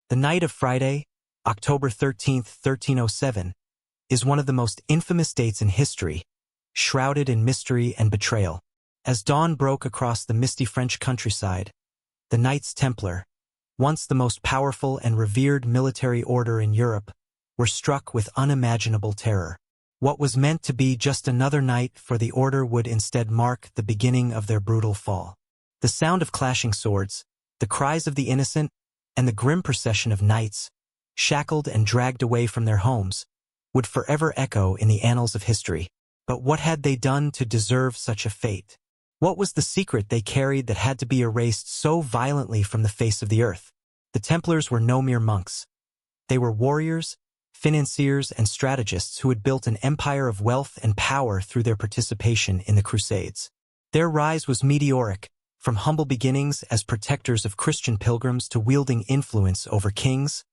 The night of Friday, October 13th, 1307, is one of the most infamous dates in history, shrouded in mystery and betrayal. As dawn broke across the misty French countryside, the Knights Templar, once the most powerful and revered military order in Europe, were struck with unimaginable terror. What was meant to be just another night for the order would instead mark the beginning of their brutal fall. The sound of clashing swords, the cries of the innocent, and the grim procession of knights, shackled and dragged away from their homes, would forever echo in the annals of history. But what had they done to deserve such a fate? What was the secret they carried that had to be erased so violently from the face of the earth? The Templars were no mere monks. They were warriors, financiers, and strategists who had built an empire of wealth and power through their participation in the Crusades. Their rise was meteoric, from humble beginnings as protectors of Christian pilgrims to wielding influence over kings,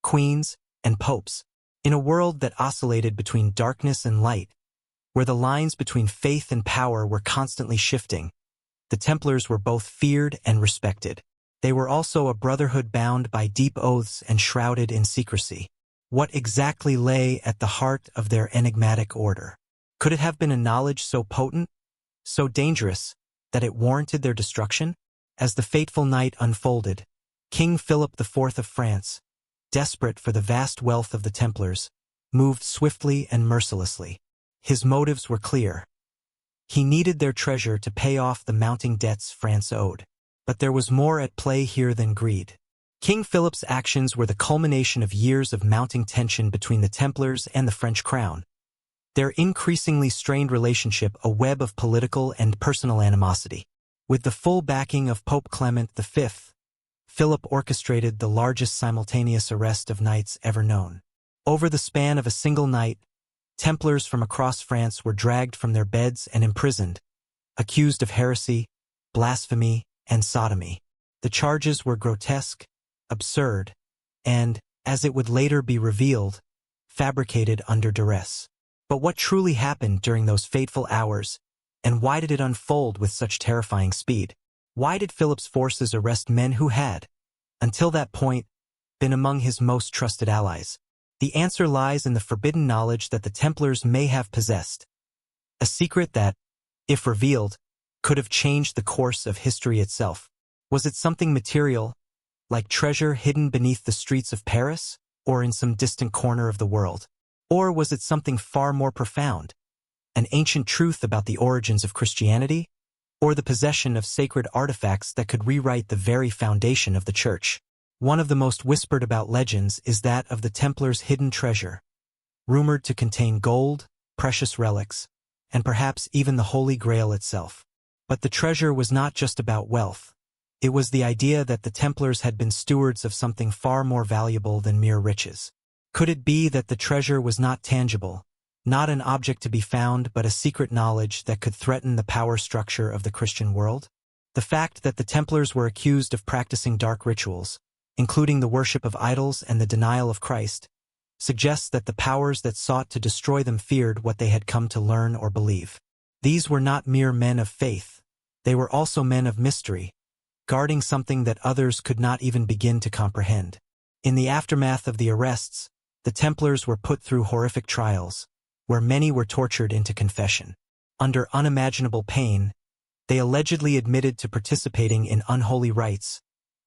queens, and popes. In a world that oscillated between darkness and light, where the lines between faith and power were constantly shifting, the Templars were both feared and respected. They were also a brotherhood bound by deep oaths and shrouded in secrecy. What exactly lay at the heart of their enigmatic order? Could it have been a knowledge so potent, so dangerous, that it warranted their destruction? As the fateful night unfolded, King Philip IV of France, desperate for the vast wealth of the Templars, moved swiftly and mercilessly. His motives were clear. He needed their treasure to pay off the mounting debts France owed. But there was more at play here than greed. King Philip's actions were the culmination of years of mounting tension between the Templars and the French crown. Their increasingly strained relationship a web of political and personal animosity. With the full backing of Pope Clement V, Philip orchestrated the largest simultaneous arrest of knights ever known. Over the span of a single night, Templars from across France were dragged from their beds and imprisoned, accused of heresy, blasphemy, and sodomy. The charges were grotesque, absurd, and, as it would later be revealed, fabricated under duress. But what truly happened during those fateful hours, and why did it unfold with such terrifying speed? Why did Philip's forces arrest men who had, until that point, been among his most trusted allies? The answer lies in the forbidden knowledge that the Templars may have possessed. A secret that, if revealed, could have changed the course of history itself. Was it something material, like treasure hidden beneath the streets of Paris, or in some distant corner of the world? Or was it something far more profound, an ancient truth about the origins of Christianity, or the possession of sacred artifacts that could rewrite the very foundation of the Church? One of the most whispered about legends is that of the Templars' hidden treasure, rumored to contain gold, precious relics, and perhaps even the Holy Grail itself. But the treasure was not just about wealth. It was the idea that the Templars had been stewards of something far more valuable than mere riches. Could it be that the treasure was not tangible, not an object to be found, but a secret knowledge that could threaten the power structure of the Christian world? The fact that the Templars were accused of practicing dark rituals, including the worship of idols and the denial of Christ, suggests that the powers that sought to destroy them feared what they had come to learn or believe. These were not mere men of faith. They were also men of mystery, guarding something that others could not even begin to comprehend. In the aftermath of the arrests, the Templars were put through horrific trials, where many were tortured into confession. Under unimaginable pain, they allegedly admitted to participating in unholy rites,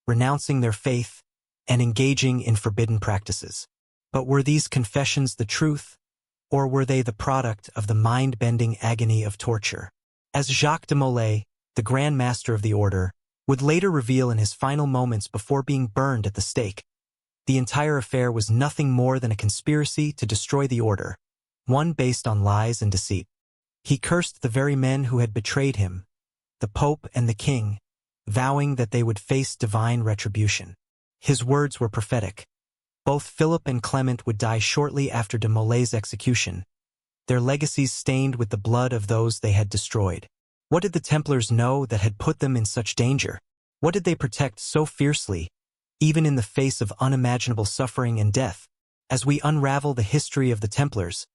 renouncing their faith, and engaging in forbidden practices. But were these confessions the truth, or were they the product of the mind-bending agony of torture? As Jacques de Molay, the Grand Master of the Order, would later reveal in his final moments before being burned at the stake, the entire affair was nothing more than a conspiracy to destroy the order, one based on lies and deceit. He cursed the very men who had betrayed him, the Pope and the King, vowing that they would face divine retribution. His words were prophetic. Both Philip and Clement would die shortly after de Molay's execution, their legacies stained with the blood of those they had destroyed. What did the Templars know that had put them in such danger? What did they protect so fiercely, even in the face of unimaginable suffering and death? As we unravel the history of the Templars,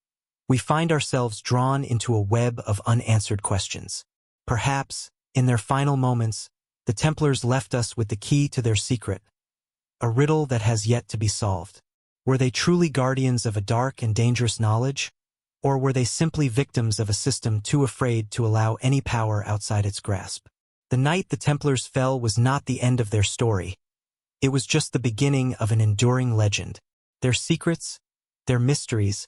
we find ourselves drawn into a web of unanswered questions. Perhaps, in their final moments, the Templars left us with the key to their secret, a riddle that has yet to be solved. Were they truly guardians of a dark and dangerous knowledge, or were they simply victims of a system too afraid to allow any power outside its grasp? The night the Templars fell was not the end of their story. It was just the beginning of an enduring legend. Their secrets, their mysteries,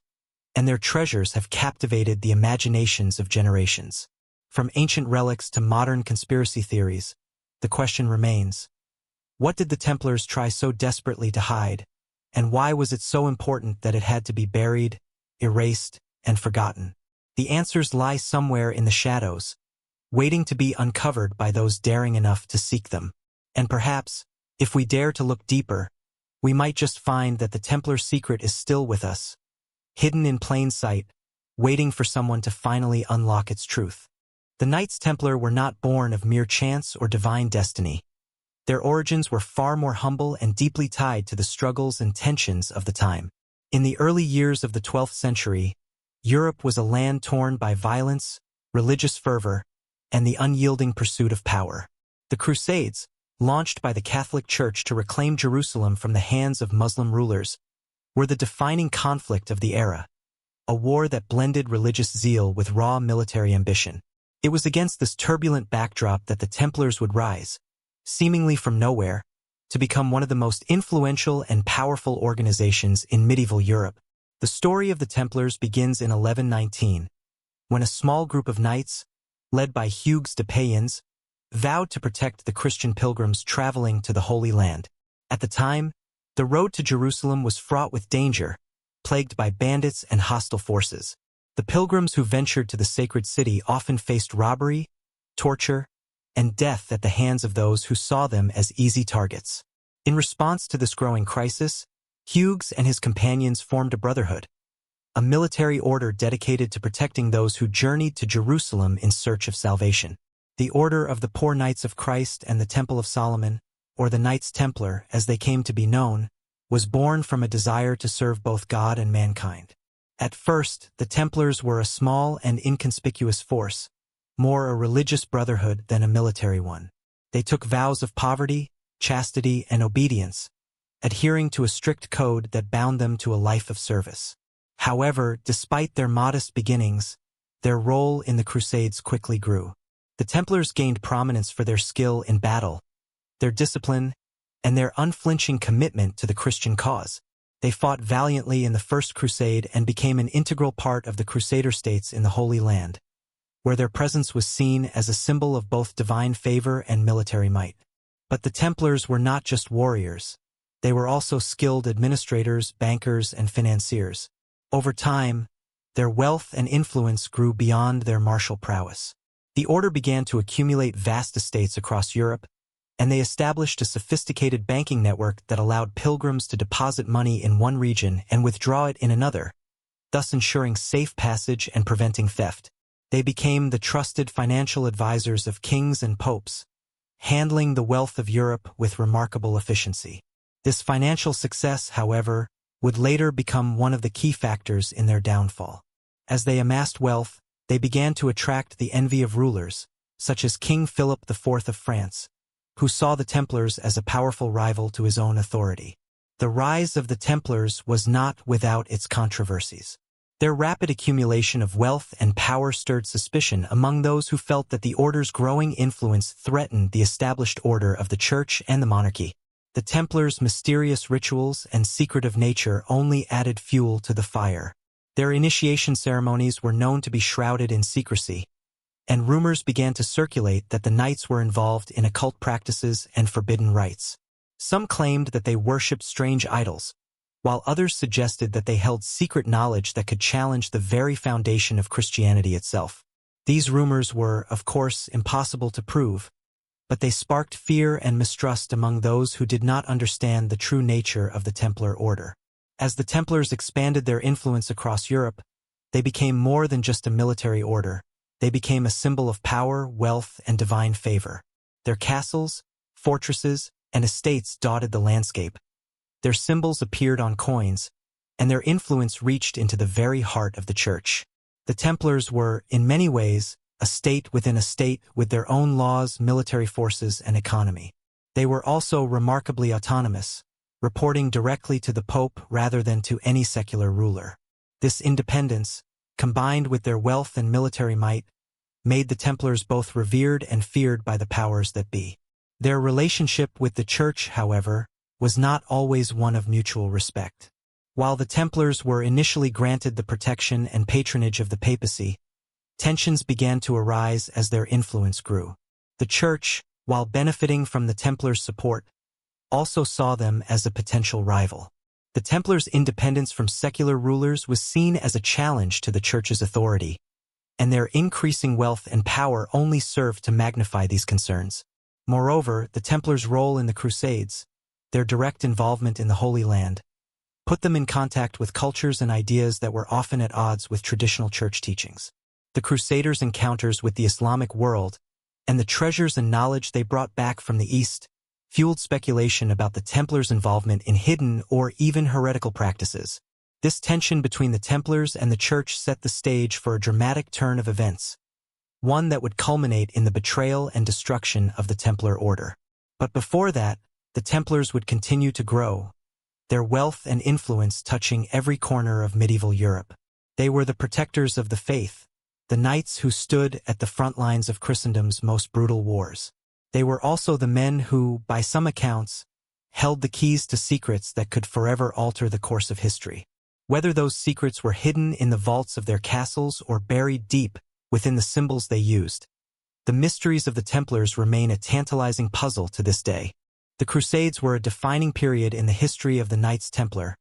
and their treasures have captivated the imaginations of generations. From ancient relics to modern conspiracy theories, the question remains: what did the Templars try so desperately to hide, and why was it so important that it had to be buried, erased, and forgotten? The answers lie somewhere in the shadows, waiting to be uncovered by those daring enough to seek them. And perhaps, if we dare to look deeper, we might just find that the Templar secret is still with us, hidden in plain sight, waiting for someone to finally unlock its truth. The Knights Templar were not born of mere chance or divine destiny. Their origins were far more humble and deeply tied to the struggles and tensions of the time. In the early years of the 12th century, Europe was a land torn by violence, religious fervor, and the unyielding pursuit of power. The Crusades, launched by the Catholic Church to reclaim Jerusalem from the hands of Muslim rulers, were the defining conflict of the era, a war that blended religious zeal with raw military ambition. It was against this turbulent backdrop that the Templars would rise, seemingly from nowhere, to become one of the most influential and powerful organizations in medieval Europe. The story of the Templars begins in 1119, when a small group of knights, led by Hugues de Payens, vowed to protect the Christian pilgrims traveling to the Holy Land. At the time, the road to Jerusalem was fraught with danger, plagued by bandits and hostile forces. The pilgrims who ventured to the sacred city often faced robbery, torture, and death at the hands of those who saw them as easy targets. In response to this growing crisis, Hugues and his companions formed a brotherhood, a military order dedicated to protecting those who journeyed to Jerusalem in search of salvation. The Order of the Poor Knights of Christ and the Temple of Solomon, or the Knights Templar as they came to be known, was born from a desire to serve both God and mankind. At first, the Templars were a small and inconspicuous force, more a religious brotherhood than a military one. They took vows of poverty, chastity, and obedience, adhering to a strict code that bound them to a life of service. However, despite their modest beginnings, their role in the Crusades quickly grew. The Templars gained prominence for their skill in battle, their discipline, and their unflinching commitment to the Christian cause. They fought valiantly in the First Crusade and became an integral part of the Crusader states in the Holy Land, where their presence was seen as a symbol of both divine favor and military might. But the Templars were not just warriors. They were also skilled administrators, bankers, and financiers. Over time, their wealth and influence grew beyond their martial prowess. The order began to accumulate vast estates across Europe, and they established a sophisticated banking network that allowed pilgrims to deposit money in one region and withdraw it in another, thus ensuring safe passage and preventing theft. They became the trusted financial advisors of kings and popes, handling the wealth of Europe with remarkable efficiency. This financial success, however, would later become one of the key factors in their downfall. As they amassed wealth, they began to attract the envy of rulers, such as King Philip IV of France, who saw the Templars as a powerful rival to his own authority. The rise of the Templars was not without its controversies. Their rapid accumulation of wealth and power stirred suspicion among those who felt that the order's growing influence threatened the established order of the Church and the monarchy. The Templars' mysterious rituals and secretive nature only added fuel to the fire. Their initiation ceremonies were known to be shrouded in secrecy, and rumors began to circulate that the knights were involved in occult practices and forbidden rites. Some claimed that they worshipped strange idols, while others suggested that they held secret knowledge that could challenge the very foundation of Christianity itself. These rumors were, of course, impossible to prove, but they sparked fear and mistrust among those who did not understand the true nature of the Templar order. As the Templars expanded their influence across Europe, they became more than just a military order. They became a symbol of power, wealth, and divine favor. Their castles, fortresses, and estates dotted the landscape. Their symbols appeared on coins, and their influence reached into the very heart of the Church. The Templars were, in many ways, a state within a state with their own laws, military forces, and economy. They were also remarkably autonomous, reporting directly to the Pope rather than to any secular ruler. This independence, combined with their wealth and military might, made the Templars both revered and feared by the powers that be. Their relationship with the Church, however, was not always one of mutual respect. While the Templars were initially granted the protection and patronage of the papacy, tensions began to arise as their influence grew. The Church, while benefiting from the Templars' support, also saw them as a potential rival. The Templars' independence from secular rulers was seen as a challenge to the Church's authority, and their increasing wealth and power only served to magnify these concerns. Moreover, the Templars' role in the Crusades, their direct involvement in the Holy Land, put them in contact with cultures and ideas that were often at odds with traditional Church teachings. The Crusaders' encounters with the Islamic world, and the treasures and knowledge they brought back from the East, fueled speculation about the Templars' involvement in hidden or even heretical practices. This tension between the Templars and the Church set the stage for a dramatic turn of events, one that would culminate in the betrayal and destruction of the Templar order. But before that, the Templars would continue to grow, their wealth and influence touching every corner of medieval Europe. They were the protectors of the faith, the knights who stood at the front lines of Christendom's most brutal wars. They were also the men who, by some accounts, held the keys to secrets that could forever alter the course of history. Whether those secrets were hidden in the vaults of their castles or buried deep within the symbols they used, the mysteries of the Templars remain a tantalizing puzzle to this day. The Crusades were a defining period in the history of the Knights Templar,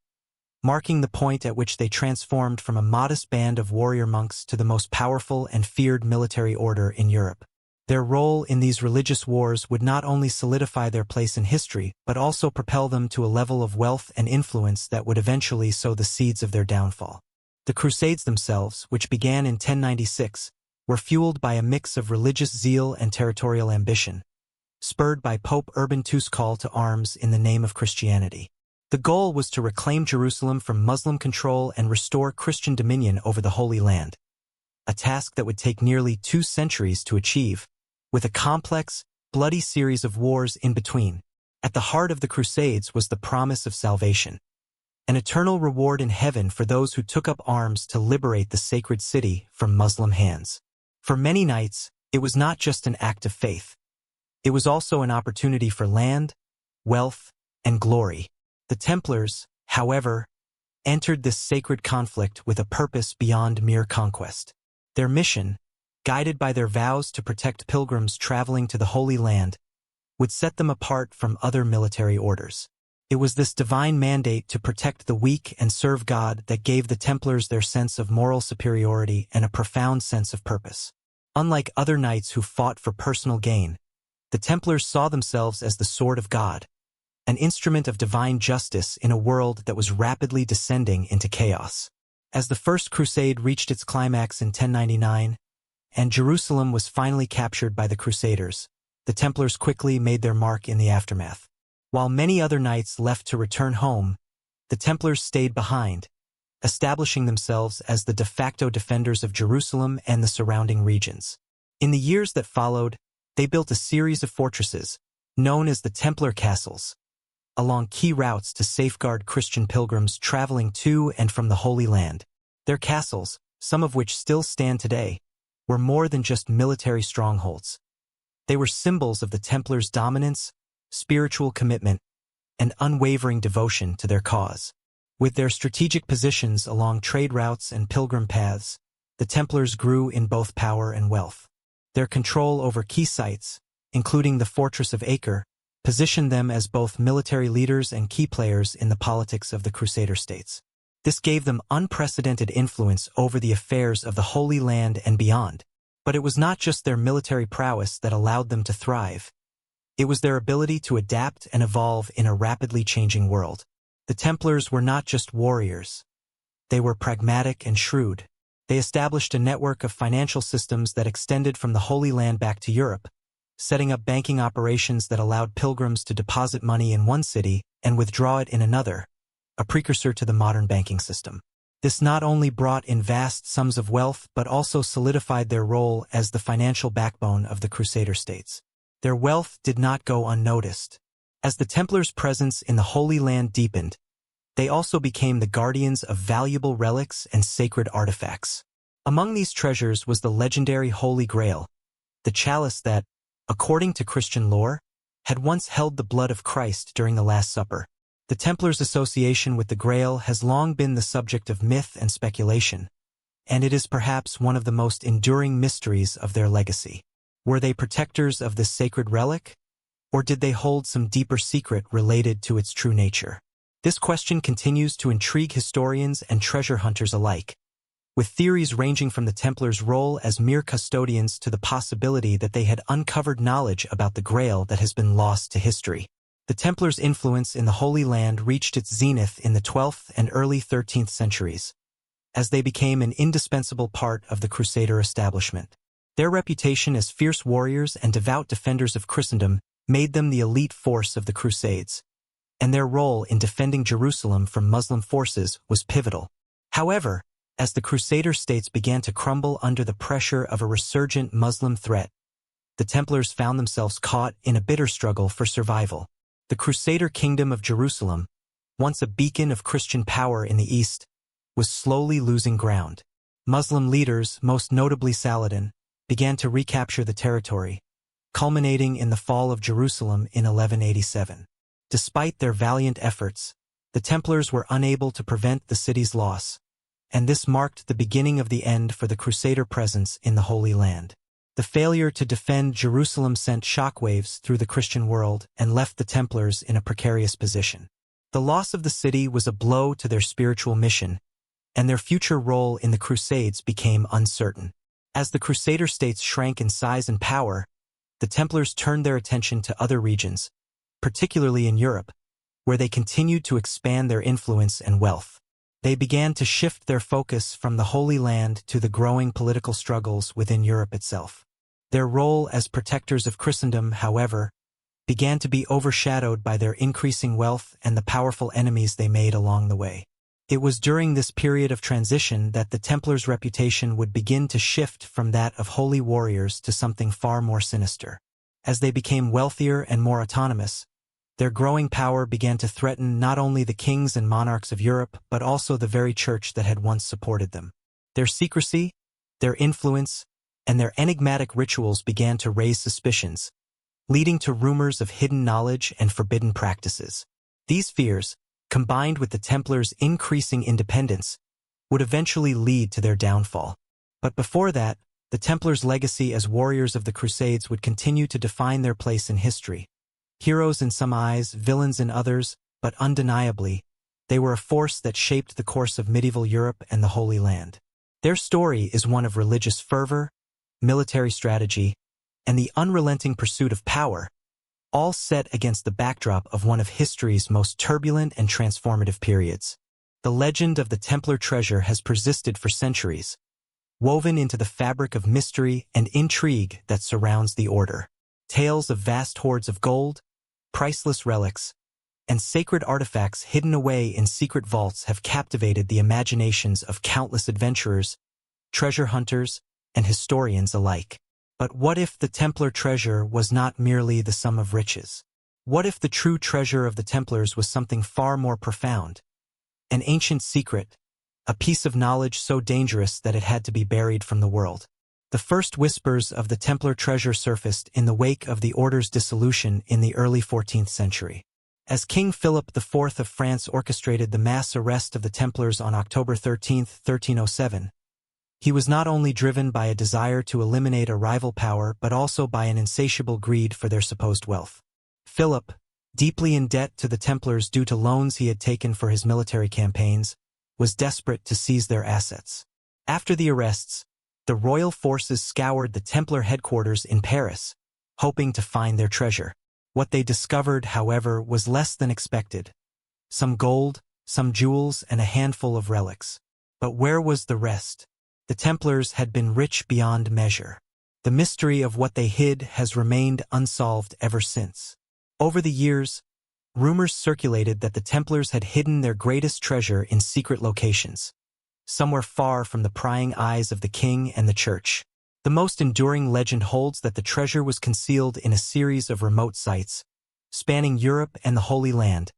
marking the point at which they transformed from a modest band of warrior monks to the most powerful and feared military order in Europe. Their role in these religious wars would not only solidify their place in history, but also propel them to a level of wealth and influence that would eventually sow the seeds of their downfall. The Crusades themselves, which began in 1096, were fueled by a mix of religious zeal and territorial ambition, spurred by Pope Urban II's call to arms in the name of Christianity. The goal was to reclaim Jerusalem from Muslim control and restore Christian dominion over the Holy Land, a task that would take nearly 2 centuries to achieve, with a complex, bloody series of wars in between. At the heart of the Crusades was the promise of salvation, an eternal reward in heaven for those who took up arms to liberate the sacred city from Muslim hands. For many knights, it was not just an act of faith. It was also an opportunity for land, wealth, and glory. The Templars, however, entered this sacred conflict with a purpose beyond mere conquest. Their mission, guided by their vows to protect pilgrims traveling to the Holy Land, would set them apart from other military orders. It was this divine mandate to protect the weak and serve God that gave the Templars their sense of moral superiority and a profound sense of purpose. Unlike other knights who fought for personal gain, the Templars saw themselves as the sword of God, an instrument of divine justice in a world that was rapidly descending into chaos. As the First Crusade reached its climax in 1099, and Jerusalem was finally captured by the Crusaders, the Templars quickly made their mark in the aftermath. While many other knights left to return home, the Templars stayed behind, establishing themselves as the de facto defenders of Jerusalem and the surrounding regions. In the years that followed, they built a series of fortresses, known as the Templar castles, along key routes to safeguard Christian pilgrims traveling to and from the Holy Land. Their castles, some of which still stand today, were more than just military strongholds. They were symbols of the Templars' dominance, spiritual commitment, and unwavering devotion to their cause. With their strategic positions along trade routes and pilgrim paths, the Templars grew in both power and wealth. Their control over key sites, including the Fortress of Acre, positioned them as both military leaders and key players in the politics of the Crusader states. This gave them unprecedented influence over the affairs of the Holy Land and beyond. But it was not just their military prowess that allowed them to thrive. It was their ability to adapt and evolve in a rapidly changing world. The Templars were not just warriors. They were pragmatic and shrewd. They established a network of financial systems that extended from the Holy Land back to Europe, setting up banking operations that allowed pilgrims to deposit money in one city and withdraw it in another, a precursor to the modern banking system. This not only brought in vast sums of wealth but also solidified their role as the financial backbone of the Crusader states. Their wealth did not go unnoticed. As the Templars' presence in the Holy Land deepened, they also became the guardians of valuable relics and sacred artifacts. Among these treasures was the legendary Holy Grail, the chalice that, according to Christian lore, had once held the blood of Christ during the Last Supper. The Templars' association with the Grail has long been the subject of myth and speculation, and it is perhaps one of the most enduring mysteries of their legacy. Were they protectors of this sacred relic, or did they hold some deeper secret related to its true nature? This question continues to intrigue historians and treasure hunters alike, with theories ranging from the Templars' role as mere custodians to the possibility that they had uncovered knowledge about the Grail that has been lost to history. The Templars' influence in the Holy Land reached its zenith in the 12th and early 13th centuries, as they became an indispensable part of the Crusader establishment. Their reputation as fierce warriors and devout defenders of Christendom made them the elite force of the Crusades, and their role in defending Jerusalem from Muslim forces was pivotal. However, as the Crusader states began to crumble under the pressure of a resurgent Muslim threat, the Templars found themselves caught in a bitter struggle for survival. The Crusader kingdom of Jerusalem, once a beacon of Christian power in the East, was slowly losing ground. Muslim leaders, most notably Saladin, began to recapture the territory, culminating in the fall of Jerusalem in 1187. Despite their valiant efforts, the Templars were unable to prevent the city's loss, and this marked the beginning of the end for the Crusader presence in the Holy Land. The failure to defend Jerusalem sent shockwaves through the Christian world and left the Templars in a precarious position. The loss of the city was a blow to their spiritual mission, and their future role in the Crusades became uncertain. As the Crusader states shrank in size and power, the Templars turned their attention to other regions, particularly in Europe, where they continued to expand their influence and wealth. They began to shift their focus from the Holy Land to the growing political struggles within Europe itself. Their role as protectors of Christendom, however, began to be overshadowed by their increasing wealth and the powerful enemies they made along the way. It was during this period of transition that the Templars' reputation would begin to shift from that of holy warriors to something far more sinister. As they became wealthier and more autonomous, their growing power began to threaten not only the kings and monarchs of Europe but also the very church that had once supported them. Their secrecy, their influence, and their enigmatic rituals began to raise suspicions, leading to rumors of hidden knowledge and forbidden practices. These fears, combined with the Templars' increasing independence, would eventually lead to their downfall. But before that, the Templars' legacy as warriors of the Crusades would continue to define their place in history. Heroes in some eyes, villains in others, but undeniably, they were a force that shaped the course of medieval Europe and the Holy Land. Their story is one of religious fervor, military strategy, and the unrelenting pursuit of power, all set against the backdrop of one of history's most turbulent and transformative periods. The legend of the Templar treasure has persisted for centuries, woven into the fabric of mystery and intrigue that surrounds the order. Tales of vast hoards of gold, priceless relics, and sacred artifacts hidden away in secret vaults have captivated the imaginations of countless adventurers, treasure hunters, and historians alike. But what if the Templar treasure was not merely the sum of riches? What if the true treasure of the Templars was something far more profound? An ancient secret, a piece of knowledge so dangerous that it had to be buried from the world. The first whispers of the Templar treasure surfaced in the wake of the order's dissolution in the early 14th century. As King Philip IV of France orchestrated the mass arrest of the Templars on October 13, 1307, he was not only driven by a desire to eliminate a rival power but also by an insatiable greed for their supposed wealth. Philip, deeply in debt to the Templars due to loans he had taken for his military campaigns, was desperate to seize their assets. After the arrests, the royal forces scoured the Templar headquarters in Paris, hoping to find their treasure. What they discovered, however, was less than expected. Some gold, some jewels, and a handful of relics. But where was the rest? The Templars had been rich beyond measure. The mystery of what they hid has remained unsolved ever since. Over the years, rumors circulated that the Templars had hidden their greatest treasure in secret locations, somewhere far from the prying eyes of the king and the church. The most enduring legend holds that the treasure was concealed in a series of remote sites, spanning Europe and the Holy Land,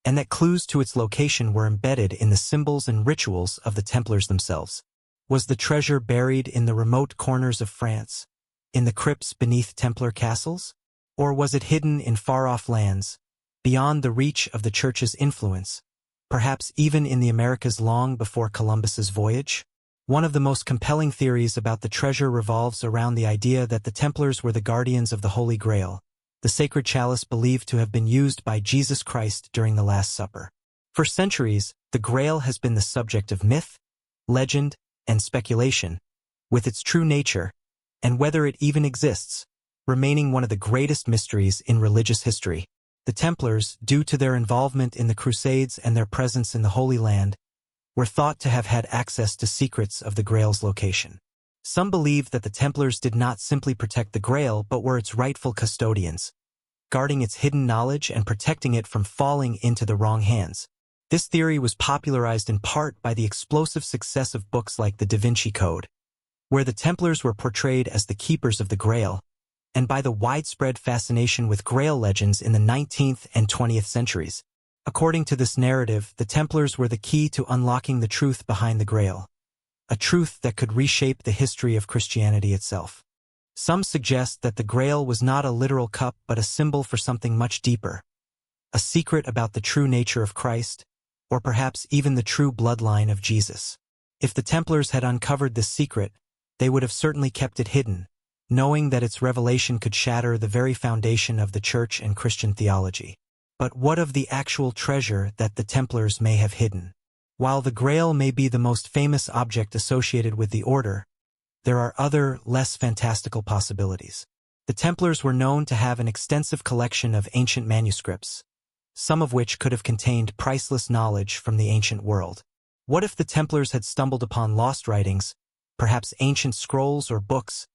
and that clues to its location were embedded in the symbols and rituals of the Templars themselves. Was the treasure buried in the remote corners of France, in the crypts beneath Templar castles? Or was it hidden in far-off lands, beyond the reach of the Church's influence, perhaps even in the Americas long before Columbus's voyage? One of the most compelling theories about the treasure revolves around the idea that the Templars were the guardians of the Holy Grail, the sacred chalice believed to have been used by Jesus Christ during the Last Supper. For centuries, the Grail has been the subject of myth, legend, and speculation, with its true nature, and whether it even exists, remaining one of the greatest mysteries in religious history. The Templars, due to their involvement in the Crusades and their presence in the Holy Land, were thought to have had access to secrets of the Grail's location. Some believe that the Templars did not simply protect the Grail but were its rightful custodians, guarding its hidden knowledge and protecting it from falling into the wrong hands. This theory was popularized in part by the explosive success of books like the Da Vinci Code, where the Templars were portrayed as the keepers of the Grail, and by the widespread fascination with Grail legends in the 19th and 20th centuries. According to this narrative, the Templars were the key to unlocking the truth behind the Grail, a truth that could reshape the history of Christianity itself. Some suggest that the Grail was not a literal cup but a symbol for something much deeper, a secret about the true nature of Christ, or perhaps even the true bloodline of Jesus. If the Templars had uncovered this secret, they would have certainly kept it hidden, knowing that its revelation could shatter the very foundation of the Church and Christian theology. But what of the actual treasure that the Templars may have hidden? While the Grail may be the most famous object associated with the order, there are other, less fantastical possibilities. The Templars were known to have an extensive collection of ancient manuscripts, some of which could have contained priceless knowledge from the ancient world. What if the Templars had stumbled upon lost writings, perhaps ancient scrolls or books,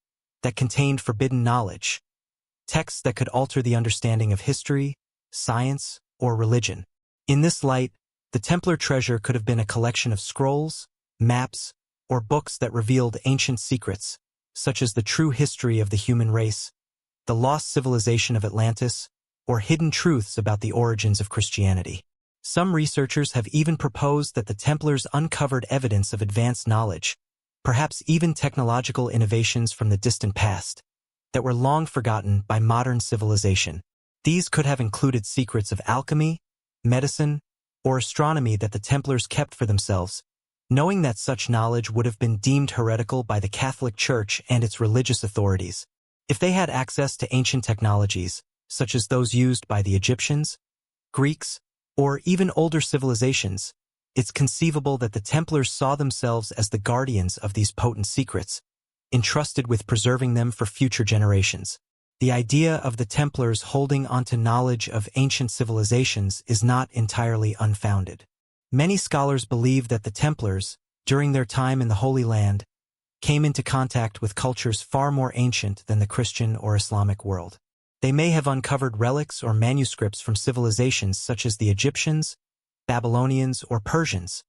that contained forbidden knowledge, texts that could alter the understanding of history, science, or religion? In this light, the Templar treasure could have been a collection of scrolls, maps, or books that revealed ancient secrets, such as the true history of the human race, the lost civilization of Atlantis, or hidden truths about the origins of Christianity. Some researchers have even proposed that the Templars uncovered evidence of advanced knowledge, perhaps even technological innovations from the distant past, that were long forgotten by modern civilization. These could have included secrets of alchemy, medicine, or astronomy that the Templars kept for themselves, knowing that such knowledge would have been deemed heretical by the Catholic Church and its religious authorities. If they had access to ancient technologies, such as those used by the Egyptians, Greeks, or even older civilizations, it's conceivable that the Templars saw themselves as the guardians of these potent secrets, entrusted with preserving them for future generations. The idea of the Templars holding onto knowledge of ancient civilizations is not entirely unfounded. Many scholars believe that the Templars, during their time in the Holy Land, came into contact with cultures far more ancient than the Christian or Islamic world. They may have uncovered relics or manuscripts from civilizations such as the Egyptians, Babylonians, or Persians,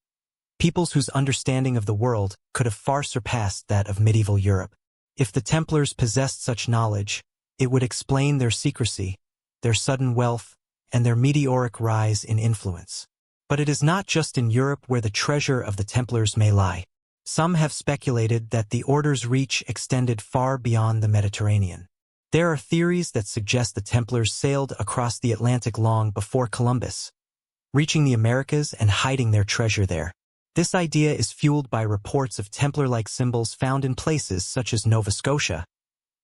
peoples whose understanding of the world could have far surpassed that of medieval Europe. If the Templars possessed such knowledge, it would explain their secrecy, their sudden wealth, and their meteoric rise in influence. But it is not just in Europe where the treasure of the Templars may lie. Some have speculated that the order's reach extended far beyond the Mediterranean. There are theories that suggest the Templars sailed across the Atlantic long before Columbus, reaching the Americas and hiding their treasure there. This idea is fueled by reports of Templar-like symbols found in places such as Nova Scotia,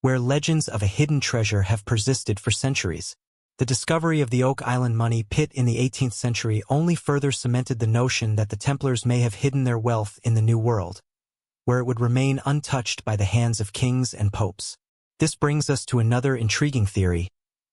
where legends of a hidden treasure have persisted for centuries. The discovery of the Oak Island money pit in the 18th century only further cemented the notion that the Templars may have hidden their wealth in the New World, where it would remain untouched by the hands of kings and popes. This brings us to another intriguing theory,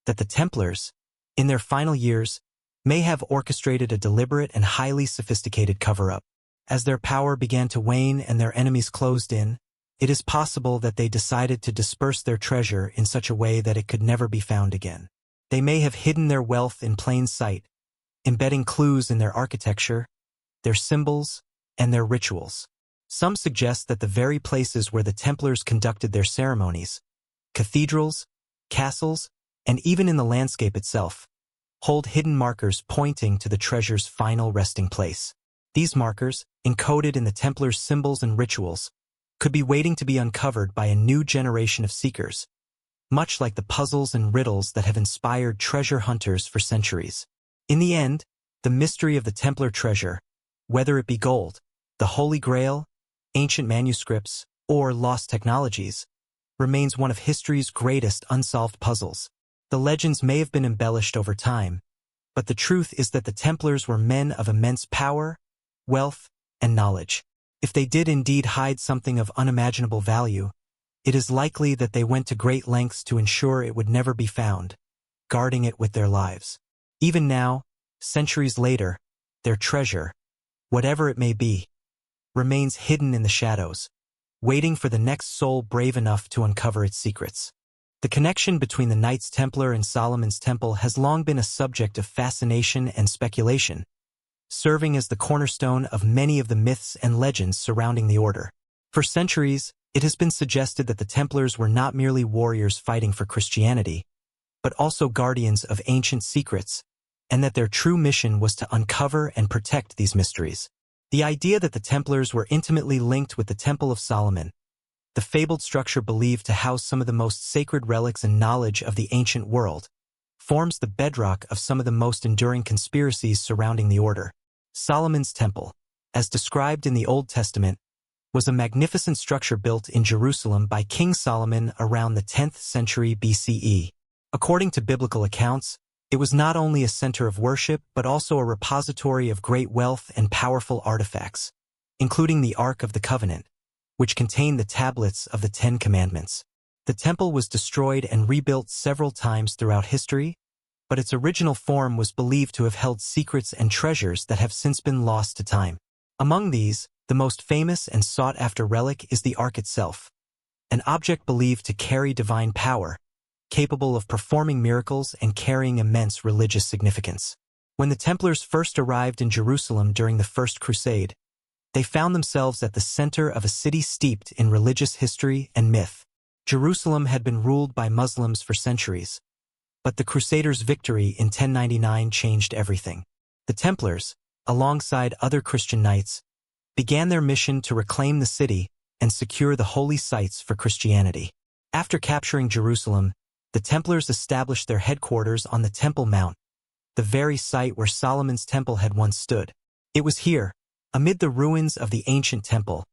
that the Templars, in their final years, may have orchestrated a deliberate and highly sophisticated cover-up. As their power began to wane and their enemies closed in, it is possible that they decided to disperse their treasure in such a way that it could never be found again. They may have hidden their wealth in plain sight, embedding clues in their architecture, their symbols, and their rituals. Some suggest that the very places where the Templars conducted their ceremonies, cathedrals, castles, and even in the landscape itself, hold hidden markers pointing to the treasure's final resting place. These markers, encoded in the Templars' symbols and rituals, could be waiting to be uncovered by a new generation of seekers, much like the puzzles and riddles that have inspired treasure hunters for centuries. In the end, the mystery of the Templar treasure, whether it be gold, the Holy Grail, ancient manuscripts, or lost technologies, remains one of history's greatest unsolved puzzles. The legends may have been embellished over time, but the truth is that the Templars were men of immense power, wealth, and knowledge. If they did indeed hide something of unimaginable value, it is likely that they went to great lengths to ensure it would never be found, guarding it with their lives. Even now, centuries later, their treasure, whatever it may be, remains hidden in the shadows, waiting for the next soul brave enough to uncover its secrets. The connection between the Knights Templar and Solomon's Temple has long been a subject of fascination and speculation, serving as the cornerstone of many of the myths and legends surrounding the order. For centuries, it has been suggested that the Templars were not merely warriors fighting for Christianity, but also guardians of ancient secrets, and that their true mission was to uncover and protect these mysteries. The idea that the Templars were intimately linked with the Temple of Solomon, the fabled structure believed to house some of the most sacred relics and knowledge of the ancient world, forms the bedrock of some of the most enduring conspiracies surrounding the order. Solomon's Temple, as described in the Old Testament, was a magnificent structure built in Jerusalem by King Solomon around the 10th century BCE. According to biblical accounts, it was not only a center of worship but also a repository of great wealth and powerful artifacts, including the Ark of the Covenant, which contained the tablets of the Ten Commandments. The temple was destroyed and rebuilt several times throughout history, but its original form was believed to have held secrets and treasures that have since been lost to time. Among these, the most famous and sought-after relic is the Ark itself, an object believed to carry divine power, capable of performing miracles and carrying immense religious significance. When the Templars first arrived in Jerusalem during the First Crusade, they found themselves at the center of a city steeped in religious history and myth. Jerusalem had been ruled by Muslims for centuries, but the Crusaders' victory in 1099 changed everything. The Templars, alongside other Christian knights, began their mission to reclaim the city and secure the holy sites for Christianity. After capturing Jerusalem, the Templars established their headquarters on the Temple Mount, the very site where Solomon's Temple had once stood. It was here, amid the ruins of the ancient temple,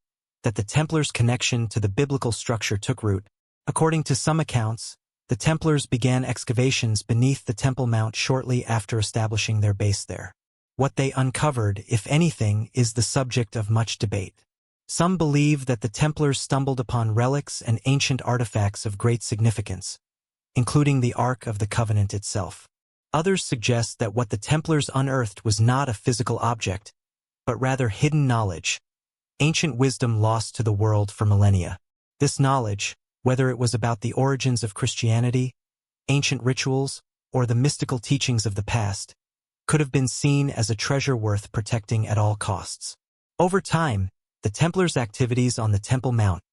that the Templars' connection to the biblical structure took root. According to some accounts, the Templars began excavations beneath the Temple Mount shortly after establishing their base there. What they uncovered, if anything, is the subject of much debate. Some believe that the Templars stumbled upon relics and ancient artifacts of great significance, including the Ark of the Covenant itself. Others suggest that what the Templars unearthed was not a physical object, but rather hidden knowledge, ancient wisdom lost to the world for millennia. This knowledge, whether it was about the origins of Christianity, ancient rituals, or the mystical teachings of the past, could have been seen as a treasure worth protecting at all costs. Over time, the Templars' activities on the Temple Mount,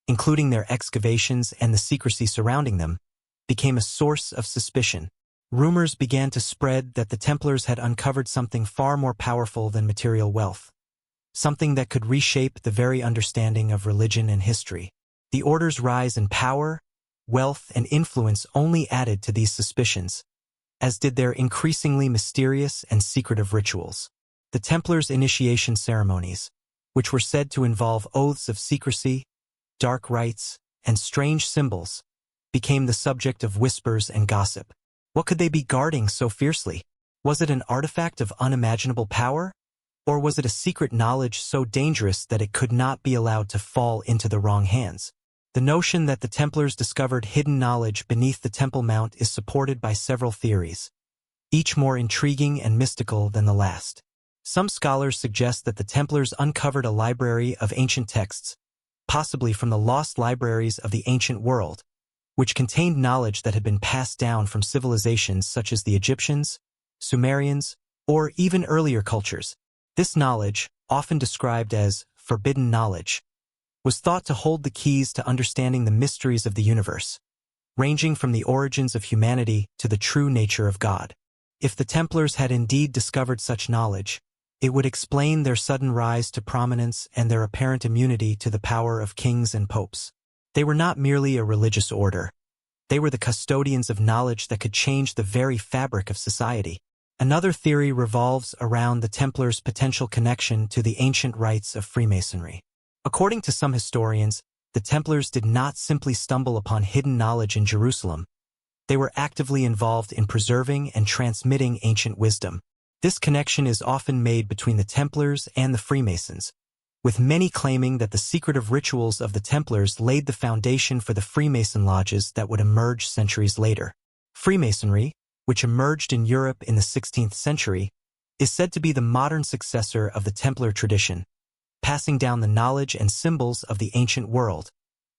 including their excavations and the secrecy surrounding them, became a source of suspicion. Rumors began to spread that the Templars had uncovered something far more powerful than material wealth, something that could reshape the very understanding of religion and history. The order's rise in power, wealth, and influence only added to these suspicions, as did their increasingly mysterious and secretive rituals. The Templars' initiation ceremonies, which were said to involve oaths of secrecy, dark rites, and strange symbols, became the subject of whispers and gossip. What could they be guarding so fiercely? Was it an artifact of unimaginable power? Or was it a secret knowledge so dangerous that it could not be allowed to fall into the wrong hands? The notion that the Templars discovered hidden knowledge beneath the Temple Mount is supported by several theories, each more intriguing and mystical than the last. Some scholars suggest that the Templars uncovered a library of ancient texts, possibly from the lost libraries of the ancient world, which contained knowledge that had been passed down from civilizations such as the Egyptians, Sumerians, or even earlier cultures. This knowledge, often described as forbidden knowledge, was thought to hold the keys to understanding the mysteries of the universe, ranging from the origins of humanity to the true nature of God. If the Templars had indeed discovered such knowledge, it would explain their sudden rise to prominence and their apparent immunity to the power of kings and popes. They were not merely a religious order. They were the custodians of knowledge that could change the very fabric of society. Another theory revolves around the Templars' potential connection to the ancient rites of Freemasonry. According to some historians, the Templars did not simply stumble upon hidden knowledge in Jerusalem. They were actively involved in preserving and transmitting ancient wisdom. This connection is often made between the Templars and the Freemasons, with many claiming that the secretive rituals of the Templars laid the foundation for the Freemason lodges that would emerge centuries later. Freemasonry, which emerged in Europe in the 16th century, is said to be the modern successor of the Templar tradition, passing down the knowledge and symbols of the ancient world,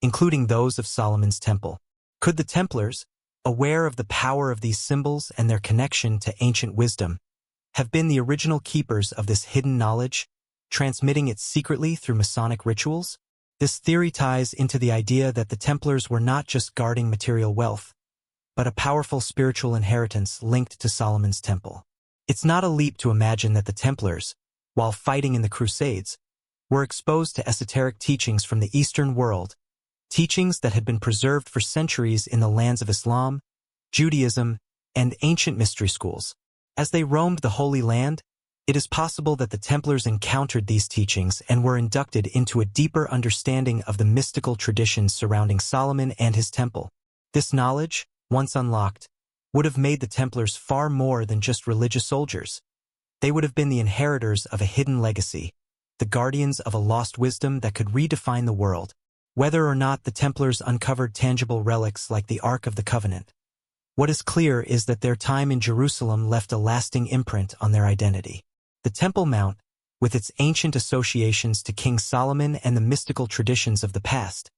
including those of Solomon's Temple. Could the Templars, aware of the power of these symbols and their connection to ancient wisdom, have been the original keepers of this hidden knowledge, transmitting it secretly through Masonic rituals? This theory ties into the idea that the Templars were not just guarding material wealth, but a powerful spiritual inheritance linked to Solomon's Temple. It's not a leap to imagine that the Templars, while fighting in the Crusades, were exposed to esoteric teachings from the Eastern world, teachings that had been preserved for centuries in the lands of Islam, Judaism, and ancient mystery schools. As they roamed the Holy Land, it is possible that the Templars encountered these teachings and were inducted into a deeper understanding of the mystical traditions surrounding Solomon and his temple. This knowledge, once unlocked, would have made the Templars far more than just religious soldiers. They would have been the inheritors of a hidden legacy, the guardians of a lost wisdom that could redefine the world. Whether or not the Templars uncovered tangible relics like the Ark of the Covenant, what is clear is that their time in Jerusalem left a lasting imprint on their identity. The Temple Mount, with its ancient associations to King Solomon and the mystical traditions of the past,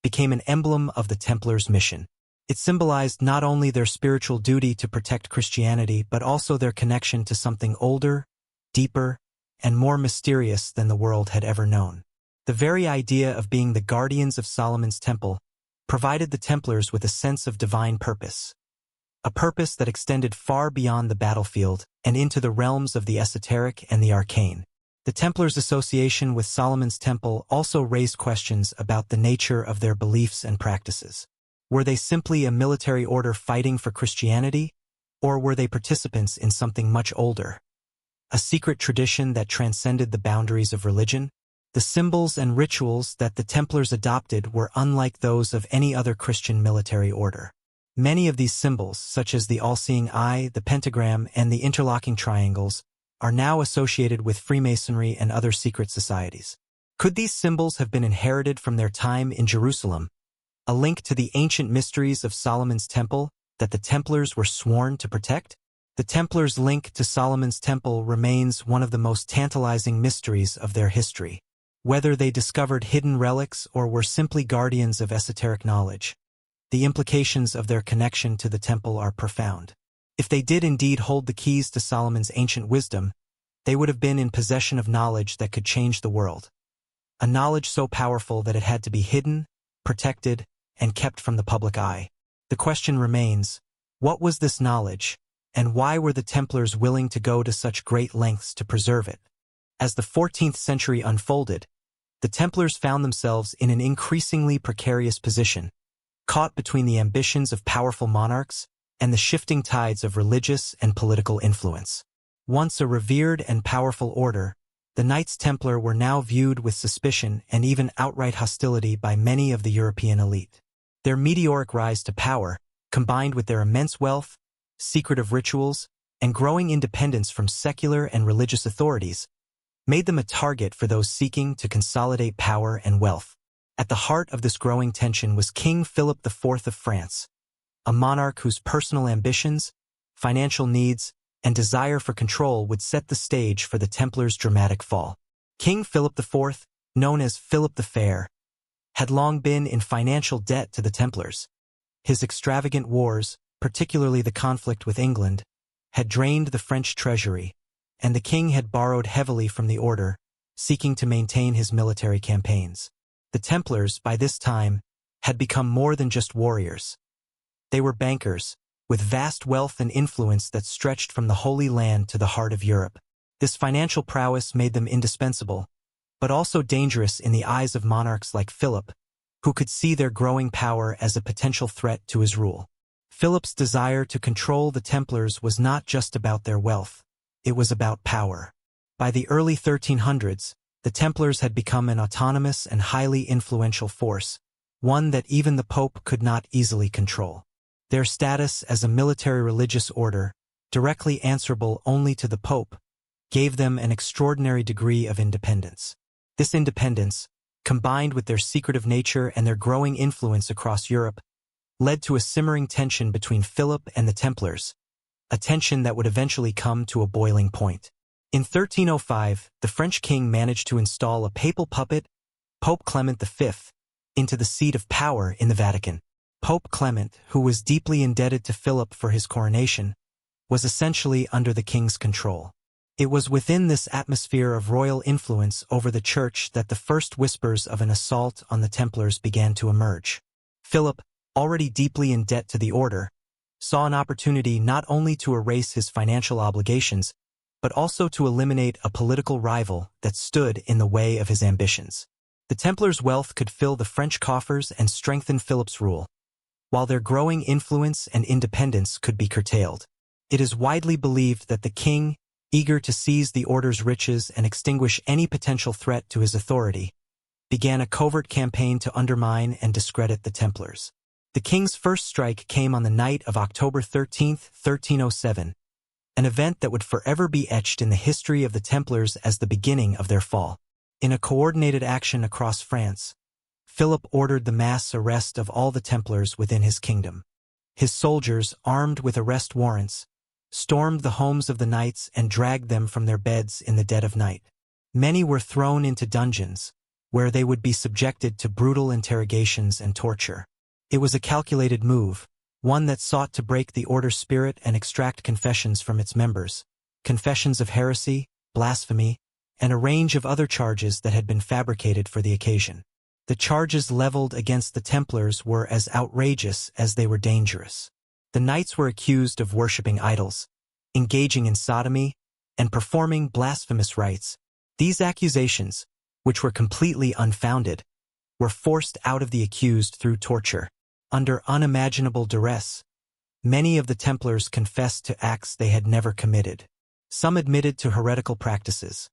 became an emblem of the Templars' mission. It symbolized not only their spiritual duty to protect Christianity but also their connection to something older, deeper, and more mysterious than the world had ever known. The very idea of being the guardians of Solomon's Temple provided the Templars with a sense of divine purpose, a purpose that extended far beyond the battlefield and into the realms of the esoteric and the arcane. The Templars' association with Solomon's Temple also raised questions about the nature of their beliefs and practices. Were they simply a military order fighting for Christianity, or were they participants in something much older? A secret tradition that transcended the boundaries of religion? The symbols and rituals that the Templars adopted were unlike those of any other Christian military order. Many of these symbols, such as the all-seeing eye, the pentagram, and the interlocking triangles, are now associated with Freemasonry and other secret societies. Could these symbols have been inherited from their time in Jerusalem, a link to the ancient mysteries of Solomon's Temple that the Templars were sworn to protect? The Templars' link to Solomon's Temple remains one of the most tantalizing mysteries of their history. Whether they discovered hidden relics or were simply guardians of esoteric knowledge, the implications of their connection to the temple are profound. If they did indeed hold the keys to Solomon's ancient wisdom, they would have been in possession of knowledge that could change the world. A knowledge so powerful that it had to be hidden, protected, and kept from the public eye. The question remains, what was this knowledge, and why were the Templars willing to go to such great lengths to preserve it? As the 14th century unfolded, the Templars found themselves in an increasingly precarious position, caught between the ambitions of powerful monarchs and the shifting tides of religious and political influence. Once a revered and powerful order, the Knights Templar were now viewed with suspicion and even outright hostility by many of the European elite. Their meteoric rise to power, combined with their immense wealth, secretive rituals, and growing independence from secular and religious authorities, made them a target for those seeking to consolidate power and wealth. At the heart of this growing tension was King Philip IV of France, a monarch whose personal ambitions, financial needs, and desire for control would set the stage for the Templars' dramatic fall. King Philip IV, known as Philip the Fair, had long been in financial debt to the Templars. His extravagant wars, particularly the conflict with England, had drained the French treasury, and the king had borrowed heavily from the order, seeking to maintain his military campaigns. The Templars, by this time, had become more than just warriors. They were bankers, with vast wealth and influence that stretched from the Holy Land to the heart of Europe. This financial prowess made them indispensable, but also dangerous in the eyes of monarchs like Philip, who could see their growing power as a potential threat to his rule. Philip's desire to control the Templars was not just about their wealth, it was about power. By the early 1300s, the Templars had become an autonomous and highly influential force, one that even the Pope could not easily control. Their status as a military religious order, directly answerable only to the Pope, gave them an extraordinary degree of independence. This independence, combined with their secretive nature and their growing influence across Europe, led to a simmering tension between Philip and the Templars, a tension that would eventually come to a boiling point. In 1305, the French king managed to install a papal puppet, Pope Clement V, into the seat of power in the Vatican. Pope Clement, who was deeply indebted to Philip for his coronation, was essentially under the king's control. It was within this atmosphere of royal influence over the Church that the first whispers of an assault on the Templars began to emerge. Philip, already deeply in debt to the order, saw an opportunity not only to erase his financial obligations, but also to eliminate a political rival that stood in the way of his ambitions. The Templars' wealth could fill the French coffers and strengthen Philip's rule, while their growing influence and independence could be curtailed. It is widely believed that the king, eager to seize the order's riches and extinguish any potential threat to his authority, began a covert campaign to undermine and discredit the Templars. The king's first strike came on the night of October 13, 1307, an event that would forever be etched in the history of the Templars as the beginning of their fall. In a coordinated action across France, Philip ordered the mass arrest of all the Templars within his kingdom. His soldiers, armed with arrest warrants, stormed the homes of the knights and dragged them from their beds in the dead of night. Many were thrown into dungeons, where they would be subjected to brutal interrogations and torture. It was a calculated move, one that sought to break the order's spirit and extract confessions from its members, confessions of heresy, blasphemy, and a range of other charges that had been fabricated for the occasion. The charges leveled against the Templars were as outrageous as they were dangerous. The knights were accused of worshipping idols, engaging in sodomy, and performing blasphemous rites. These accusations, which were completely unfounded, were forced out of the accused through torture. Under unimaginable duress, many of the Templars confessed to acts they had never committed. Some admitted to heretical practices.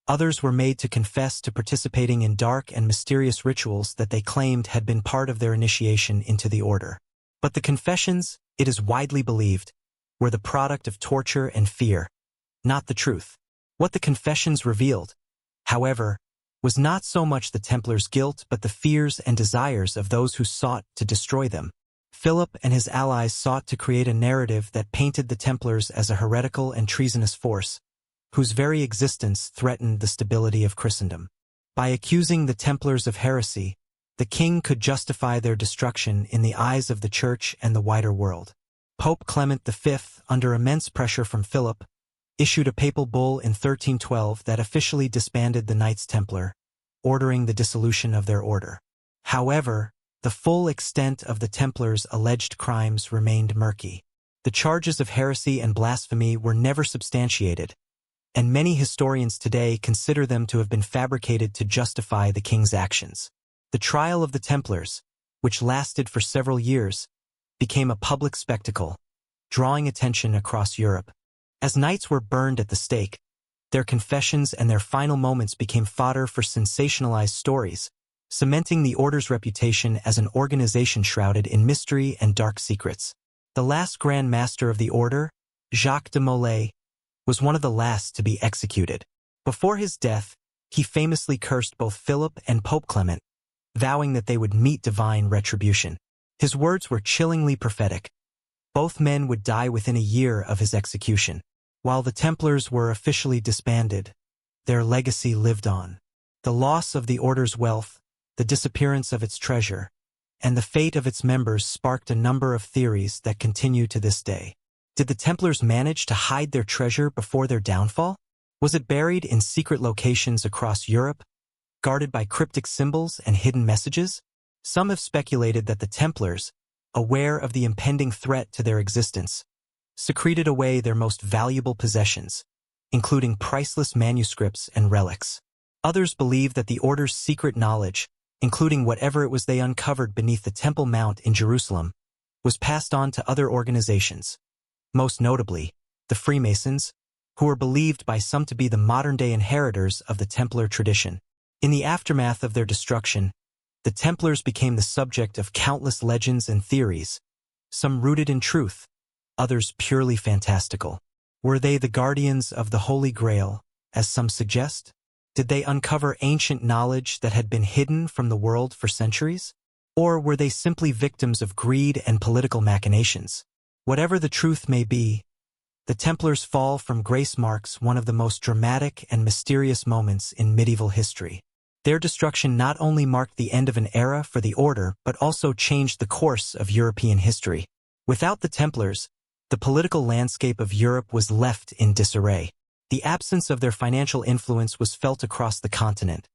Others were made to confess to participating in dark and mysterious rituals that they claimed had been part of their initiation into the order. But the confessions, it is widely believed, were the product of torture and fear, not the truth. What the confessions revealed, however, was not so much the Templars' guilt but the fears and desires of those who sought to destroy them. Philip and his allies sought to create a narrative that painted the Templars as a heretical and treasonous force, whose very existence threatened the stability of Christendom. By accusing the Templars of heresy, the king could justify their destruction in the eyes of the Church and the wider world. Pope Clement V, under immense pressure from Philip, issued a papal bull in 1312 that officially disbanded the Knights Templar, ordering the dissolution of their order. However, the full extent of the Templars' alleged crimes remained murky. The charges of heresy and blasphemy were never substantiated, and many historians today consider them to have been fabricated to justify the king's actions. The trial of the Templars, which lasted for several years, became a public spectacle, drawing attention across Europe. As knights were burned at the stake, their confessions and their final moments became fodder for sensationalized stories, cementing the order's reputation as an organization shrouded in mystery and dark secrets. The last Grand Master of the order, Jacques de Molay, was one of the last to be executed. Before his death, he famously cursed both Philip and Pope Clement, vowing that they would meet divine retribution. His words were chillingly prophetic. Both men would die within a year of his execution. While the Templars were officially disbanded, their legacy lived on. The loss of the order's wealth, the disappearance of its treasure, and the fate of its members sparked a number of theories that continue to this day. Did the Templars manage to hide their treasure before their downfall? Was it buried in secret locations across Europe, guarded by cryptic symbols and hidden messages? Some have speculated that the Templars, aware of the impending threat to their existence, secreted away their most valuable possessions, including priceless manuscripts and relics. Others believe that the Order's secret knowledge, including whatever it was they uncovered beneath the Temple Mount in Jerusalem, was passed on to other organizations, most notably the Freemasons, who were believed by some to be the modern-day inheritors of the Templar tradition. In the aftermath of their destruction, the Templars became the subject of countless legends and theories, some rooted in truth, others purely fantastical. Were they the guardians of the Holy Grail, as some suggest? Did they uncover ancient knowledge that had been hidden from the world for centuries? Or were they simply victims of greed and political machinations? Whatever the truth may be, the Templars' fall from grace marks one of the most dramatic and mysterious moments in medieval history. Their destruction not only marked the end of an era for the Order but also changed the course of European history. Without the Templars, the political landscape of Europe was left in disarray. The absence of their financial influence was felt across the continent,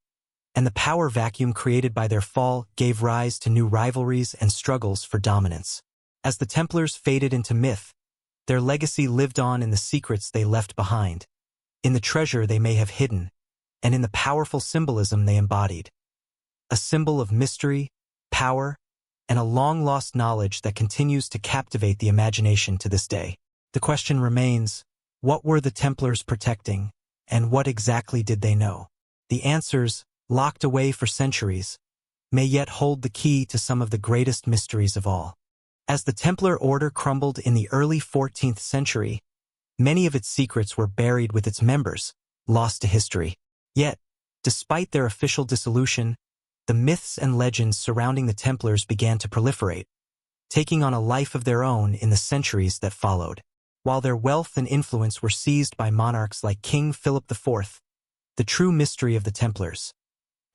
and the power vacuum created by their fall gave rise to new rivalries and struggles for dominance. As the Templars faded into myth, their legacy lived on in the secrets they left behind, in the treasure they may have hidden, and in the powerful symbolism they embodied. A symbol of mystery, power, and a long-lost knowledge that continues to captivate the imagination to this day. The question remains, what were the Templars protecting, and what exactly did they know? The answers, locked away for centuries, may yet hold the key to some of the greatest mysteries of all. As the Templar Order crumbled in the early 14th century, many of its secrets were buried with its members, lost to history. Yet, despite their official dissolution, the myths and legends surrounding the Templars began to proliferate, taking on a life of their own in the centuries that followed. While their wealth and influence were seized by monarchs like King Philip IV, the true mystery of the Templars,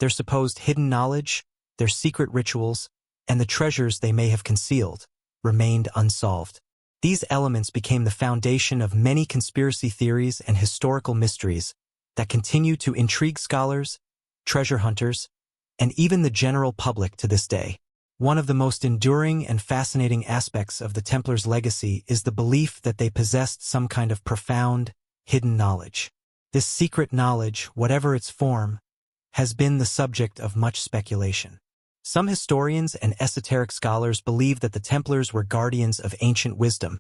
their supposed hidden knowledge, their secret rituals, and the treasures they may have concealed, remained unsolved. These elements became the foundation of many conspiracy theories and historical mysteries that continue to intrigue scholars, treasure hunters, and even the general public to this day. One of the most enduring and fascinating aspects of the Templars' legacy is the belief that they possessed some kind of profound, hidden knowledge. This secret knowledge, whatever its form, has been the subject of much speculation. Some historians and esoteric scholars believe that the Templars were guardians of ancient wisdom,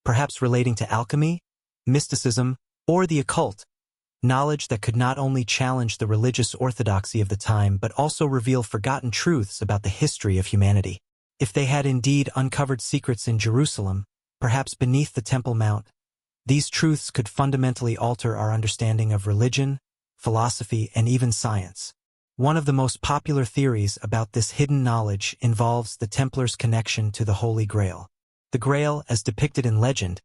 perhaps relating to alchemy, mysticism, or the occult, knowledge that could not only challenge the religious orthodoxy of the time but also reveal forgotten truths about the history of humanity. If they had indeed uncovered secrets in Jerusalem, perhaps beneath the Temple Mount, these truths could fundamentally alter our understanding of religion, philosophy, and even science. One of the most popular theories about this hidden knowledge involves the Templars' connection to the Holy Grail. The Grail, as depicted in legend,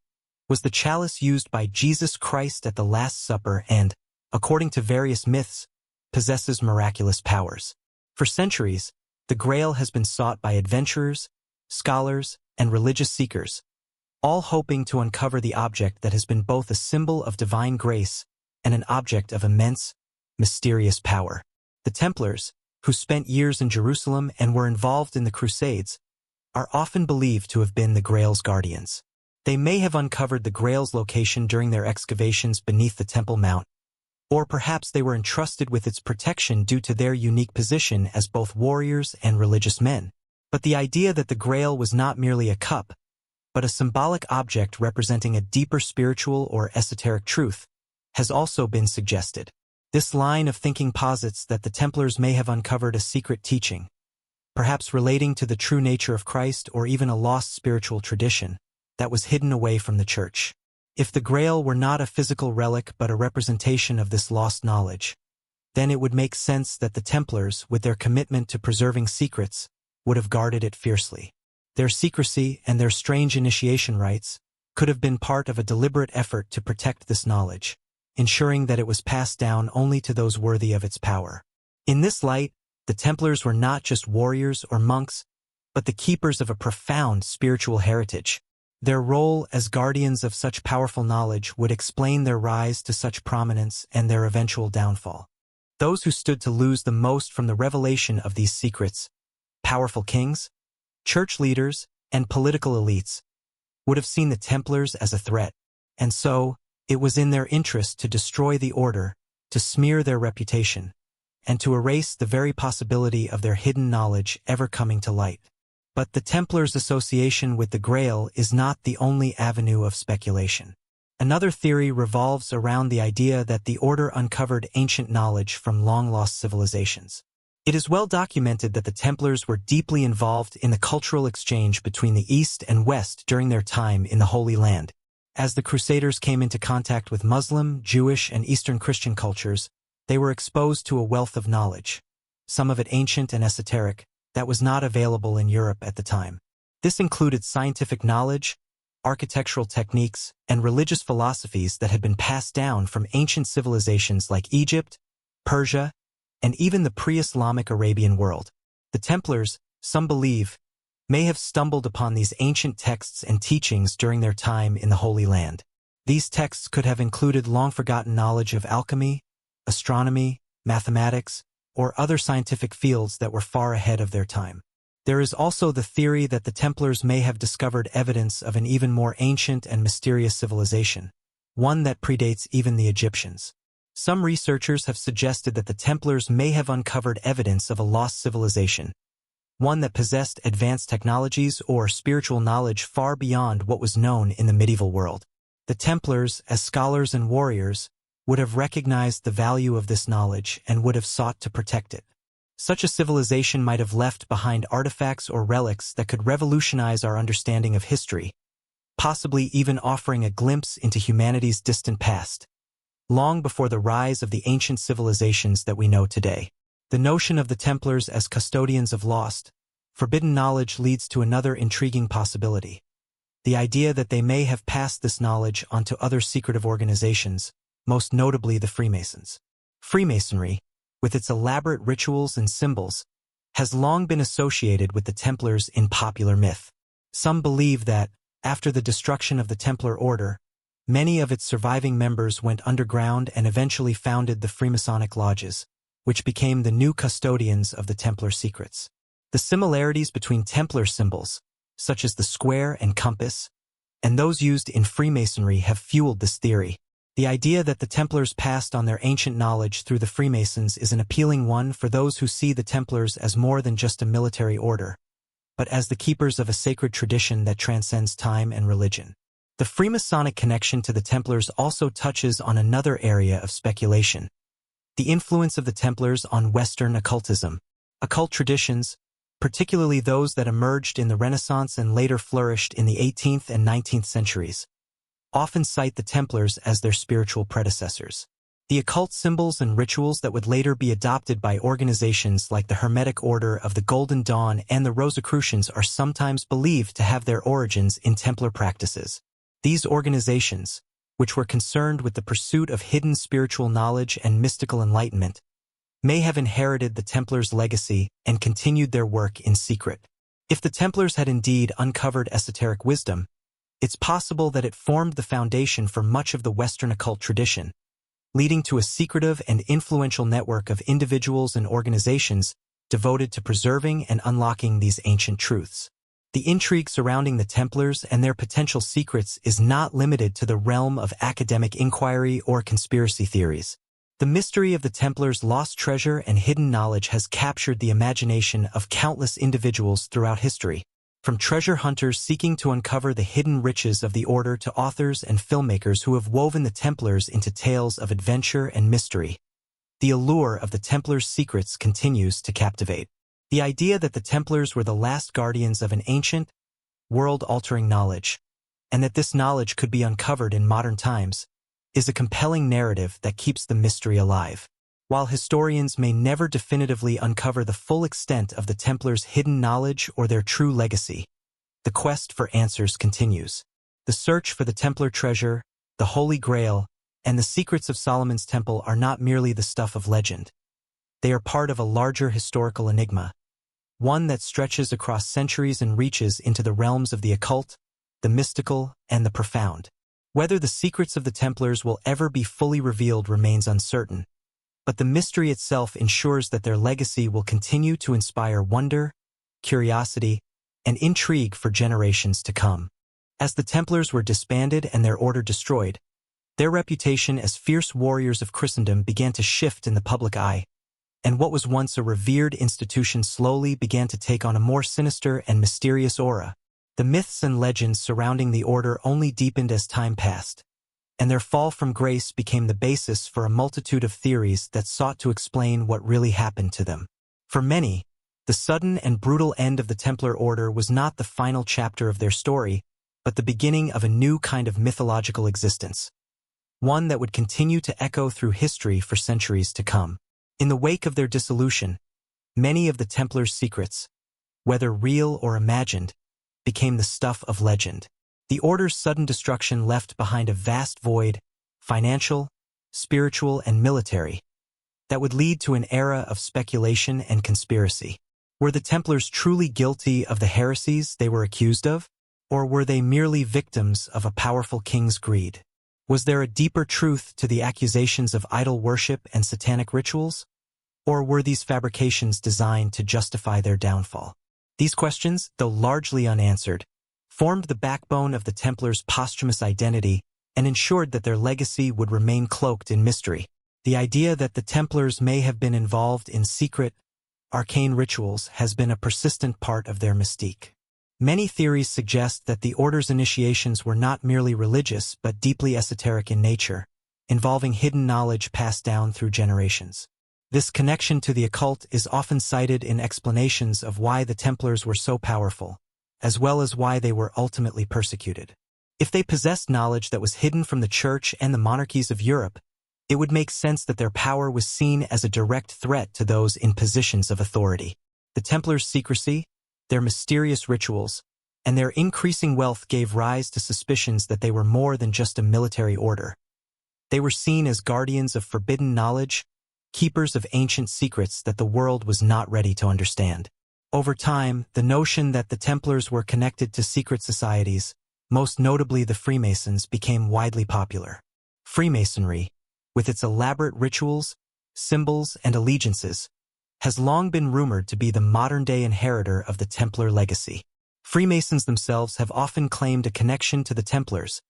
was the chalice used by Jesus Christ at the Last Supper and, according to various myths, possesses miraculous powers. For centuries, the Grail has been sought by adventurers, scholars, and religious seekers, all hoping to uncover the object that has been both a symbol of divine grace and an object of immense, mysterious power. The Templars, who spent years in Jerusalem and were involved in the Crusades, are often believed to have been the Grail's guardians. They may have uncovered the Grail's location during their excavations beneath the Temple Mount, or perhaps they were entrusted with its protection due to their unique position as both warriors and religious men. But the idea that the Grail was not merely a cup, but a symbolic object representing a deeper spiritual or esoteric truth, has also been suggested. This line of thinking posits that the Templars may have uncovered a secret teaching, perhaps relating to the true nature of Christ or even a lost spiritual tradition, that was hidden away from the Church. If the Grail were not a physical relic but a representation of this lost knowledge, then it would make sense that the Templars, with their commitment to preserving secrets, would have guarded it fiercely. Their secrecy and their strange initiation rites could have been part of a deliberate effort to protect this knowledge, ensuring that it was passed down only to those worthy of its power. In this light, the Templars were not just warriors or monks, but the keepers of a profound spiritual heritage. Their role as guardians of such powerful knowledge would explain their rise to such prominence and their eventual downfall. Those who stood to lose the most from the revelation of these secrets, powerful kings, church leaders, and political elites would have seen the Templars as a threat, and so it was in their interest to destroy the order, to smear their reputation, and to erase the very possibility of their hidden knowledge ever coming to light. But the Templars' association with the Grail is not the only avenue of speculation. Another theory revolves around the idea that the order uncovered ancient knowledge from long-lost civilizations. It is well documented that the Templars were deeply involved in the cultural exchange between the East and West during their time in the Holy Land. As the Crusaders came into contact with Muslim, Jewish, and Eastern Christian cultures, they were exposed to a wealth of knowledge, some of it ancient and esoteric, that was not available in Europe at the time. This included scientific knowledge, architectural techniques, and religious philosophies that had been passed down from ancient civilizations like Egypt, Persia, and even the pre-Islamic Arabian world. The Templars, some believe, may have stumbled upon these ancient texts and teachings during their time in the Holy Land. These texts could have included long-forgotten knowledge of alchemy, astronomy, mathematics, or other scientific fields that were far ahead of their time. There is also the theory that the Templars may have discovered evidence of an even more ancient and mysterious civilization, one that predates even the Egyptians. Some researchers have suggested that the Templars may have uncovered evidence of a lost civilization, one that possessed advanced technologies or spiritual knowledge far beyond what was known in the medieval world. The Templars, as scholars and warriors, would have recognized the value of this knowledge and would have sought to protect it. Such a civilization might have left behind artifacts or relics that could revolutionize our understanding of history, possibly even offering a glimpse into humanity's distant past, long before the rise of the ancient civilizations that we know today. The notion of the Templars as custodians of lost, forbidden knowledge leads to another intriguing possibility: the idea that they may have passed this knowledge onto other secretive organizations, most notably the Freemasons. Freemasonry, with its elaborate rituals and symbols, has long been associated with the Templars in popular myth. Some believe that, after the destruction of the Templar Order, many of its surviving members went underground and eventually founded the Freemasonic lodges, which became the new custodians of the Templar secrets. The similarities between Templar symbols, such as the square and compass, and those used in Freemasonry have fueled this theory. The idea that the Templars passed on their ancient knowledge through the Freemasons is an appealing one for those who see the Templars as more than just a military order, but as the keepers of a sacred tradition that transcends time and religion. The Freemasonic connection to the Templars also touches on another area of speculation: the influence of the Templars on Western occultism. Occult traditions, particularly those that emerged in the Renaissance and later flourished in the 18th and 19th centuries, often cite the Templars as their spiritual predecessors. The occult symbols and rituals that would later be adopted by organizations like the Hermetic Order of the Golden Dawn and the Rosicrucians are sometimes believed to have their origins in Templar practices. These organizations, which were concerned with the pursuit of hidden spiritual knowledge and mystical enlightenment, may have inherited the Templars' legacy and continued their work in secret. If the Templars had indeed uncovered esoteric wisdom, it's possible that it formed the foundation for much of the Western occult tradition, leading to a secretive and influential network of individuals and organizations devoted to preserving and unlocking these ancient truths. The intrigue surrounding the Templars and their potential secrets is not limited to the realm of academic inquiry or conspiracy theories. The mystery of the Templars' lost treasure and hidden knowledge has captured the imagination of countless individuals throughout history, from treasure hunters seeking to uncover the hidden riches of the order to authors and filmmakers who have woven the Templars into tales of adventure and mystery. The allure of the Templars' secrets continues to captivate. The idea that the Templars were the last guardians of an ancient, world-altering knowledge, and that this knowledge could be uncovered in modern times, is a compelling narrative that keeps the mystery alive. While historians may never definitively uncover the full extent of the Templars' hidden knowledge or their true legacy, the quest for answers continues. The search for the Templar treasure, the Holy Grail, and the secrets of Solomon's Temple are not merely the stuff of legend. They are part of a larger historical enigma, one that stretches across centuries and reaches into the realms of the occult, the mystical, and the profound. Whether the secrets of the Templars will ever be fully revealed remains uncertain, but the mystery itself ensures that their legacy will continue to inspire wonder, curiosity, and intrigue for generations to come. As the Templars were disbanded and their order destroyed, their reputation as fierce warriors of Christendom began to shift in the public eye, and what was once a revered institution slowly began to take on a more sinister and mysterious aura. The myths and legends surrounding the order only deepened as time passed, and their fall from grace became the basis for a multitude of theories that sought to explain what really happened to them. For many, the sudden and brutal end of the Templar Order was not the final chapter of their story, but the beginning of a new kind of mythological existence, one that would continue to echo through history for centuries to come. In the wake of their dissolution, many of the Templars' secrets, whether real or imagined, became the stuff of legend. The Order's sudden destruction left behind a vast void, financial, spiritual, and military, that would lead to an era of speculation and conspiracy. Were the Templars truly guilty of the heresies they were accused of, or were they merely victims of a powerful king's greed? Was there a deeper truth to the accusations of idol worship and satanic rituals, or were these fabrications designed to justify their downfall? These questions, though largely unanswered, formed the backbone of the Templars' posthumous identity and ensured that their legacy would remain cloaked in mystery. The idea that the Templars may have been involved in secret, arcane rituals has been a persistent part of their mystique. Many theories suggest that the Order's initiations were not merely religious but deeply esoteric in nature, involving hidden knowledge passed down through generations. This connection to the occult is often cited in explanations of why the Templars were so powerful, as well as why they were ultimately persecuted. If they possessed knowledge that was hidden from the Church and the monarchies of Europe, it would make sense that their power was seen as a direct threat to those in positions of authority. The Templars' secrecy, their mysterious rituals, and their increasing wealth gave rise to suspicions that they were more than just a military order. They were seen as guardians of forbidden knowledge, keepers of ancient secrets that the world was not ready to understand. Over time, the notion that the Templars were connected to secret societies, most notably the Freemasons, became widely popular. Freemasonry, with its elaborate rituals, symbols, and allegiances, has long been rumored to be the modern-day inheritor of the Templar legacy. Freemasons themselves have often claimed a connection to the Templars,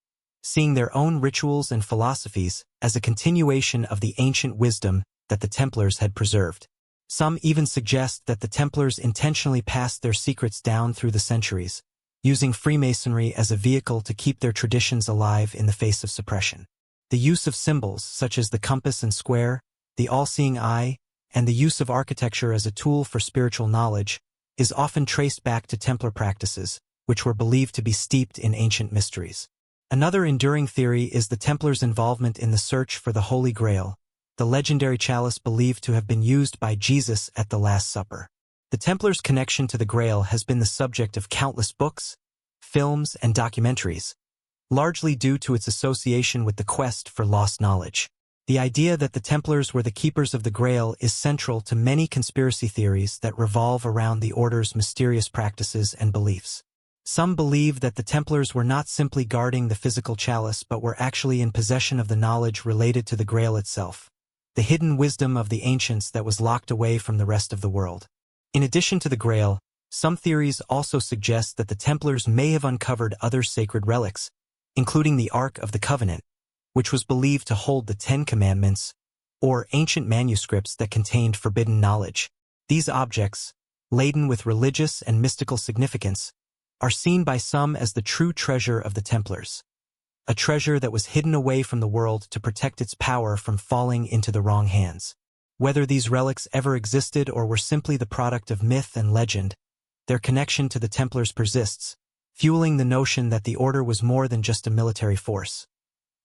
seeing their own rituals and philosophies as a continuation of the ancient wisdom that the Templars had preserved. Some even suggest that the Templars intentionally passed their secrets down through the centuries, using Freemasonry as a vehicle to keep their traditions alive in the face of suppression. The use of symbols such as the compass and square, the all-seeing eye, and the use of architecture as a tool for spiritual knowledge is often traced back to Templar practices, which were believed to be steeped in ancient mysteries. Another enduring theory is the Templars' involvement in the search for the Holy Grail, the legendary chalice believed to have been used by Jesus at the Last Supper. The Templars' connection to the Grail has been the subject of countless books, films, and documentaries, largely due to its association with the quest for lost knowledge. The idea that the Templars were the keepers of the Grail is central to many conspiracy theories that revolve around the Order's mysterious practices and beliefs. Some believe that the Templars were not simply guarding the physical chalice but were actually in possession of the knowledge related to the Grail itself, the hidden wisdom of the ancients that was locked away from the rest of the world. In addition to the Grail, some theories also suggest that the Templars may have uncovered other sacred relics, including the Ark of the Covenant, which was believed to hold the Ten Commandments, or ancient manuscripts that contained forbidden knowledge. These objects, laden with religious and mystical significance, are seen by some as the true treasure of the Templars, a treasure that was hidden away from the world to protect its power from falling into the wrong hands. Whether these relics ever existed or were simply the product of myth and legend, their connection to the Templars persists, fueling the notion that the Order was more than just a military force.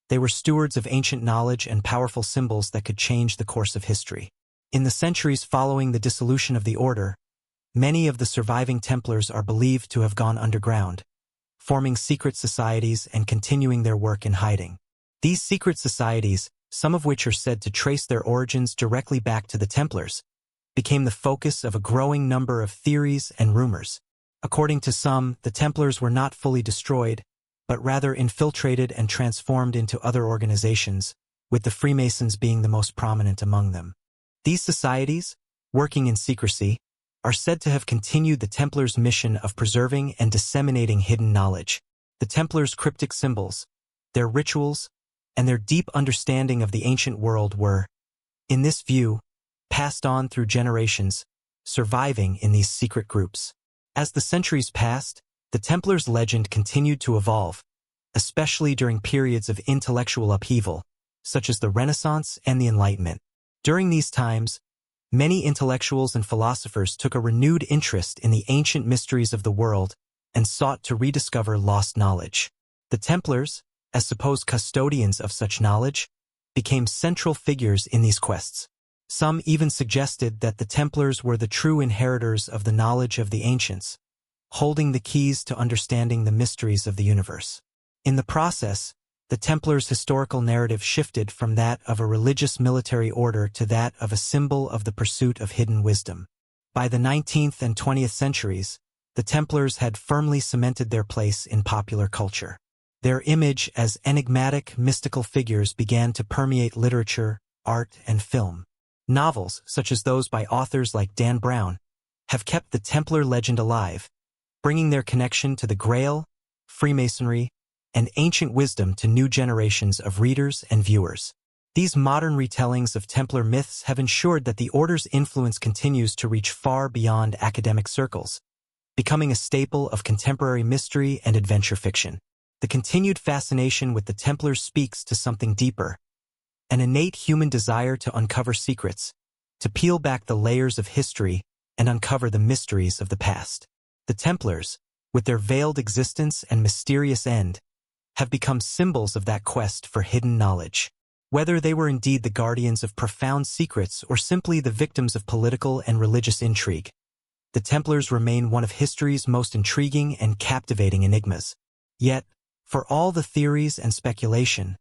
They were stewards of ancient knowledge and powerful symbols that could change the course of history. In the centuries following the dissolution of the Order, many of the surviving Templars are believed to have gone underground, forming secret societies and continuing their work in hiding. These secret societies, some of which are said to trace their origins directly back to the Templars, became the focus of a growing number of theories and rumors. According to some, the Templars were not fully destroyed, but rather infiltrated and transformed into other organizations, with the Freemasons being the most prominent among them. These societies, working in secrecy, are said to have continued the Templars' mission of preserving and disseminating hidden knowledge. The Templars' cryptic symbols, their rituals, and their deep understanding of the ancient world were, in this view, passed on through generations, surviving in these secret groups. As the centuries passed, the Templars' legend continued to evolve, especially during periods of intellectual upheaval, such as the Renaissance and the Enlightenment. During these times, many intellectuals and philosophers took a renewed interest in the ancient mysteries of the world and sought to rediscover lost knowledge. The Templars, as supposed custodians of such knowledge, became central figures in these quests. Some even suggested that the Templars were the true inheritors of the knowledge of the ancients, holding the keys to understanding the mysteries of the universe. In the process, the Templars' historical narrative shifted from that of a religious military order to that of a symbol of the pursuit of hidden wisdom. By the 19th and 20th centuries, the Templars had firmly cemented their place in popular culture. Their image as enigmatic, mystical figures began to permeate literature, art, and film. Novels, such as those by authors like Dan Brown, have kept the Templar legend alive, bringing their connection to the Grail, Freemasonry, and ancient wisdom to new generations of readers and viewers. These modern retellings of Templar myths have ensured that the Order's influence continues to reach far beyond academic circles, becoming a staple of contemporary mystery and adventure fiction. The continued fascination with the Templars speaks to something deeper, an innate human desire to uncover secrets, to peel back the layers of history and uncover the mysteries of the past. The Templars, with their veiled existence and mysterious end, have become symbols of that quest for hidden knowledge. Whether they were indeed the guardians of profound secrets or simply the victims of political and religious intrigue, the Templars remain one of history's most intriguing and captivating enigmas. Yet, for all the theories and speculation,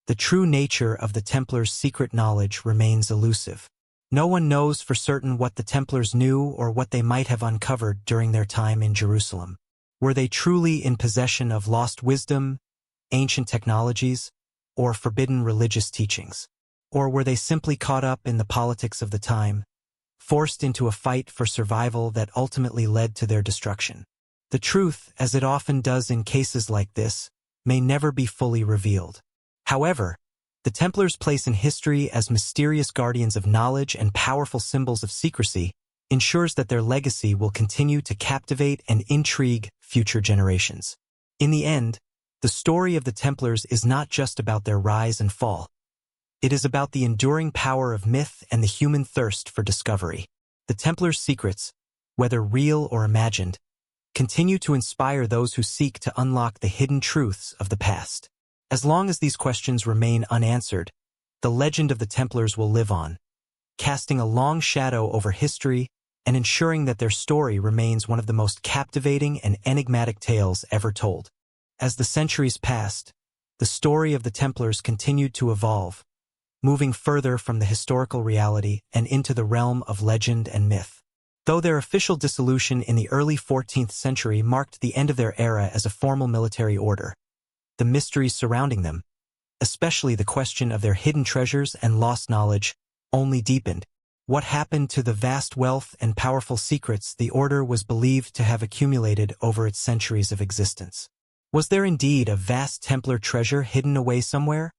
the true nature of the Templars' secret knowledge remains elusive. No one knows for certain what the Templars knew or what they might have uncovered during their time in Jerusalem. Were they truly in possession of lost wisdom, ancient technologies, or forbidden religious teachings? Or were they simply caught up in the politics of the time, forced into a fight for survival that ultimately led to their destruction? The truth, as it often does in cases like this, may never be fully revealed. However, the Templars' place in history as mysterious guardians of knowledge and powerful symbols of secrecy ensures that their legacy will continue to captivate and intrigue future generations. In the end, the story of the Templars is not just about their rise and fall. It is about the enduring power of myth and the human thirst for discovery. The Templars' secrets, whether real or imagined, continue to inspire those who seek to unlock the hidden truths of the past. As long as these questions remain unanswered, the legend of the Templars will live on, casting a long shadow over history and ensuring that their story remains one of the most captivating and enigmatic tales ever told. As the centuries passed, the story of the Templars continued to evolve, moving further from the historical reality and into the realm of legend and myth. Though their official dissolution in the early 14th century marked the end of their era as a formal military order, the mysteries surrounding them, especially the question of their hidden treasures and lost knowledge, only deepened. What happened to the vast wealth and powerful secrets the order was believed to have accumulated over its centuries of existence? Was there indeed a vast Templar treasure hidden away somewhere,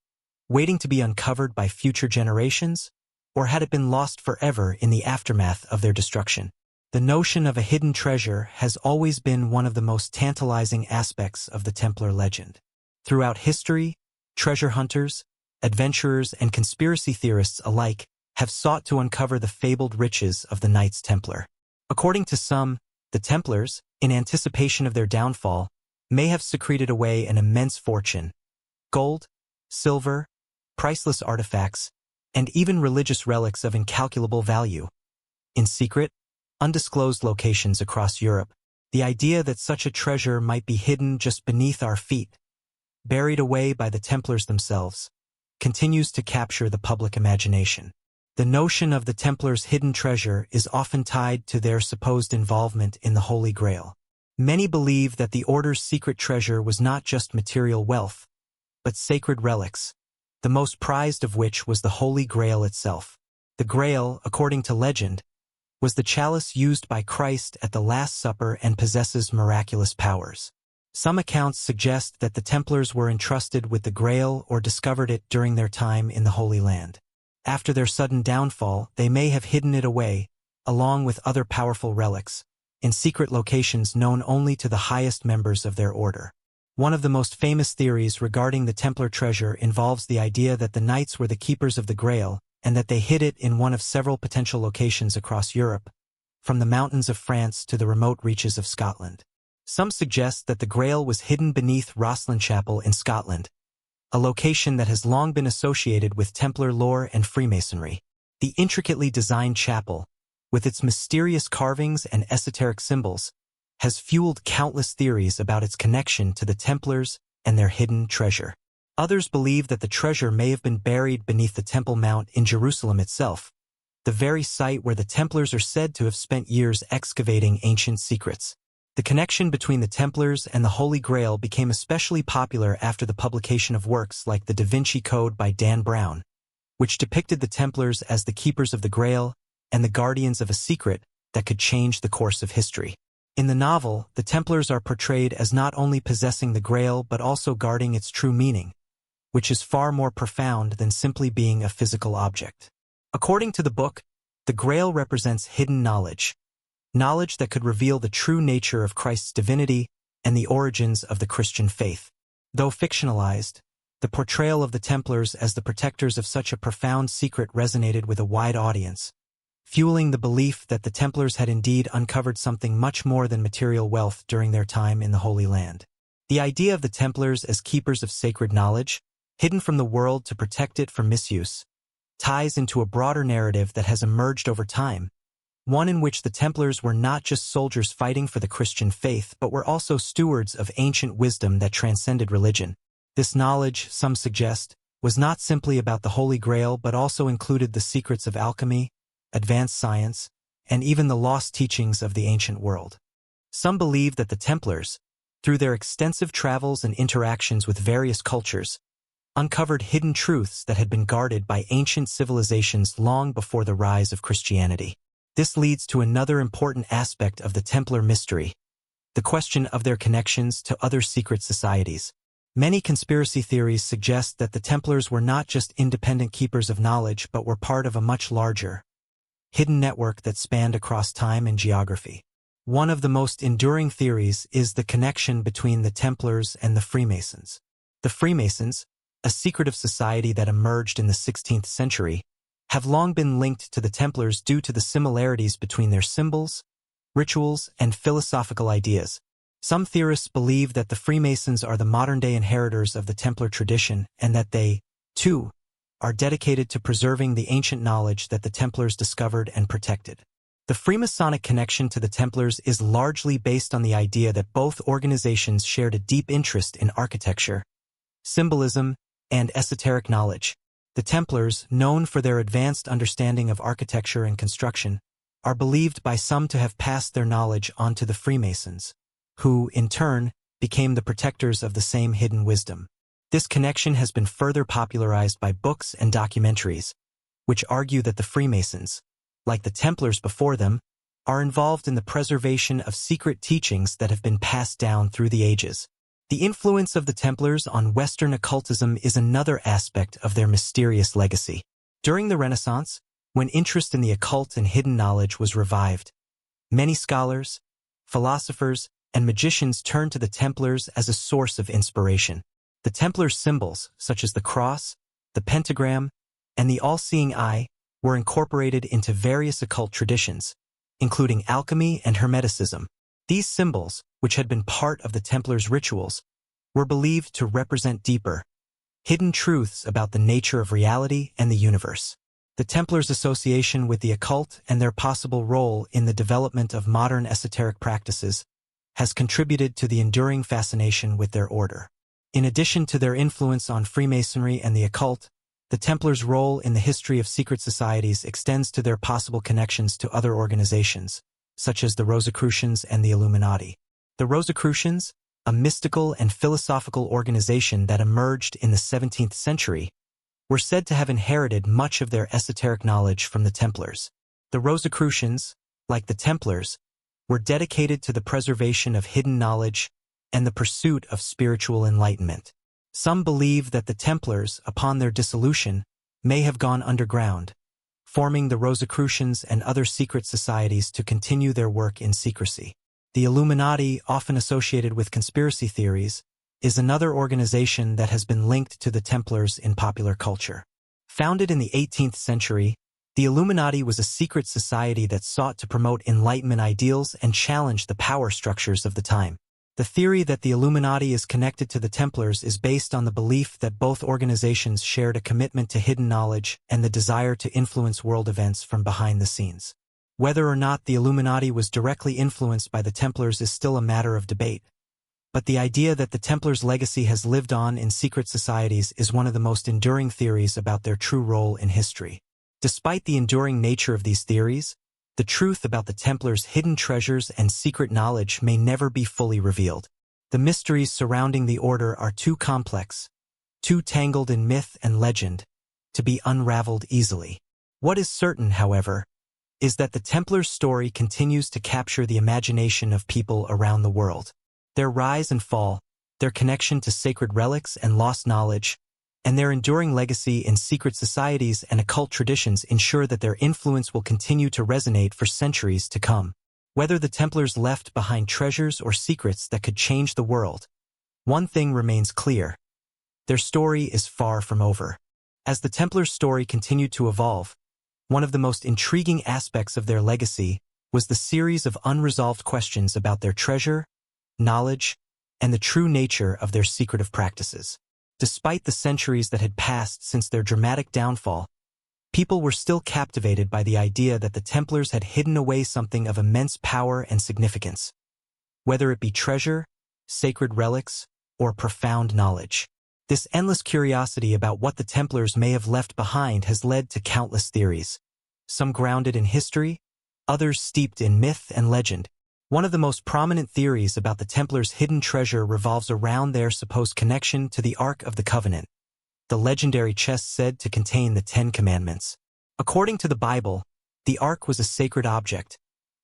waiting to be uncovered by future generations? Or had it been lost forever in the aftermath of their destruction? The notion of a hidden treasure has always been one of the most tantalizing aspects of the Templar legend. Throughout history, treasure hunters, adventurers, and conspiracy theorists alike have sought to uncover the fabled riches of the Knights Templar. According to some, the Templars, in anticipation of their downfall, may have secreted away an immense fortune: gold, silver, priceless artifacts, and even religious relics of incalculable value. In secret, undisclosed locations across Europe, the idea that such a treasure might be hidden just beneath our feet, buried away by the Templars themselves, continues to capture the public imagination. The notion of the Templars' hidden treasure is often tied to their supposed involvement in the Holy Grail. Many believe that the Order's secret treasure was not just material wealth, but sacred relics, the most prized of which was the Holy Grail itself. The Grail, according to legend, was the chalice used by Christ at the Last Supper and possesses miraculous powers. Some accounts suggest that the Templars were entrusted with the Grail or discovered it during their time in the Holy Land. After their sudden downfall, they may have hidden it away, along with other powerful relics, in secret locations known only to the highest members of their order. One of the most famous theories regarding the Templar treasure involves the idea that the Knights were the keepers of the Grail, and that they hid it in one of several potential locations across Europe, from the mountains of France to the remote reaches of Scotland. Some suggest that the Grail was hidden beneath Rosslyn Chapel in Scotland, a location that has long been associated with Templar lore and Freemasonry. The intricately designed chapel, with its mysterious carvings and esoteric symbols, has fueled countless theories about its connection to the Templars and their hidden treasure. Others believe that the treasure may have been buried beneath the Temple Mount in Jerusalem itself, the very site where the Templars are said to have spent years excavating ancient secrets. The connection between the Templars and the Holy Grail became especially popular after the publication of works like the Da Vinci Code by Dan Brown, which depicted the Templars as the keepers of the Grail and the guardians of a secret that could change the course of history. In the novel, the Templars are portrayed as not only possessing the Grail but also guarding its true meaning, which is far more profound than simply being a physical object. According to the book, the Grail represents hidden knowledge that could reveal the true nature of Christ's divinity and the origins of the Christian faith. Though fictionalized, the portrayal of the Templars as the protectors of such a profound secret resonated with a wide audience, fueling the belief that the Templars had indeed uncovered something much more than material wealth during their time in the Holy Land. The idea of the Templars as keepers of sacred knowledge, hidden from the world to protect it from misuse, ties into a broader narrative that has emerged over time, one in which the Templars were not just soldiers fighting for the Christian faith but were also stewards of ancient wisdom that transcended religion. This knowledge, some suggest, was not simply about the Holy Grail but also included the secrets of alchemy, advanced science, and even the lost teachings of the ancient world. Some believe that the Templars, through their extensive travels and interactions with various cultures, uncovered hidden truths that had been guarded by ancient civilizations long before the rise of Christianity. This leads to another important aspect of the Templar mystery, the question of their connections to other secret societies. Many conspiracy theories suggest that the Templars were not just independent keepers of knowledge but were part of a much larger, hidden network that spanned across time and geography. One of the most enduring theories is the connection between the Templars and the Freemasons. The Freemasons, a secretive society that emerged in the 16th century, have long been linked to the Templars due to the similarities between their symbols, rituals, and philosophical ideas. Some theorists believe that the Freemasons are the modern-day inheritors of the Templar tradition and that they, too, are dedicated to preserving the ancient knowledge that the Templars discovered and protected. The Freemasonic connection to the Templars is largely based on the idea that both organizations shared a deep interest in architecture, symbolism, and esoteric knowledge. The Templars, known for their advanced understanding of architecture and construction, are believed by some to have passed their knowledge on to the Freemasons, who, in turn, became the protectors of the same hidden wisdom. This connection has been further popularized by books and documentaries, which argue that the Freemasons, like the Templars before them, are involved in the preservation of secret teachings that have been passed down through the ages. The influence of the Templars on Western occultism is another aspect of their mysterious legacy. During the Renaissance, when interest in the occult and hidden knowledge was revived, many scholars, philosophers, and magicians turned to the Templars as a source of inspiration. The Templars' symbols, such as the cross, the pentagram, and the all-seeing eye, were incorporated into various occult traditions, including alchemy and Hermeticism. These symbols, which had been part of the Templars' rituals, were believed to represent deeper, hidden truths about the nature of reality and the universe. The Templars' association with the occult and their possible role in the development of modern esoteric practices has contributed to the enduring fascination with their order. In addition to their influence on Freemasonry and the occult, the Templars' role in the history of secret societies extends to their possible connections to other organizations, such as the Rosicrucians and the Illuminati. The Rosicrucians, a mystical and philosophical organization that emerged in the 17th century, were said to have inherited much of their esoteric knowledge from the Templars. The Rosicrucians, like the Templars, were dedicated to the preservation of hidden knowledge and the pursuit of spiritual enlightenment. Some believe that the Templars, upon their dissolution, may have gone underground, forming the Rosicrucians and other secret societies to continue their work in secrecy. The Illuminati, often associated with conspiracy theories, is another organization that has been linked to the Templars in popular culture. Founded in the 18th century, the Illuminati was a secret society that sought to promote Enlightenment ideals and challenge the power structures of the time. The theory that the Illuminati is connected to the Templars is based on the belief that both organizations shared a commitment to hidden knowledge and the desire to influence world events from behind the scenes. Whether or not the Illuminati was directly influenced by the Templars is still a matter of debate, but the idea that the Templars' legacy has lived on in secret societies is one of the most enduring theories about their true role in history. Despite the enduring nature of these theories, the truth about the Templars' hidden treasures and secret knowledge may never be fully revealed. The mysteries surrounding the order are too complex, too tangled in myth and legend, to be unraveled easily. What is certain, however, is that the Templars' story continues to capture the imagination of people around the world. Their rise and fall, their connection to sacred relics and lost knowledge, and their enduring legacy in secret societies and occult traditions ensure that their influence will continue to resonate for centuries to come. Whether the Templars left behind treasures or secrets that could change the world, one thing remains clear: their story is far from over. As the Templars' story continued to evolve, one of the most intriguing aspects of their legacy was the series of unresolved questions about their treasure, knowledge, and the true nature of their secretive practices. Despite the centuries that had passed since their dramatic downfall, people were still captivated by the idea that the Templars had hidden away something of immense power and significance, whether it be treasure, sacred relics, or profound knowledge. This endless curiosity about what the Templars may have left behind has led to countless theories, some grounded in history, others steeped in myth and legend. One of the most prominent theories about the Templars' hidden treasure revolves around their supposed connection to the Ark of the Covenant, the legendary chest said to contain the Ten Commandments. According to the Bible, the Ark was a sacred object,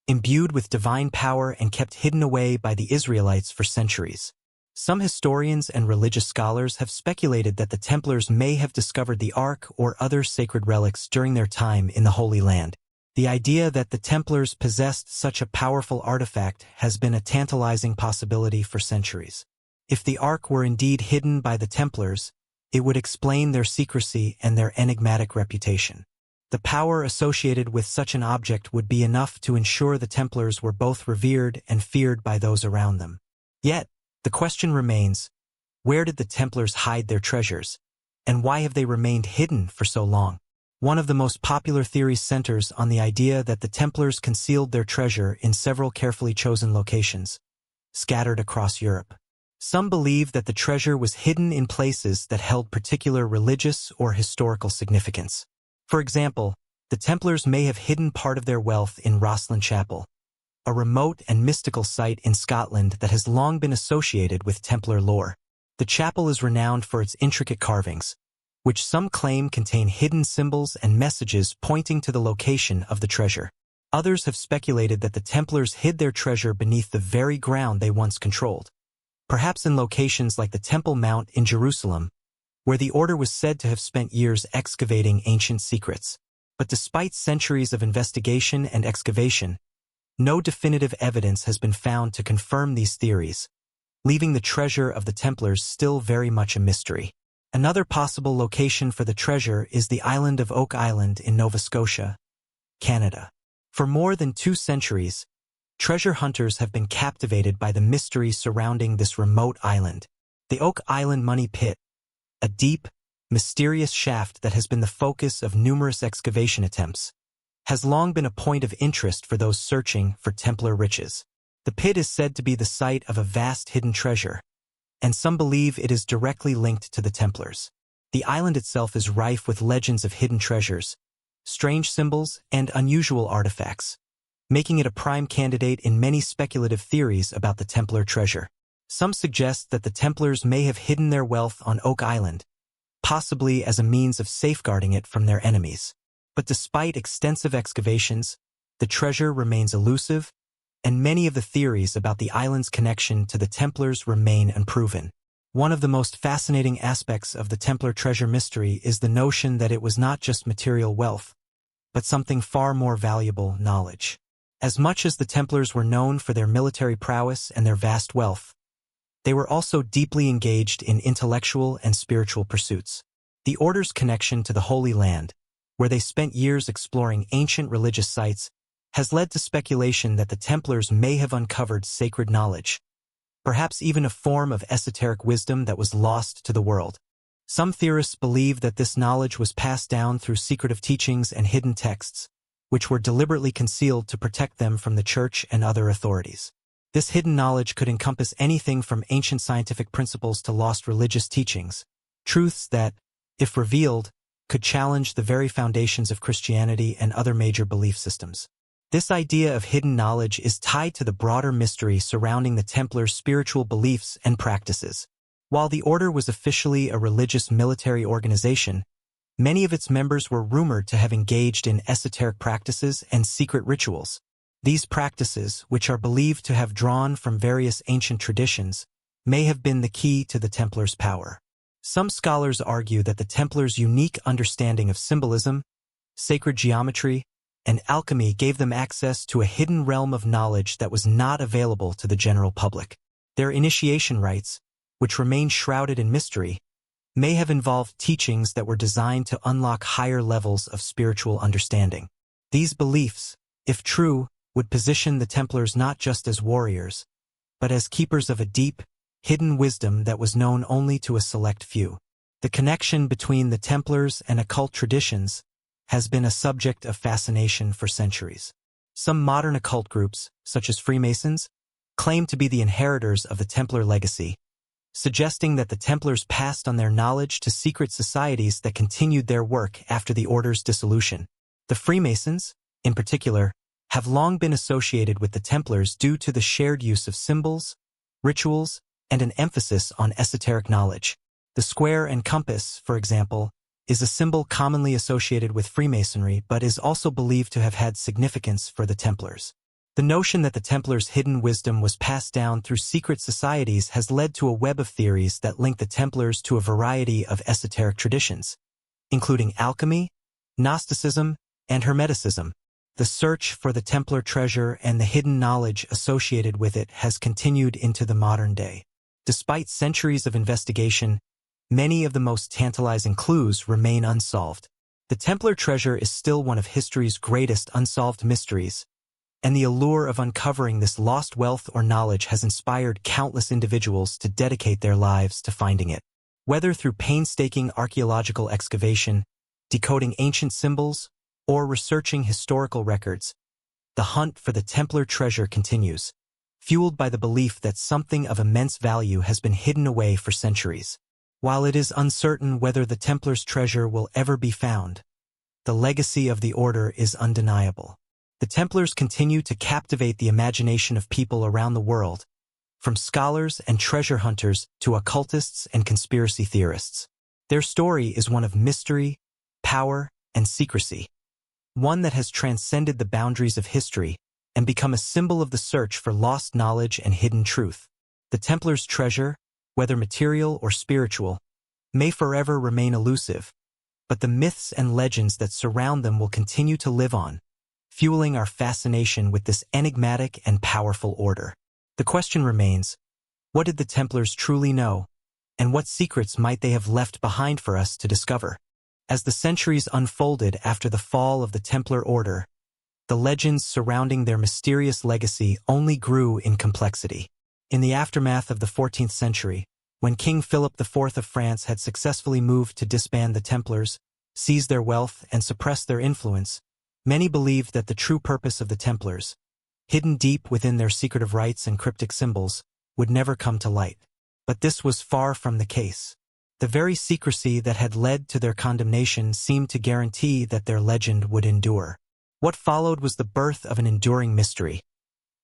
imbued with divine power and kept hidden away by the Israelites for centuries. Some historians and religious scholars have speculated that the Templars may have discovered the Ark or other sacred relics during their time in the Holy Land. The idea that the Templars possessed such a powerful artifact has been a tantalizing possibility for centuries. If the Ark were indeed hidden by the Templars, it would explain their secrecy and their enigmatic reputation. The power associated with such an object would be enough to ensure the Templars were both revered and feared by those around them. Yet, the question remains, where did the Templars hide their treasures, and why have they remained hidden for so long? One of the most popular theories centers on the idea that the Templars concealed their treasure in several carefully chosen locations, scattered across Europe. Some believe that the treasure was hidden in places that held particular religious or historical significance. For example, the Templars may have hidden part of their wealth in Rosslyn Chapel, a remote and mystical site in Scotland that has long been associated with Templar lore. The chapel is renowned for its intricate carvings, which some claim contain hidden symbols and messages pointing to the location of the treasure. Others have speculated that the Templars hid their treasure beneath the very ground they once controlled, perhaps in locations like the Temple Mount in Jerusalem, where the order was said to have spent years excavating ancient secrets. But despite centuries of investigation and excavation, no definitive evidence has been found to confirm these theories, leaving the treasure of the Templars still very much a mystery. Another possible location for the treasure is the island of Oak Island in Nova Scotia, Canada. For more than 2 centuries, treasure hunters have been captivated by the mystery surrounding this remote island. The Oak Island Money Pit, a deep, mysterious shaft that has been the focus of numerous excavation attempts, has long been a point of interest for those searching for Templar riches. The pit is said to be the site of a vast hidden treasure, and some believe it is directly linked to the Templars. The island itself is rife with legends of hidden treasures, strange symbols, and unusual artifacts, making it a prime candidate in many speculative theories about the Templar treasure. Some suggest that the Templars may have hidden their wealth on Oak Island, possibly as a means of safeguarding it from their enemies. But despite extensive excavations, the treasure remains elusive, and many of the theories about the island's connection to the Templars remain unproven. One of the most fascinating aspects of the Templar treasure mystery is the notion that it was not just material wealth, but something far more valuable: knowledge. As much as the Templars were known for their military prowess and their vast wealth, they were also deeply engaged in intellectual and spiritual pursuits. The Order's connection to the Holy Land, where they spent years exploring ancient religious sites, has led to speculation that the Templars may have uncovered sacred knowledge, perhaps even a form of esoteric wisdom that was lost to the world. Some theorists believe that this knowledge was passed down through secretive teachings and hidden texts, which were deliberately concealed to protect them from the Church and other authorities. This hidden knowledge could encompass anything from ancient scientific principles to lost religious teachings, truths that, if revealed, could challenge the very foundations of Christianity and other major belief systems. This idea of hidden knowledge is tied to the broader mystery surrounding the Templars' spiritual beliefs and practices. While the Order was officially a religious military organization, many of its members were rumored to have engaged in esoteric practices and secret rituals. These practices, which are believed to have drawn from various ancient traditions, may have been the key to the Templars' power. Some scholars argue that the Templars' unique understanding of symbolism, sacred geometry, and alchemy gave them access to a hidden realm of knowledge that was not available to the general public. Their initiation rites, which remain shrouded in mystery, may have involved teachings that were designed to unlock higher levels of spiritual understanding. These beliefs, if true, would position the Templars not just as warriors, but as keepers of a deep, hidden wisdom that was known only to a select few. The connection between the Templars and occult traditions has been a subject of fascination for centuries. Some modern occult groups, such as Freemasons, claim to be the inheritors of the Templar legacy, suggesting that the Templars passed on their knowledge to secret societies that continued their work after the Order's dissolution. The Freemasons, in particular, have long been associated with the Templars due to the shared use of symbols, rituals, and an emphasis on esoteric knowledge. The square and compass, for example, is a symbol commonly associated with Freemasonry but is also believed to have had significance for the Templars. The notion that the Templars' hidden wisdom was passed down through secret societies has led to a web of theories that link the Templars to a variety of esoteric traditions, including alchemy, Gnosticism, and Hermeticism. The search for the Templar treasure and the hidden knowledge associated with it has continued into the modern day. Despite centuries of investigation, many of the most tantalizing clues remain unsolved. The Templar treasure is still one of history's greatest unsolved mysteries, and the allure of uncovering this lost wealth or knowledge has inspired countless individuals to dedicate their lives to finding it. Whether through painstaking archaeological excavation, decoding ancient symbols, or researching historical records, the hunt for the Templar treasure continues, fueled by the belief that something of immense value has been hidden away for centuries. While it is uncertain whether the Templars' treasure will ever be found, the legacy of the Order is undeniable. The Templars continue to captivate the imagination of people around the world, from scholars and treasure hunters to occultists and conspiracy theorists. Their story is one of mystery, power, and secrecy, one that has transcended the boundaries of history and become a symbol of the search for lost knowledge and hidden truth. The Templars' treasure, whether material or spiritual, may forever remain elusive, but the myths and legends that surround them will continue to live on, fueling our fascination with this enigmatic and powerful order. The question remains, what did the Templars truly know, and what secrets might they have left behind for us to discover? As the centuries unfolded after the fall of the Templar Order, the legends surrounding their mysterious legacy only grew in complexity. In the aftermath of the 14th century, when King Philip IV of France had successfully moved to disband the Templars, seize their wealth, and suppress their influence, many believed that the true purpose of the Templars, hidden deep within their secretive rites and cryptic symbols, would never come to light. But this was far from the case. The very secrecy that had led to their condemnation seemed to guarantee that their legend would endure. What followed was the birth of an enduring mystery,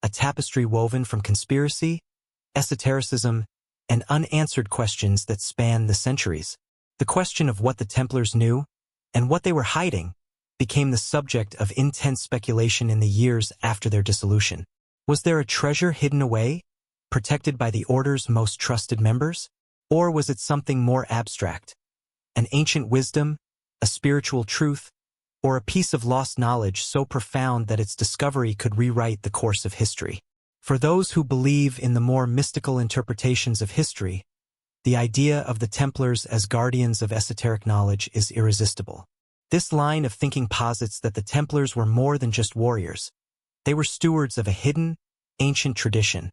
a tapestry woven from conspiracy, esotericism, and unanswered questions that span the centuries. The question of what the Templars knew and what they were hiding became the subject of intense speculation in the years after their dissolution. Was there a treasure hidden away, protected by the order's most trusted members? Or was it something more abstract? An ancient wisdom, a spiritual truth, or a piece of lost knowledge so profound that its discovery could rewrite the course of history? For those who believe in the more mystical interpretations of history, the idea of the Templars as guardians of esoteric knowledge is irresistible. This line of thinking posits that the Templars were more than just warriors. They were stewards of a hidden, ancient tradition,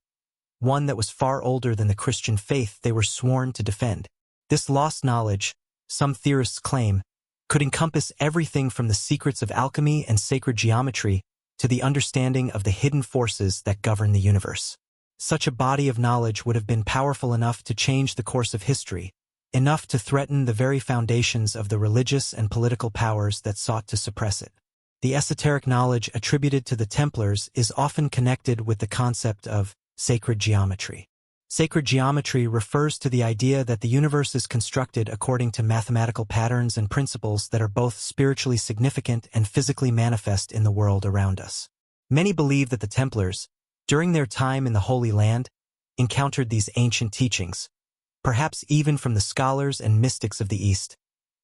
one that was far older than the Christian faith they were sworn to defend. This lost knowledge, some theorists claim, could encompass everything from the secrets of alchemy and sacred geometry to the understanding of the hidden forces that govern the universe. Such a body of knowledge would have been powerful enough to change the course of history, enough to threaten the very foundations of the religious and political powers that sought to suppress it. The esoteric knowledge attributed to the Templars is often connected with the concept of sacred geometry. Sacred geometry refers to the idea that the universe is constructed according to mathematical patterns and principles that are both spiritually significant and physically manifest in the world around us. Many believe that the Templars, during their time in the Holy Land, encountered these ancient teachings, perhaps even from the scholars and mystics of the East,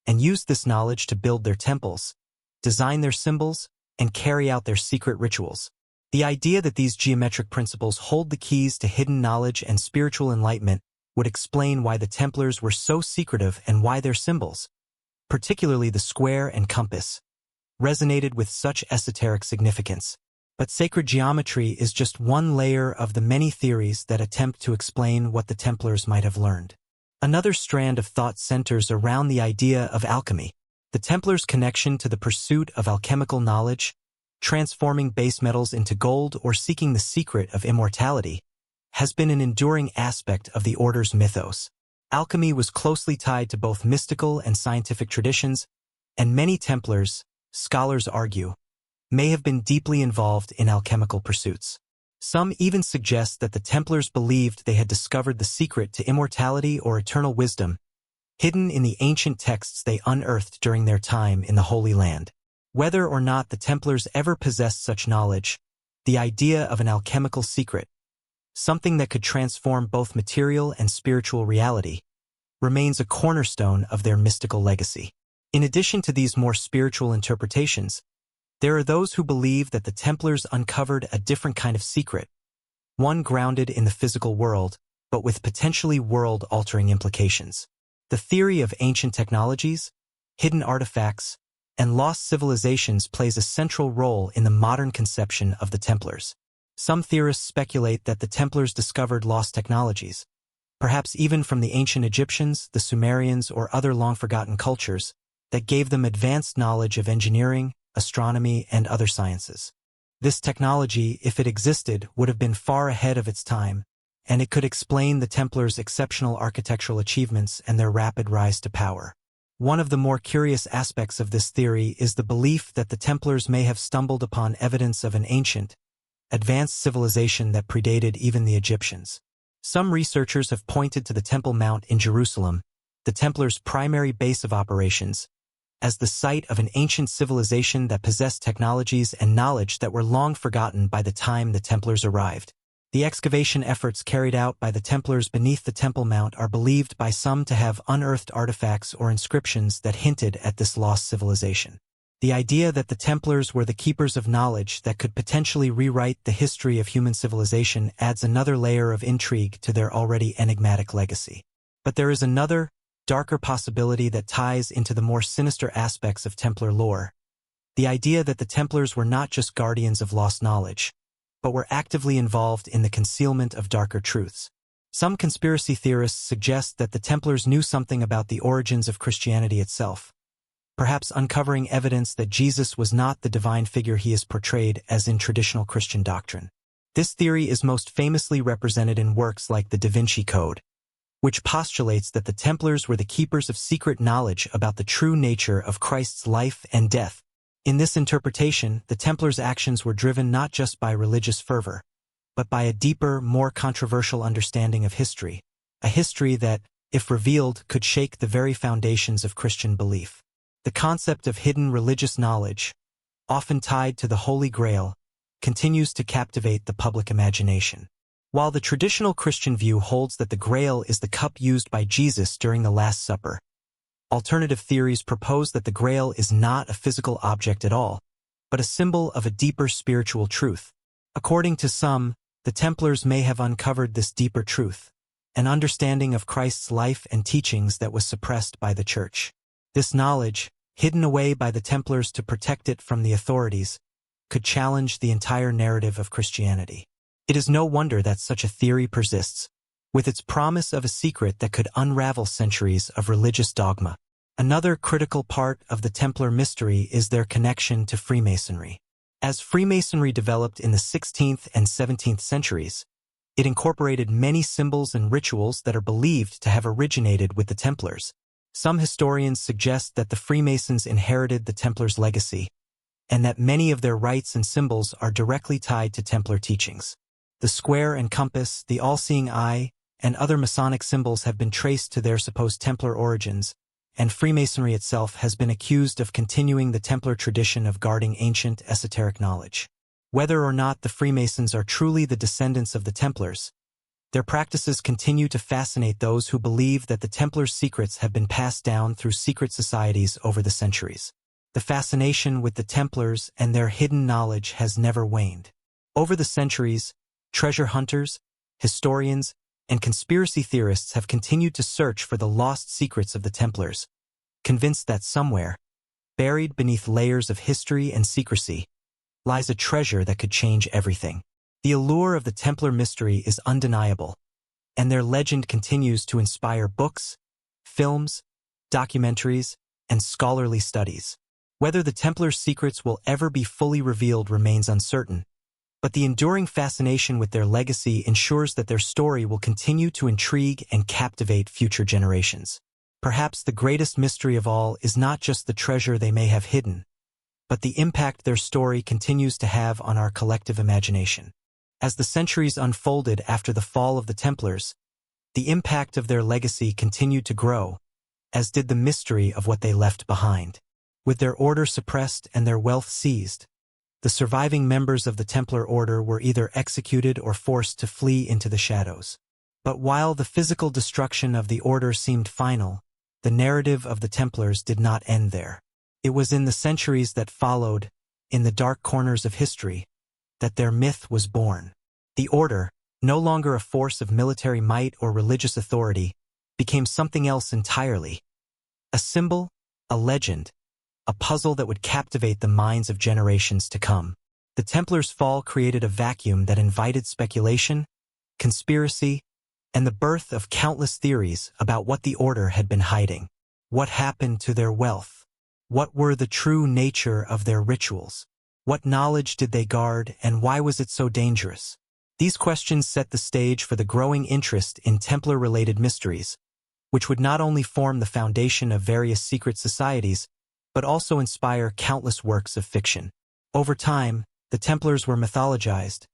and used this knowledge to build their temples, design their symbols, and carry out their secret rituals. The idea that these geometric principles hold the keys to hidden knowledge and spiritual enlightenment would explain why the Templars were so secretive and why their symbols, particularly the square and compass, resonated with such esoteric significance. But sacred geometry is just one layer of the many theories that attempt to explain what the Templars might have learned. Another strand of thought centers around the idea of alchemy. The Templars' connection to the pursuit of alchemical knowledge, transforming base metals into gold or seeking the secret of immortality, has been an enduring aspect of the Order's mythos. Alchemy was closely tied to both mystical and scientific traditions, and many Templars, scholars argue, may have been deeply involved in alchemical pursuits. Some even suggest that the Templars believed they had discovered the secret to immortality or eternal wisdom, hidden in the ancient texts they unearthed during their time in the Holy Land. Whether or not the Templars ever possessed such knowledge, the idea of an alchemical secret, something that could transform both material and spiritual reality, remains a cornerstone of their mystical legacy. In addition to these more spiritual interpretations, there are those who believe that the Templars uncovered a different kind of secret, one grounded in the physical world, but with potentially world-altering implications. The theory of ancient technologies, hidden artifacts, and lost civilizations plays a central role in the modern conception of the Templars. Some theorists speculate that the Templars discovered lost technologies, perhaps even from the ancient Egyptians, the Sumerians, or other long-forgotten cultures, that gave them advanced knowledge of engineering, astronomy, and other sciences. This technology, if it existed, would have been far ahead of its time, and it could explain the Templars' exceptional architectural achievements and their rapid rise to power. One of the more curious aspects of this theory is the belief that the Templars may have stumbled upon evidence of an ancient, advanced civilization that predated even the Egyptians. Some researchers have pointed to the Temple Mount in Jerusalem, the Templars' primary base of operations, as the site of an ancient civilization that possessed technologies and knowledge that were long forgotten by the time the Templars arrived. The excavation efforts carried out by the Templars beneath the Temple Mount are believed by some to have unearthed artifacts or inscriptions that hinted at this lost civilization. The idea that the Templars were the keepers of knowledge that could potentially rewrite the history of human civilization adds another layer of intrigue to their already enigmatic legacy. But there is another, darker possibility that ties into the more sinister aspects of Templar lore. The idea that the Templars were not just guardians of lost knowledge, but were actively involved in the concealment of darker truths. Some conspiracy theorists suggest that the Templars knew something about the origins of Christianity itself, perhaps uncovering evidence that Jesus was not the divine figure he is portrayed as in traditional Christian doctrine. This theory is most famously represented in works like the Da Vinci Code, which postulates that the Templars were the keepers of secret knowledge about the true nature of Christ's life and death. In this interpretation, the Templars' actions were driven not just by religious fervor, but by a deeper, more controversial understanding of history, a history that, if revealed, could shake the very foundations of Christian belief. The concept of hidden religious knowledge, often tied to the Holy Grail, continues to captivate the public imagination. While the traditional Christian view holds that the Grail is the cup used by Jesus during the Last Supper, alternative theories propose that the Grail is not a physical object at all, but a symbol of a deeper spiritual truth. According to some, the Templars may have uncovered this deeper truth, an understanding of Christ's life and teachings that was suppressed by the Church. This knowledge, hidden away by the Templars to protect it from the authorities, could challenge the entire narrative of Christianity. It is no wonder that such a theory persists, with its promise of a secret that could unravel centuries of religious dogma. Another critical part of the Templar mystery is their connection to Freemasonry. As Freemasonry developed in the 16th and 17th centuries, it incorporated many symbols and rituals that are believed to have originated with the Templars. Some historians suggest that the Freemasons inherited the Templars' legacy, and that many of their rites and symbols are directly tied to Templar teachings. The square and compass, the all-seeing eye, and other Masonic symbols have been traced to their supposed Templar origins, and Freemasonry itself has been accused of continuing the Templar tradition of guarding ancient esoteric knowledge. Whether or not the Freemasons are truly the descendants of the Templars, their practices continue to fascinate those who believe that the Templars' secrets have been passed down through secret societies over the centuries. The fascination with the Templars and their hidden knowledge has never waned. Over the centuries, treasure hunters, historians, and conspiracy theorists have continued to search for the lost secrets of the Templars, convinced that somewhere, buried beneath layers of history and secrecy, lies a treasure that could change everything. The allure of the Templar mystery is undeniable, and their legend continues to inspire books, films, documentaries, and scholarly studies. Whether the Templars' secrets will ever be fully revealed remains uncertain, but the enduring fascination with their legacy ensures that their story will continue to intrigue and captivate future generations. Perhaps the greatest mystery of all is not just the treasure they may have hidden, but the impact their story continues to have on our collective imagination. As the centuries unfolded after the fall of the Templars, the impact of their legacy continued to grow, as did the mystery of what they left behind. With their order suppressed and their wealth seized, the surviving members of the Templar Order were either executed or forced to flee into the shadows. But while the physical destruction of the Order seemed final, the narrative of the Templars did not end there. It was in the centuries that followed, in the dark corners of history, that their myth was born. The Order, no longer a force of military might or religious authority, became something else entirely. A symbol, a legend, a puzzle that would captivate the minds of generations to come. The Templars' fall created a vacuum that invited speculation, conspiracy, and the birth of countless theories about what the Order had been hiding. What happened to their wealth? What were the true nature of their rituals? What knowledge did they guard, and why was it so dangerous? These questions set the stage for the growing interest in Templar-related mysteries, which would not only form the foundation of various secret societies, but also inspire countless works of fiction. Over time, the Templars were mythologized,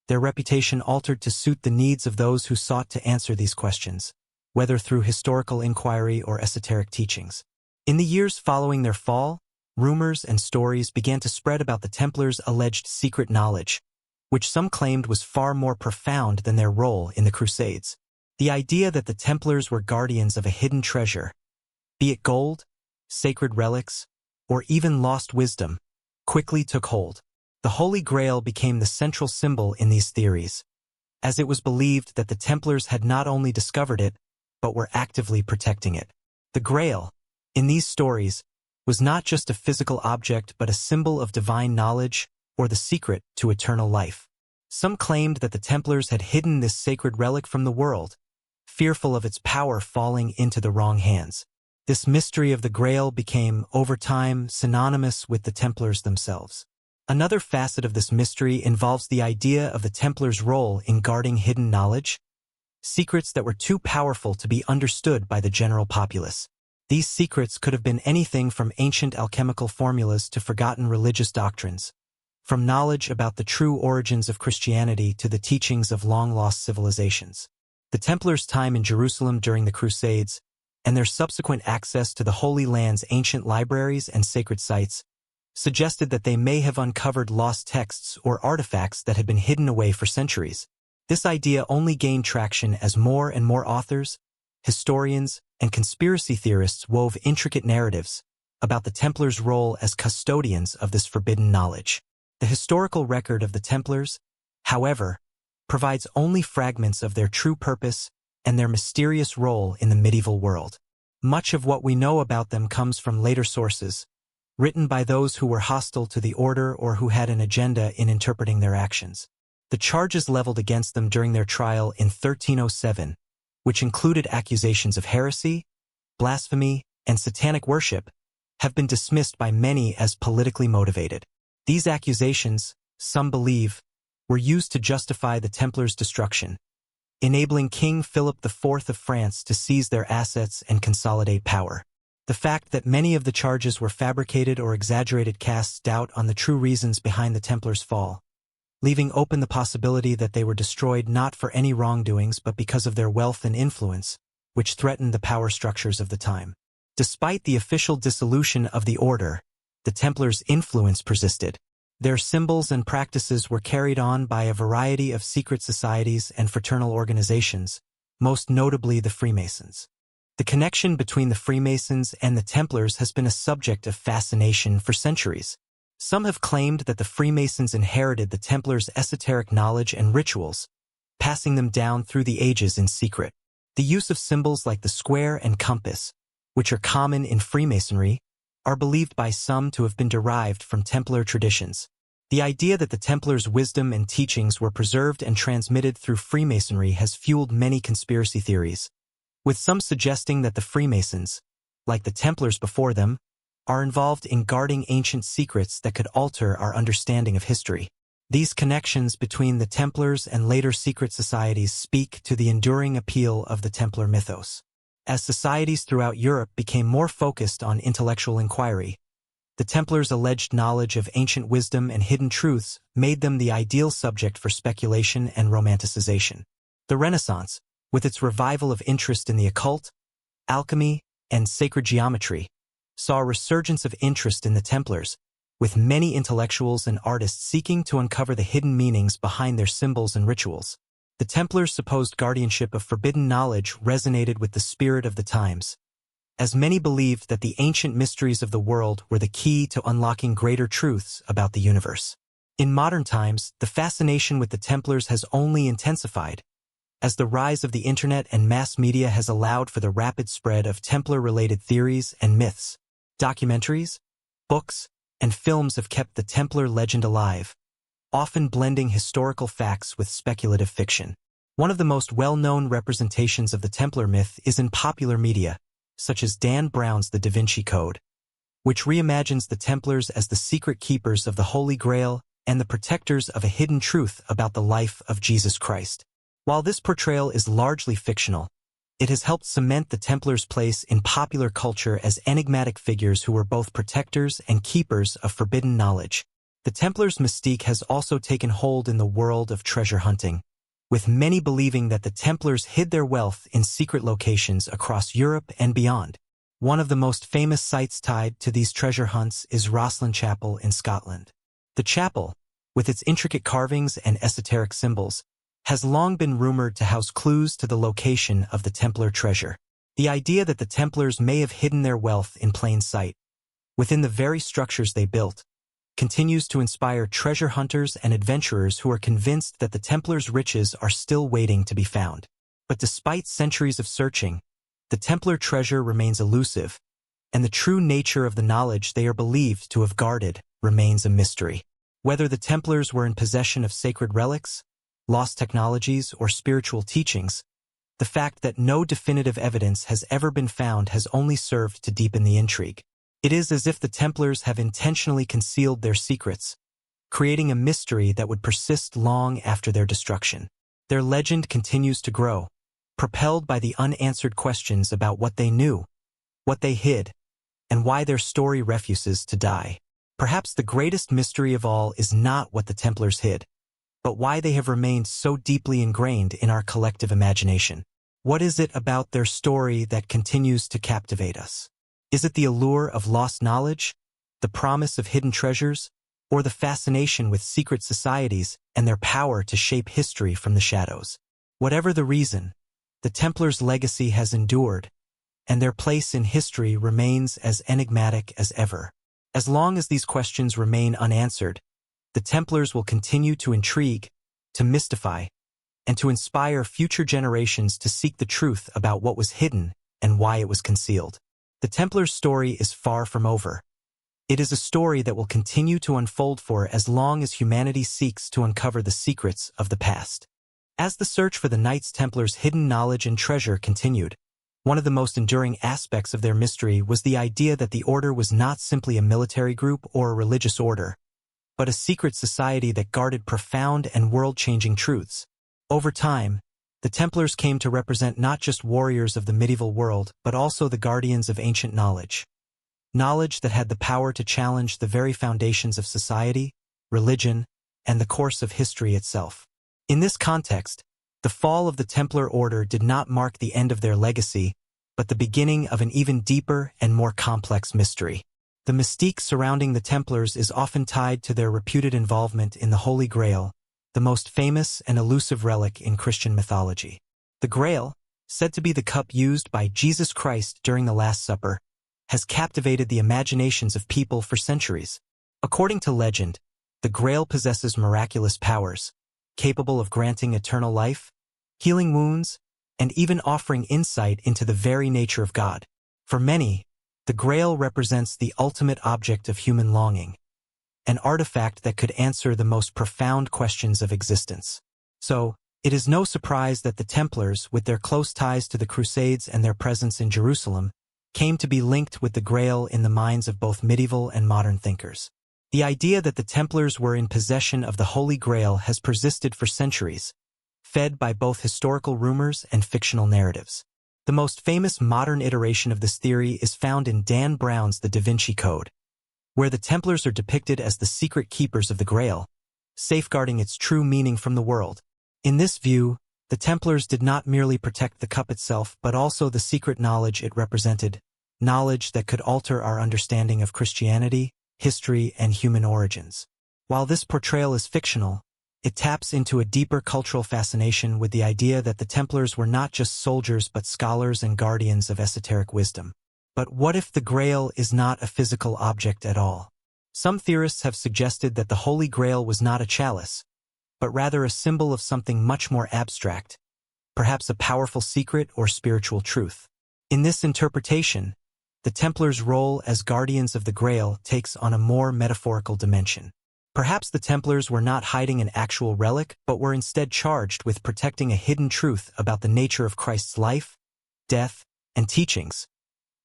their reputation altered to suit the needs of those who sought to answer these questions, whether through historical inquiry or esoteric teachings. In the years following their fall, rumors and stories began to spread about the Templars' alleged secret knowledge, which some claimed was far more profound than their role in the Crusades. The idea that the Templars were guardians of a hidden treasure, be it gold, sacred relics, or even lost wisdom, quickly took hold. The Holy Grail became the central symbol in these theories, as it was believed that the Templars had not only discovered it, but were actively protecting it. The Grail, in these stories, was not just a physical object but a symbol of divine knowledge or the secret to eternal life. Some claimed that the Templars had hidden this sacred relic from the world, fearful of its power falling into the wrong hands. This mystery of the Grail became, over time, synonymous with the Templars themselves. Another facet of this mystery involves the idea of the Templars' role in guarding hidden knowledge, secrets that were too powerful to be understood by the general populace. These secrets could have been anything from ancient alchemical formulas to forgotten religious doctrines, from knowledge about the true origins of Christianity to the teachings of long-lost civilizations. The Templars' time in Jerusalem during the Crusades, and their subsequent access to the Holy Land's ancient libraries and sacred sites suggested that they may have uncovered lost texts or artifacts that had been hidden away for centuries. This idea only gained traction as more and more authors, historians, and conspiracy theorists wove intricate narratives about the Templars' role as custodians of this forbidden knowledge. The historical record of the Templars, however, provides only fragments of their true purpose and their mysterious role in the medieval world. Much of what we know about them comes from later sources, written by those who were hostile to the order or who had an agenda in interpreting their actions. The charges leveled against them during their trial in 1307, which included accusations of heresy, blasphemy, and satanic worship, have been dismissed by many as politically motivated. These accusations, some believe, were used to justify the Templars' destruction, enabling King Philip IV of France to seize their assets and consolidate power. The fact that many of the charges were fabricated or exaggerated casts doubt on the true reasons behind the Templars' fall, leaving open the possibility that they were destroyed not for any wrongdoings but because of their wealth and influence, which threatened the power structures of the time. Despite the official dissolution of the order, the Templars' influence persisted. Their symbols and practices were carried on by a variety of secret societies and fraternal organizations, most notably the Freemasons. The connection between the Freemasons and the Templars has been a subject of fascination for centuries. Some have claimed that the Freemasons inherited the Templars' esoteric knowledge and rituals, passing them down through the ages in secret. The use of symbols like the square and compass, which are common in Freemasonry, are believed by some to have been derived from Templar traditions. The idea that the Templars' wisdom and teachings were preserved and transmitted through Freemasonry has fueled many conspiracy theories, with some suggesting that the Freemasons, like the Templars before them, are involved in guarding ancient secrets that could alter our understanding of history. These connections between the Templars and later secret societies speak to the enduring appeal of the Templar mythos. As societies throughout Europe became more focused on intellectual inquiry, the Templars' alleged knowledge of ancient wisdom and hidden truths made them the ideal subject for speculation and romanticization. The Renaissance, with its revival of interest in the occult, alchemy, and sacred geometry, saw a resurgence of interest in the Templars, with many intellectuals and artists seeking to uncover the hidden meanings behind their symbols and rituals. The Templars' supposed guardianship of forbidden knowledge resonated with the spirit of the times, as many believed that the ancient mysteries of the world were the key to unlocking greater truths about the universe. In modern times, the fascination with the Templars has only intensified, as the rise of the internet and mass media has allowed for the rapid spread of Templar-related theories and myths. Documentaries, books, and films have kept the Templar legend alive, often blending historical facts with speculative fiction. One of the most well-known representations of the Templar myth is in popular media, such as Dan Brown's The Da Vinci Code, which reimagines the Templars as the secret keepers of the Holy Grail and the protectors of a hidden truth about the life of Jesus Christ. While this portrayal is largely fictional, it has helped cement the Templars' place in popular culture as enigmatic figures who were both protectors and keepers of forbidden knowledge. The Templars' mystique has also taken hold in the world of treasure hunting, with many believing that the Templars hid their wealth in secret locations across Europe and beyond. One of the most famous sites tied to these treasure hunts is Rosslyn Chapel in Scotland. The chapel, with its intricate carvings and esoteric symbols, has long been rumored to house clues to the location of the Templar treasure. The idea that the Templars may have hidden their wealth in plain sight, within the very structures they built, continues to inspire treasure hunters and adventurers who are convinced that the Templars' riches are still waiting to be found. But despite centuries of searching, the Templar treasure remains elusive, and the true nature of the knowledge they are believed to have guarded remains a mystery. Whether the Templars were in possession of sacred relics, lost technologies, or spiritual teachings, the fact that no definitive evidence has ever been found has only served to deepen the intrigue. It is as if the Templars have intentionally concealed their secrets, creating a mystery that would persist long after their destruction. Their legend continues to grow, propelled by the unanswered questions about what they knew, what they hid, and why their story refuses to die. Perhaps the greatest mystery of all is not what the Templars hid, but why they have remained so deeply ingrained in our collective imagination. What is it about their story that continues to captivate us? Is it the allure of lost knowledge, the promise of hidden treasures, or the fascination with secret societies and their power to shape history from the shadows? Whatever the reason, the Templars' legacy has endured, and their place in history remains as enigmatic as ever. As long as these questions remain unanswered, the Templars will continue to intrigue, to mystify, and to inspire future generations to seek the truth about what was hidden and why it was concealed. The Templars' story is far from over. It is a story that will continue to unfold for as long as humanity seeks to uncover the secrets of the past. As the search for the Knights Templars' hidden knowledge and treasure continued, one of the most enduring aspects of their mystery was the idea that the order was not simply a military group or a religious order, but a secret society that guarded profound and world-changing truths. Over time, the Templars came to represent not just warriors of the medieval world, but also the guardians of ancient knowledge. Knowledge that had the power to challenge the very foundations of society, religion, and the course of history itself. In this context, the fall of the Templar Order did not mark the end of their legacy, but the beginning of an even deeper and more complex mystery. The mystique surrounding the Templars is often tied to their reputed involvement in the Holy Grail, the most famous and elusive relic in Christian mythology. The Grail, said to be the cup used by Jesus Christ during the Last Supper, has captivated the imaginations of people for centuries. According to legend, the Grail possesses miraculous powers, capable of granting eternal life, healing wounds, and even offering insight into the very nature of God. For many, the Grail represents the ultimate object of human longing, an artifact that could answer the most profound questions of existence. So, it is no surprise that the Templars, with their close ties to the Crusades and their presence in Jerusalem, came to be linked with the Grail in the minds of both medieval and modern thinkers. The idea that the Templars were in possession of the Holy Grail has persisted for centuries, fed by both historical rumors and fictional narratives. The most famous modern iteration of this theory is found in Dan Brown's The Da Vinci Code, where the Templars are depicted as the secret keepers of the Grail, safeguarding its true meaning from the world. In this view, the Templars did not merely protect the cup itself, but also the secret knowledge it represented, knowledge that could alter our understanding of Christianity, history, and human origins. While this portrayal is fictional, it taps into a deeper cultural fascination with the idea that the Templars were not just soldiers but scholars and guardians of esoteric wisdom. But what if the Grail is not a physical object at all? Some theorists have suggested that the Holy Grail was not a chalice, but rather a symbol of something much more abstract, perhaps a powerful secret or spiritual truth. In this interpretation, the Templars' role as guardians of the Grail takes on a more metaphorical dimension. Perhaps the Templars were not hiding an actual relic, but were instead charged with protecting a hidden truth about the nature of Christ's life, death, and teachings,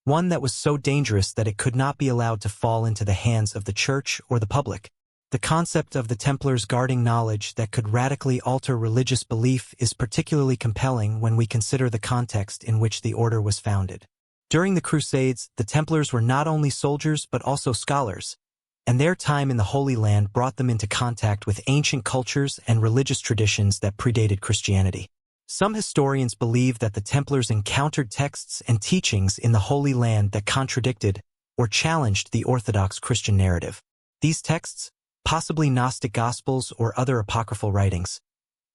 one that was so dangerous that it could not be allowed to fall into the hands of the Church or the public. The concept of the Templars guarding knowledge that could radically alter religious belief is particularly compelling when we consider the context in which the order was founded. During the Crusades, the Templars were not only soldiers but also scholars, and their time in the Holy Land brought them into contact with ancient cultures and religious traditions that predated Christianity. Some historians believe that the Templars encountered texts and teachings in the Holy Land that contradicted or challenged the orthodox Christian narrative. These texts, possibly Gnostic Gospels or other apocryphal writings,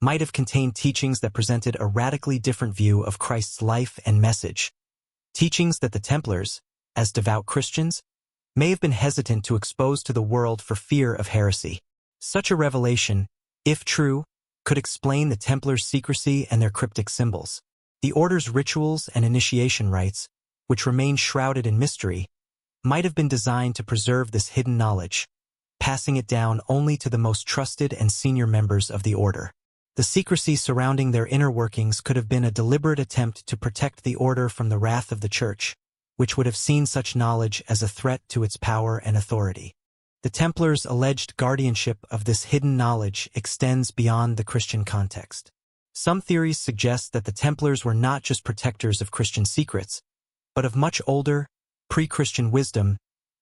might have contained teachings that presented a radically different view of Christ's life and message, teachings that the Templars, as devout Christians, may have been hesitant to expose to the world for fear of heresy. Such a revelation, if true, could explain the Templars' secrecy and their cryptic symbols. The order's rituals and initiation rites, which remain shrouded in mystery, might have been designed to preserve this hidden knowledge, passing it down only to the most trusted and senior members of the order. The secrecy surrounding their inner workings could have been a deliberate attempt to protect the order from the wrath of the Church, which would have seen such knowledge as a threat to its power and authority. The Templars' alleged guardianship of this hidden knowledge extends beyond the Christian context. Some theories suggest that the Templars were not just protectors of Christian secrets, but of much older, pre-Christian wisdom,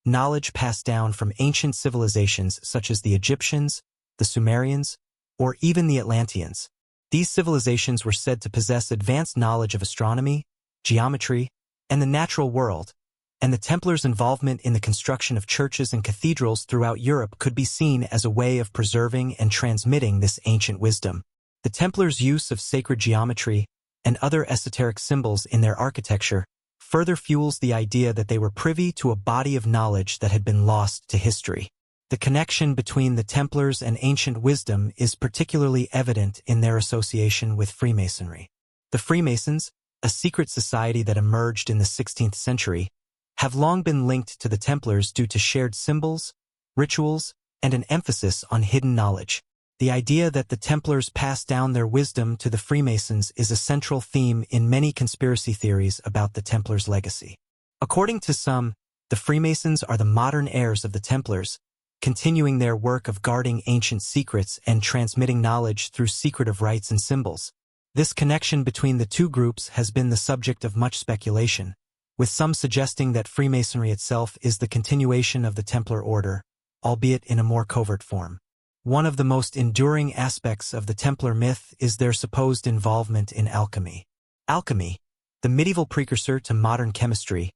knowledge passed down from ancient civilizations such as the Egyptians, the Sumerians, or even the Atlanteans. These civilizations were said to possess advanced knowledge of astronomy, geometry, and the natural world, and the Templars' involvement in the construction of churches and cathedrals throughout Europe could be seen as a way of preserving and transmitting this ancient wisdom. The Templars' use of sacred geometry and other esoteric symbols in their architecture further fuels the idea that they were privy to a body of knowledge that had been lost to history. The connection between the Templars and ancient wisdom is particularly evident in their association with Freemasonry. The Freemasons, a secret society that emerged in the 16th century, have long been linked to the Templars due to shared symbols, rituals, and an emphasis on hidden knowledge. The idea that the Templars passed down their wisdom to the Freemasons is a central theme in many conspiracy theories about the Templars' legacy. According to some, the Freemasons are the modern heirs of the Templars, continuing their work of guarding ancient secrets and transmitting knowledge through secretive rites and symbols. This connection between the two groups has been the subject of much speculation, with some suggesting that Freemasonry itself is the continuation of the Templar order, albeit in a more covert form. One of the most enduring aspects of the Templar myth is their supposed involvement in alchemy. Alchemy, the medieval precursor to modern chemistry,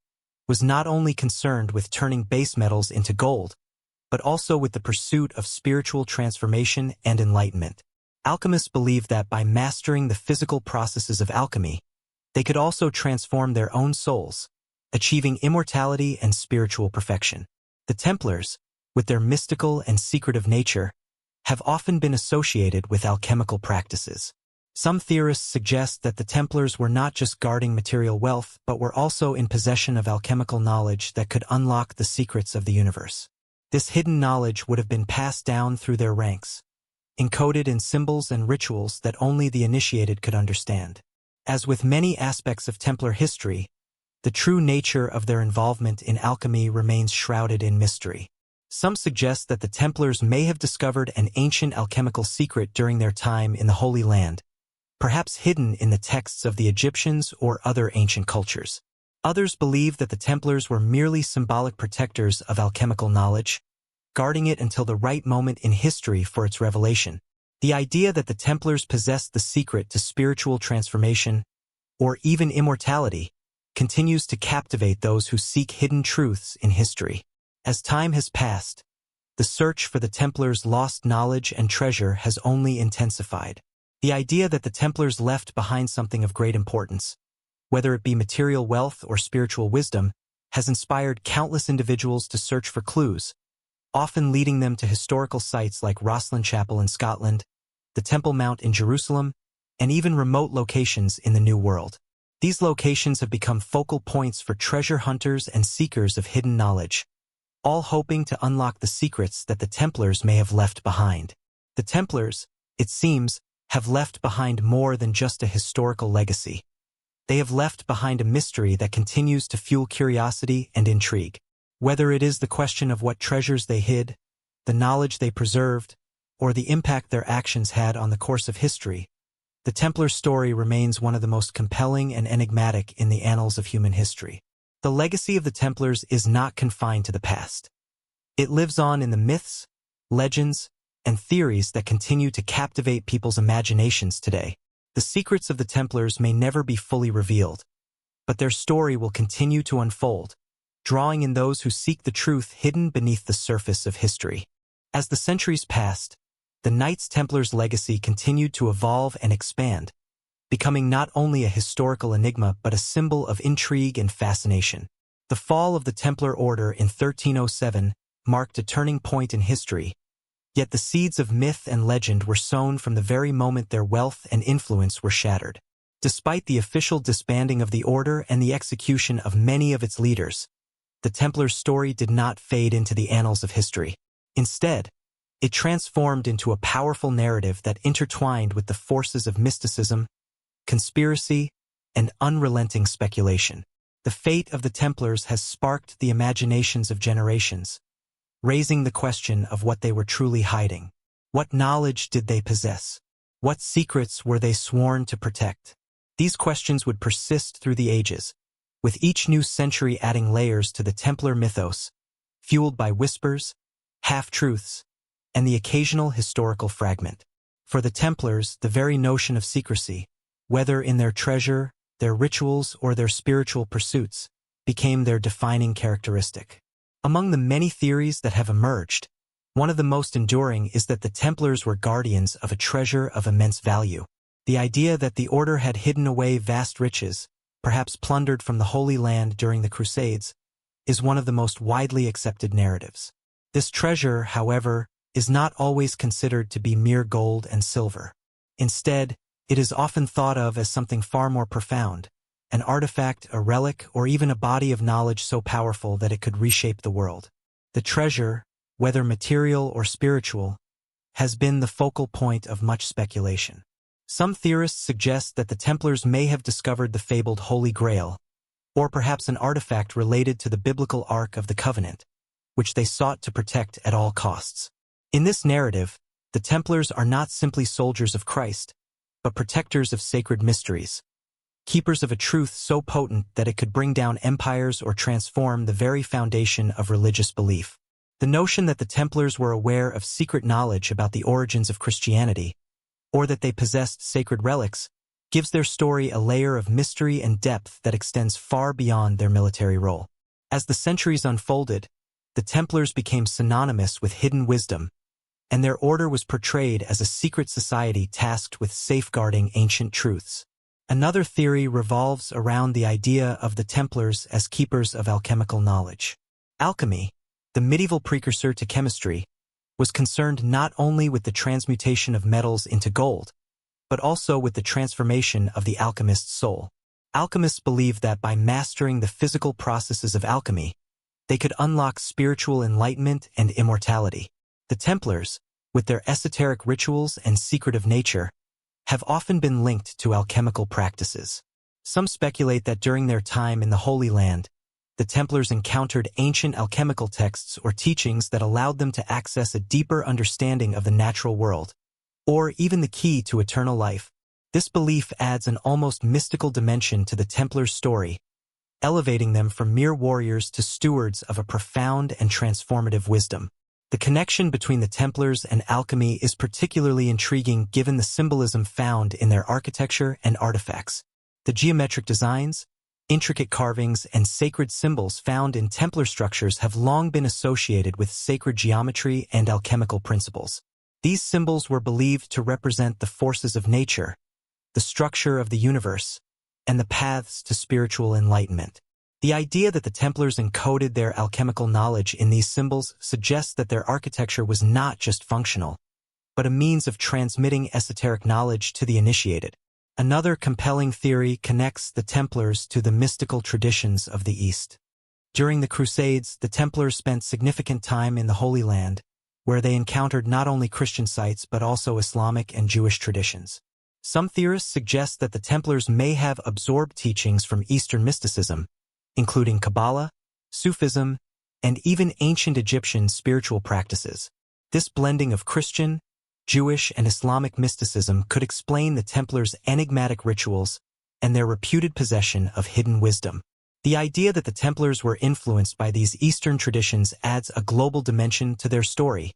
was not only concerned with turning base metals into gold, but also with the pursuit of spiritual transformation and enlightenment. Alchemists believed that by mastering the physical processes of alchemy, they could also transform their own souls, achieving immortality and spiritual perfection. The Templars, with their mystical and secretive nature, have often been associated with alchemical practices. Some theorists suggest that the Templars were not just guarding material wealth, but were also in possession of alchemical knowledge that could unlock the secrets of the universe. This hidden knowledge would have been passed down through their ranks, encoded in symbols and rituals that only the initiated could understand. As with many aspects of Templar history, the true nature of their involvement in alchemy remains shrouded in mystery. Some suggest that the Templars may have discovered an ancient alchemical secret during their time in the Holy Land, perhaps hidden in the texts of the Egyptians or other ancient cultures. Others believe that the Templars were merely symbolic protectors of alchemical knowledge, guarding it until the right moment in history for its revelation. The idea that the Templars possessed the secret to spiritual transformation, or even immortality, continues to captivate those who seek hidden truths in history. As time has passed, the search for the Templars' lost knowledge and treasure has only intensified. The idea that the Templars left behind something of great importance, whether it be material wealth or spiritual wisdom, has inspired countless individuals to search for clues, often leading them to historical sites like Rosslyn Chapel in Scotland, the Temple Mount in Jerusalem, and even remote locations in the New World. These locations have become focal points for treasure hunters and seekers of hidden knowledge, all hoping to unlock the secrets that the Templars may have left behind. The Templars, it seems, have left behind more than just a historical legacy. They have left behind a mystery that continues to fuel curiosity and intrigue. Whether it is the question of what treasures they hid, the knowledge they preserved, or the impact their actions had on the course of history, the Templar story remains one of the most compelling and enigmatic in the annals of human history. The legacy of the Templars is not confined to the past. It lives on in the myths, legends, and theories that continue to captivate people's imaginations today. The secrets of the Templars may never be fully revealed, but their story will continue to unfold, drawing in those who seek the truth hidden beneath the surface of history. As the centuries passed, the Knights Templars' legacy continued to evolve and expand, becoming not only a historical enigma but a symbol of intrigue and fascination. The fall of the Templar Order in 1307 marked a turning point in history, yet the seeds of myth and legend were sown from the very moment their wealth and influence were shattered. Despite the official disbanding of the order and the execution of many of its leaders, the Templars' story did not fade into the annals of history. Instead, it transformed into a powerful narrative that intertwined with the forces of mysticism, conspiracy, and unrelenting speculation. The fate of the Templars has sparked the imaginations of generations, raising the question of what they were truly hiding. What knowledge did they possess? What secrets were they sworn to protect? These questions would persist through the ages, with each new century adding layers to the Templar mythos, fueled by whispers, half-truths, and the occasional historical fragment. For the Templars, the very notion of secrecy, whether in their treasure, their rituals, or their spiritual pursuits, became their defining characteristic. Among the many theories that have emerged, one of the most enduring is that the Templars were guardians of a treasure of immense value. The idea that the order had hidden away vast riches, perhaps plundered from the Holy Land during the Crusades, is one of the most widely accepted narratives. This treasure, however, is not always considered to be mere gold and silver. Instead, it is often thought of as something far more profound, an artifact, a relic, or even a body of knowledge so powerful that it could reshape the world. The treasure, whether material or spiritual, has been the focal point of much speculation. Some theorists suggest that the Templars may have discovered the fabled Holy Grail, or perhaps an artifact related to the biblical Ark of the Covenant, which they sought to protect at all costs. In this narrative, the Templars are not simply soldiers of Christ, but protectors of sacred mysteries, keepers of a truth so potent that it could bring down empires or transform the very foundation of religious belief. The notion that the Templars were aware of secret knowledge about the origins of Christianity, or that they possessed sacred relics, gives their story a layer of mystery and depth that extends far beyond their military role. As the centuries unfolded, the Templars became synonymous with hidden wisdom, and their order was portrayed as a secret society tasked with safeguarding ancient truths. Another theory revolves around the idea of the Templars as keepers of alchemical knowledge. Alchemy, the medieval precursor to chemistry, was concerned not only with the transmutation of metals into gold, but also with the transformation of the alchemist's soul. Alchemists believed that by mastering the physical processes of alchemy, they could unlock spiritual enlightenment and immortality. The Templars, with their esoteric rituals and secretive nature, have often been linked to alchemical practices. Some speculate that during their time in the Holy Land, the Templars encountered ancient alchemical texts or teachings that allowed them to access a deeper understanding of the natural world, or even the key to eternal life. This belief adds an almost mystical dimension to the Templars' story, elevating them from mere warriors to stewards of a profound and transformative wisdom. The connection between the Templars and alchemy is particularly intriguing given the symbolism found in their architecture and artifacts. The geometric designs, intricate carvings, and sacred symbols found in Templar structures have long been associated with sacred geometry and alchemical principles. These symbols were believed to represent the forces of nature, the structure of the universe, and the paths to spiritual enlightenment. The idea that the Templars encoded their alchemical knowledge in these symbols suggests that their architecture was not just functional, but a means of transmitting esoteric knowledge to the initiated. Another compelling theory connects the Templars to the mystical traditions of the East. During the Crusades, the Templars spent significant time in the Holy Land, where they encountered not only Christian sites but also Islamic and Jewish traditions. Some theorists suggest that the Templars may have absorbed teachings from Eastern mysticism, including Kabbalah, Sufism, and even ancient Egyptian spiritual practices. This blending of Christian, Jewish, and Islamic mysticism could explain the Templars' enigmatic rituals and their reputed possession of hidden wisdom. The idea that the Templars were influenced by these Eastern traditions adds a global dimension to their story,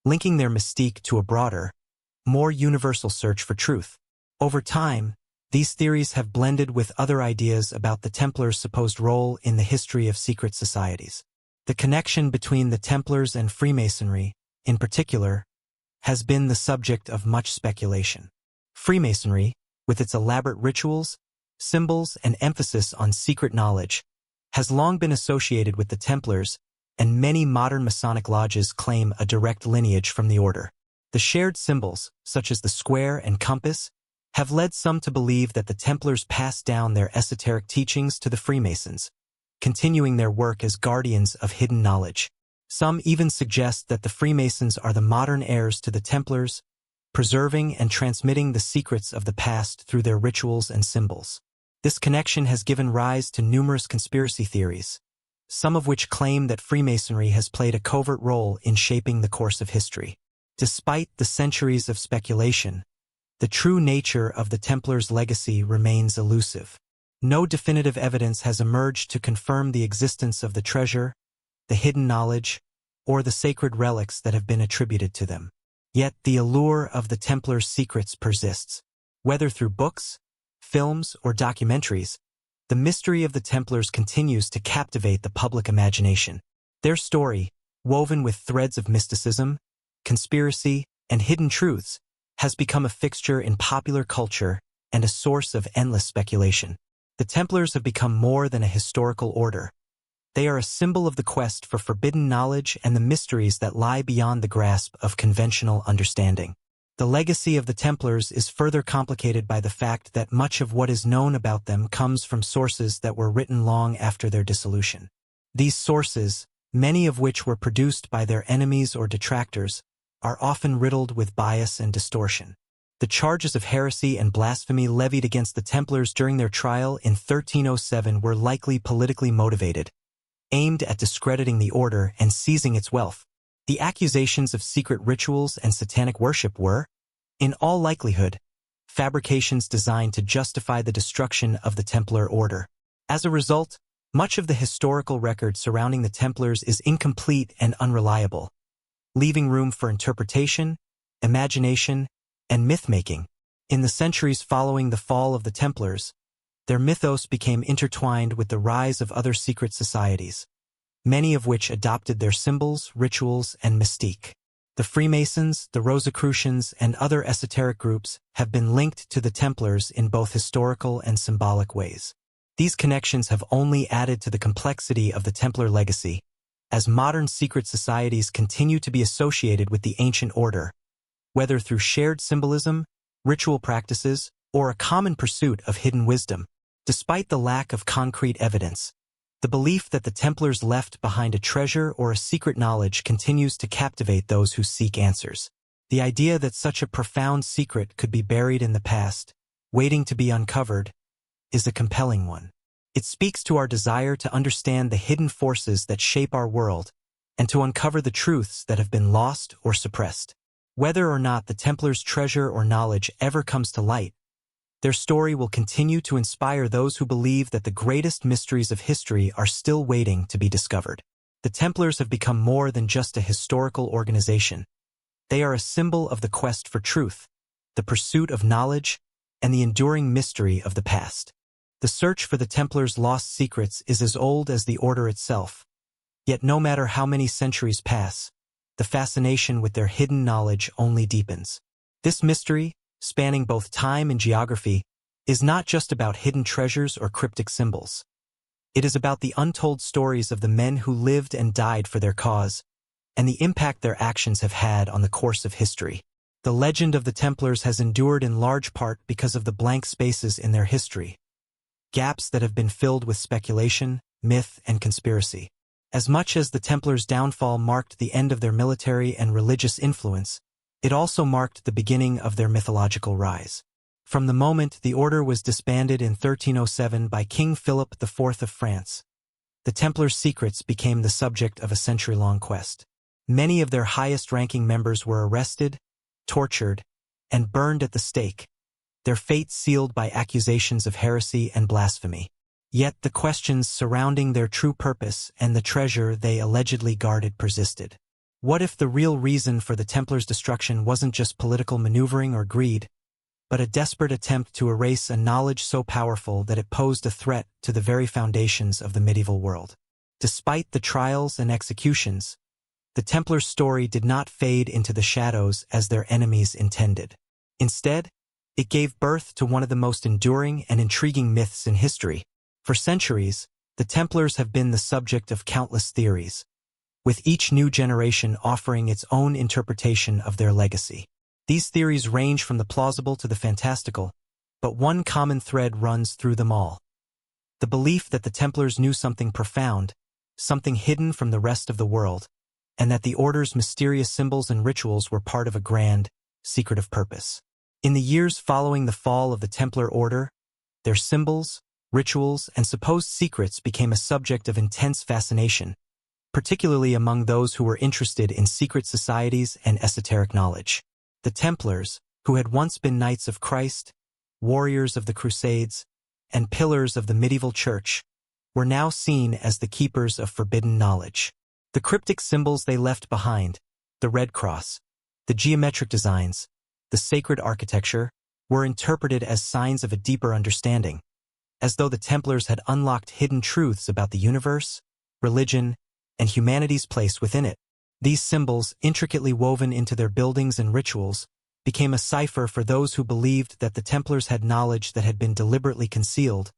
linking their mystique to a broader, more universal search for truth. Over time, these theories have blended with other ideas about the Templars' supposed role in the history of secret societies. The connection between the Templars and Freemasonry, in particular, has been the subject of much speculation. Freemasonry, with its elaborate rituals, symbols, and emphasis on secret knowledge, has long been associated with the Templars, and many modern Masonic lodges claim a direct lineage from the order. The shared symbols, such as the square and compass, have led some to believe that the Templars passed down their esoteric teachings to the Freemasons, continuing their work as guardians of hidden knowledge. Some even suggest that the Freemasons are the modern heirs to the Templars, preserving and transmitting the secrets of the past through their rituals and symbols. This connection has given rise to numerous conspiracy theories, some of which claim that Freemasonry has played a covert role in shaping the course of history. Despite the centuries of speculation, the true nature of the Templars' legacy remains elusive. No definitive evidence has emerged to confirm the existence of the treasure, the hidden knowledge, or the sacred relics that have been attributed to them. Yet the allure of the Templars' secrets persists. Whether through books, films, or documentaries, the mystery of the Templars continues to captivate the public imagination. Their story, woven with threads of mysticism, conspiracy, and hidden truths, has become a fixture in popular culture and a source of endless speculation. The Templars have become more than a historical order. They are a symbol of the quest for forbidden knowledge and the mysteries that lie beyond the grasp of conventional understanding. The legacy of the Templars is further complicated by the fact that much of what is known about them comes from sources that were written long after their dissolution. These sources, many of which were produced by their enemies or detractors, are often riddled with bias and distortion. The charges of heresy and blasphemy levied against the Templars during their trial in 1307 were likely politically motivated, aimed at discrediting the order and seizing its wealth. The accusations of secret rituals and satanic worship were, in all likelihood, fabrications designed to justify the destruction of the Templar order. As a result, much of the historical record surrounding the Templars is incomplete and unreliable, leaving room for interpretation, imagination, and myth-making. In the centuries following the fall of the Templars, their mythos became intertwined with the rise of other secret societies, many of which adopted their symbols, rituals, and mystique. The Freemasons, the Rosicrucians, and other esoteric groups have been linked to the Templars in both historical and symbolic ways. These connections have only added to the complexity of the Templar legacy, as modern secret societies continue to be associated with the ancient order, whether through shared symbolism, ritual practices, or a common pursuit of hidden wisdom. Despite the lack of concrete evidence, the belief that the Templars left behind a treasure or a secret knowledge continues to captivate those who seek answers. The idea that such a profound secret could be buried in the past, waiting to be uncovered, is a compelling one. It speaks to our desire to understand the hidden forces that shape our world and to uncover the truths that have been lost or suppressed. Whether or not the Templars' treasure or knowledge ever comes to light, their story will continue to inspire those who believe that the greatest mysteries of history are still waiting to be discovered. The Templars have become more than just a historical organization. They are a symbol of the quest for truth, the pursuit of knowledge, and the enduring mystery of the past. The search for the Templars' lost secrets is as old as the order itself. Yet no matter how many centuries pass, the fascination with their hidden knowledge only deepens. This mystery, spanning both time and geography, is not just about hidden treasures or cryptic symbols. It is about the untold stories of the men who lived and died for their cause, and the impact their actions have had on the course of history. The legend of the Templars has endured in large part because of the blank spaces in their history, gaps that have been filled with speculation, myth, and conspiracy. As much as the Templars' downfall marked the end of their military and religious influence, it also marked the beginning of their mythological rise. From the moment the order was disbanded in 1307 by King Philip IV of France, the Templars' secrets became the subject of a century-long quest. Many of their highest-ranking members were arrested, tortured, and burned at the stake, their fate sealed by accusations of heresy and blasphemy. Yet the questions surrounding their true purpose and the treasure they allegedly guarded persisted. What if the real reason for the Templars' destruction wasn't just political maneuvering or greed, but a desperate attempt to erase a knowledge so powerful that it posed a threat to the very foundations of the medieval world? Despite the trials and executions, the Templars' story did not fade into the shadows as their enemies intended. Instead, it gave birth to one of the most enduring and intriguing myths in history. For centuries, the Templars have been the subject of countless theories, with each new generation offering its own interpretation of their legacy. These theories range from the plausible to the fantastical, but one common thread runs through them all: the belief that the Templars knew something profound, something hidden from the rest of the world, and that the order's mysterious symbols and rituals were part of a grand, secretive purpose. In the years following the fall of the Templar Order, their symbols, rituals, and supposed secrets became a subject of intense fascination, particularly among those who were interested in secret societies and esoteric knowledge. The Templars, who had once been Knights of Christ, warriors of the Crusades, and pillars of the medieval church, were now seen as the keepers of forbidden knowledge. The cryptic symbols they left behind, the Red Cross, The geometric designs, the sacred architecture, were interpreted as signs of a deeper understanding, as though the Templars had unlocked hidden truths about the universe, religion, and humanity's place within it. These symbols, intricately woven into their buildings and rituals, became a cipher for those who believed that the Templars had knowledge that had been deliberately concealed,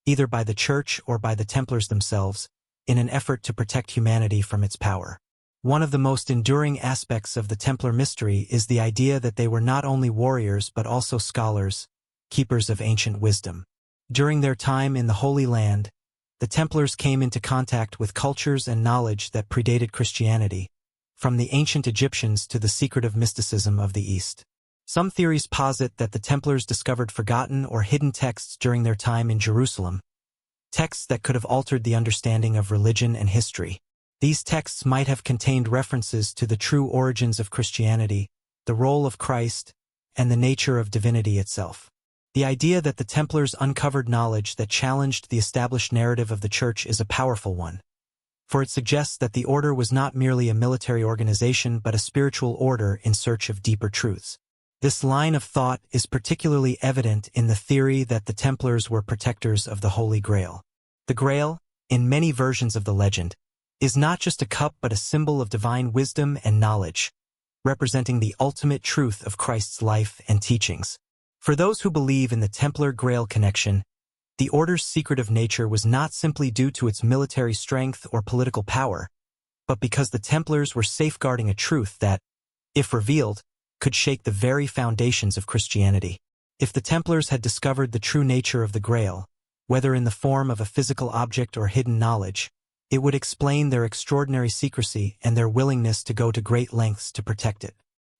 either by the Church or by the Templars themselves, in an effort to protect humanity from its power. One of the most enduring aspects of the Templar mystery is the idea that they were not only warriors but also scholars, keepers of ancient wisdom. During their time in the Holy Land, the Templars came into contact with cultures and knowledge that predated Christianity, from the ancient Egyptians to the secretive mysticism of the East. Some theories posit that the Templars discovered forgotten or hidden texts during their time in Jerusalem, texts that could have altered the understanding of religion and history. These texts might have contained references to the true origins of Christianity, the role of Christ, and the nature of divinity itself. The idea that the Templars uncovered knowledge that challenged the established narrative of the Church is a powerful one, for it suggests that the order was not merely a military organization but a spiritual order in search of deeper truths. This line of thought is particularly evident in the theory that the Templars were protectors of the Holy Grail. The Grail, in many versions of the legend, is not just a cup but a symbol of divine wisdom and knowledge, representing the ultimate truth of Christ's life and teachings. For those who believe in the Templar-Grail connection, the order's secretive nature was not simply due to its military strength or political power, but because the Templars were safeguarding a truth that, if revealed, could shake the very foundations of Christianity. If the Templars had discovered the true nature of the Grail, whether in the form of a physical object or hidden knowledge, it would explain their extraordinary secrecy and their willingness to go to great lengths to protect it.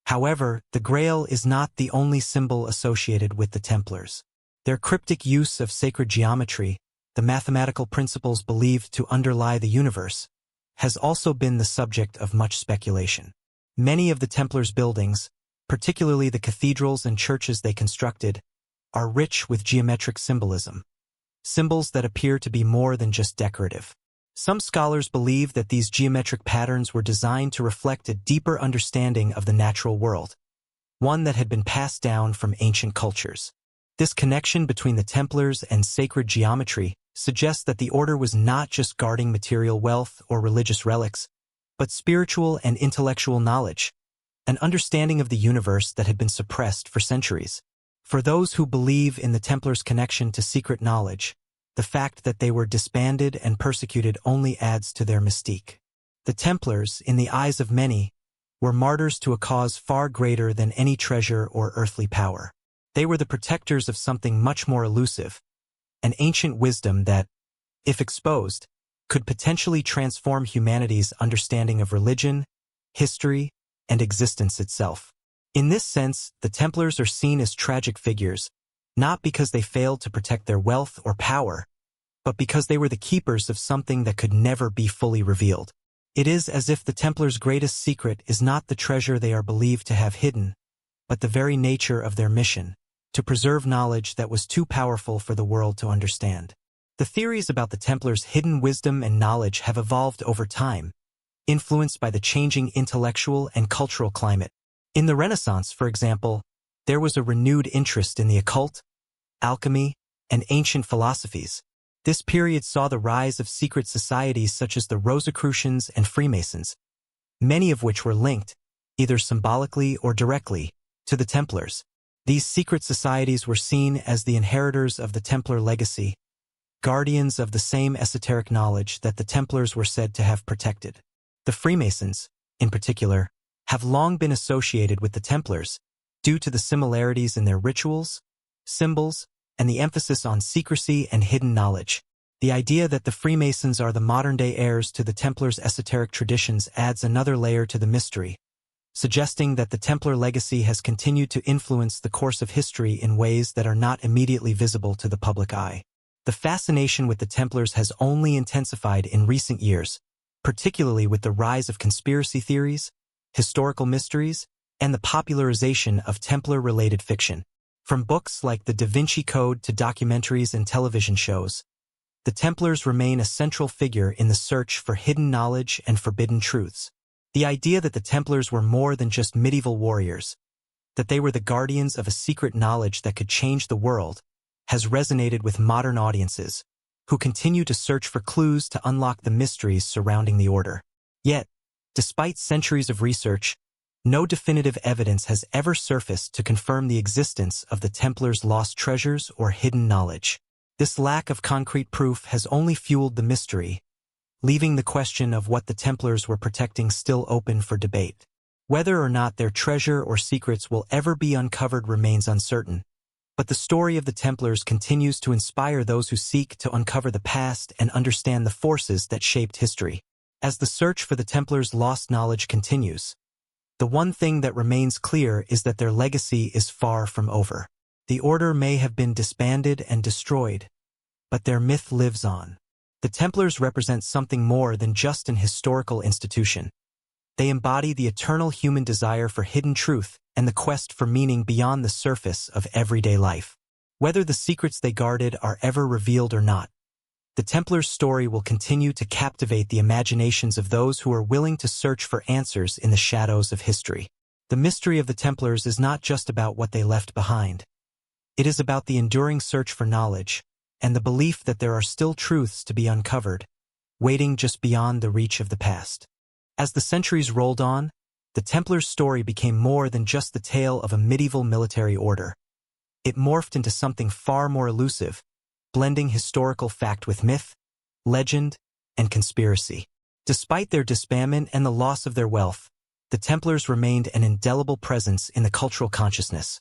However, the Grail is not the only symbol associated with the Templars. Their cryptic use of sacred geometry, the mathematical principles believed to underlie the universe, has also been the subject of much speculation. Many of the Templars' buildings, particularly the cathedrals and churches they constructed, are rich with geometric symbolism, symbols that appear to be more than just decorative. Some scholars believe that these geometric patterns were designed to reflect a deeper understanding of the natural world, one that had been passed down from ancient cultures. This connection between the Templars and sacred geometry suggests that the order was not just guarding material wealth or religious relics, but spiritual and intellectual knowledge, an understanding of the universe that had been suppressed for centuries. For those who believe in the Templars' connection to secret knowledge, the fact that they were disbanded and persecuted only adds to their mystique. The Templars, in the eyes of many, were martyrs to a cause far greater than any treasure or earthly power. They were the protectors of something much more elusive, an ancient wisdom that, if exposed, could potentially transform humanity's understanding of religion, history, and existence itself. In this sense, the Templars are seen as tragic figures, not because they failed to protect their wealth or power, but because they were the keepers of something that could never be fully revealed. It is as if the Templars' greatest secret is not the treasure they are believed to have hidden, but the very nature of their mission, to preserve knowledge that was too powerful for the world to understand. The theories about the Templars' hidden wisdom and knowledge have evolved over time, influenced by the changing intellectual and cultural climate. In the Renaissance, for example, there was a renewed interest in the occult, alchemy, and ancient philosophies. This period saw the rise of secret societies such as the Rosicrucians and Freemasons, many of which were linked, either symbolically or directly, to the Templars. These secret societies were seen as the inheritors of the Templar legacy, guardians of the same esoteric knowledge that the Templars were said to have protected. The Freemasons, in particular, have long been associated with the Templars, due to the similarities in their rituals, symbols, and the emphasis on secrecy and hidden knowledge. The idea that the Freemasons are the modern-day heirs to the Templars' esoteric traditions adds another layer to the mystery, suggesting that the Templar legacy has continued to influence the course of history in ways that are not immediately visible to the public eye. The fascination with the Templars has only intensified in recent years, particularly with the rise of conspiracy theories, historical mysteries, and the popularization of Templar-related fiction. From books like The Da Vinci Code to documentaries and television shows, the Templars remain a central figure in the search for hidden knowledge and forbidden truths. The idea that the Templars were more than just medieval warriors, that they were the guardians of a secret knowledge that could change the world, has resonated with modern audiences, who continue to search for clues to unlock the mysteries surrounding the order. Yet, despite centuries of research, no definitive evidence has ever surfaced to confirm the existence of the Templars' lost treasures or hidden knowledge. This lack of concrete proof has only fueled the mystery, leaving the question of what the Templars were protecting still open for debate. Whether or not their treasure or secrets will ever be uncovered remains uncertain, but the story of the Templars continues to inspire those who seek to uncover the past and understand the forces that shaped history. As the search for the Templars' lost knowledge continues, the one thing that remains clear is that their legacy is far from over. The order may have been disbanded and destroyed, but their myth lives on. The Templars represent something more than just an historical institution. They embody the eternal human desire for hidden truth and the quest for meaning beyond the surface of everyday life. Whether the secrets they guarded are ever revealed or not, the Templars' story will continue to captivate the imaginations of those who are willing to search for answers in the shadows of history. The mystery of the Templars is not just about what they left behind. It is about the enduring search for knowledge and the belief that there are still truths to be uncovered, waiting just beyond the reach of the past. As the centuries rolled on, the Templars' story became more than just the tale of a medieval military order. It morphed into something far more elusive, blending historical fact with myth, legend, and conspiracy. Despite their disbandment and the loss of their wealth, the Templars remained an indelible presence in the cultural consciousness.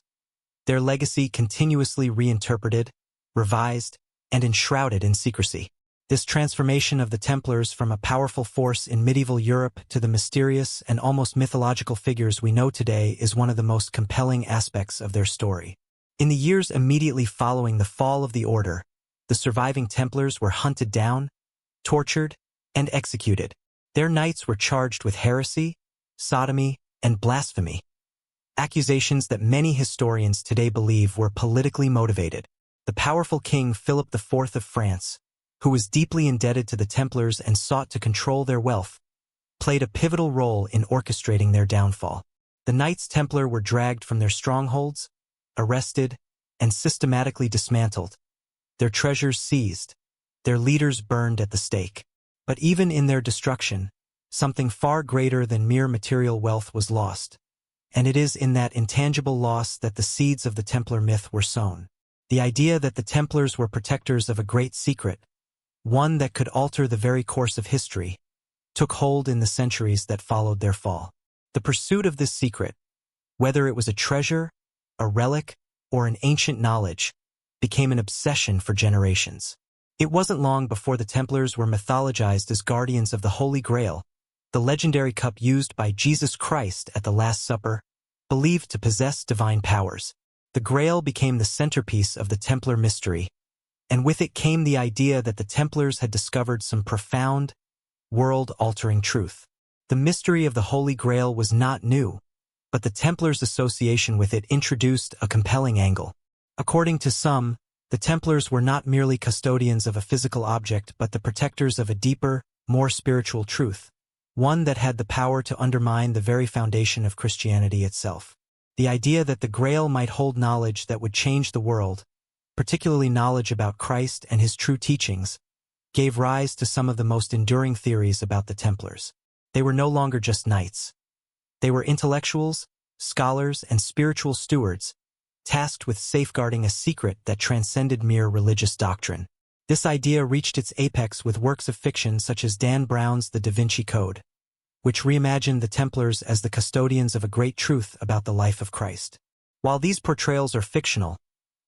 Their legacy continuously reinterpreted, revised, and enshrouded in secrecy. This transformation of the Templars from a powerful force in medieval Europe to the mysterious and almost mythological figures we know today is one of the most compelling aspects of their story. In the years immediately following the fall of the order, the surviving Templars were hunted down, tortured, and executed. Their knights were charged with heresy, sodomy, and blasphemy, accusations that many historians today believe were politically motivated. The powerful King Philip IV of France, who was deeply indebted to the Templars and sought to control their wealth, played a pivotal role in orchestrating their downfall. The Knights Templar were dragged from their strongholds, arrested, and systematically dismantled, their treasures seized, their leaders burned at the stake. But even in their destruction, something far greater than mere material wealth was lost, and it is in that intangible loss that the seeds of the Templar myth were sown. The idea that the Templars were protectors of a great secret, one that could alter the very course of history, took hold in the centuries that followed their fall. The pursuit of this secret, whether it was a treasure, a relic, or an ancient knowledge, became an obsession for generations. It wasn't long before the Templars were mythologized as guardians of the Holy Grail, the legendary cup used by Jesus Christ at the Last Supper, believed to possess divine powers. The Grail became the centerpiece of the Templar mystery, and with it came the idea that the Templars had discovered some profound, world-altering truth. The mystery of the Holy Grail was not new, but the Templars' association with it introduced a compelling angle. According to some, the Templars were not merely custodians of a physical object but the protectors of a deeper, more spiritual truth, one that had the power to undermine the very foundation of Christianity itself. The idea that the Grail might hold knowledge that would change the world, particularly knowledge about Christ and his true teachings, gave rise to some of the most enduring theories about the Templars. They were no longer just knights. They were intellectuals, scholars, and spiritual stewards, tasked with safeguarding a secret that transcended mere religious doctrine. This idea reached its apex with works of fiction such as Dan Brown's The Da Vinci Code, which reimagined the Templars as the custodians of a great truth about the life of Christ. While these portrayals are fictional,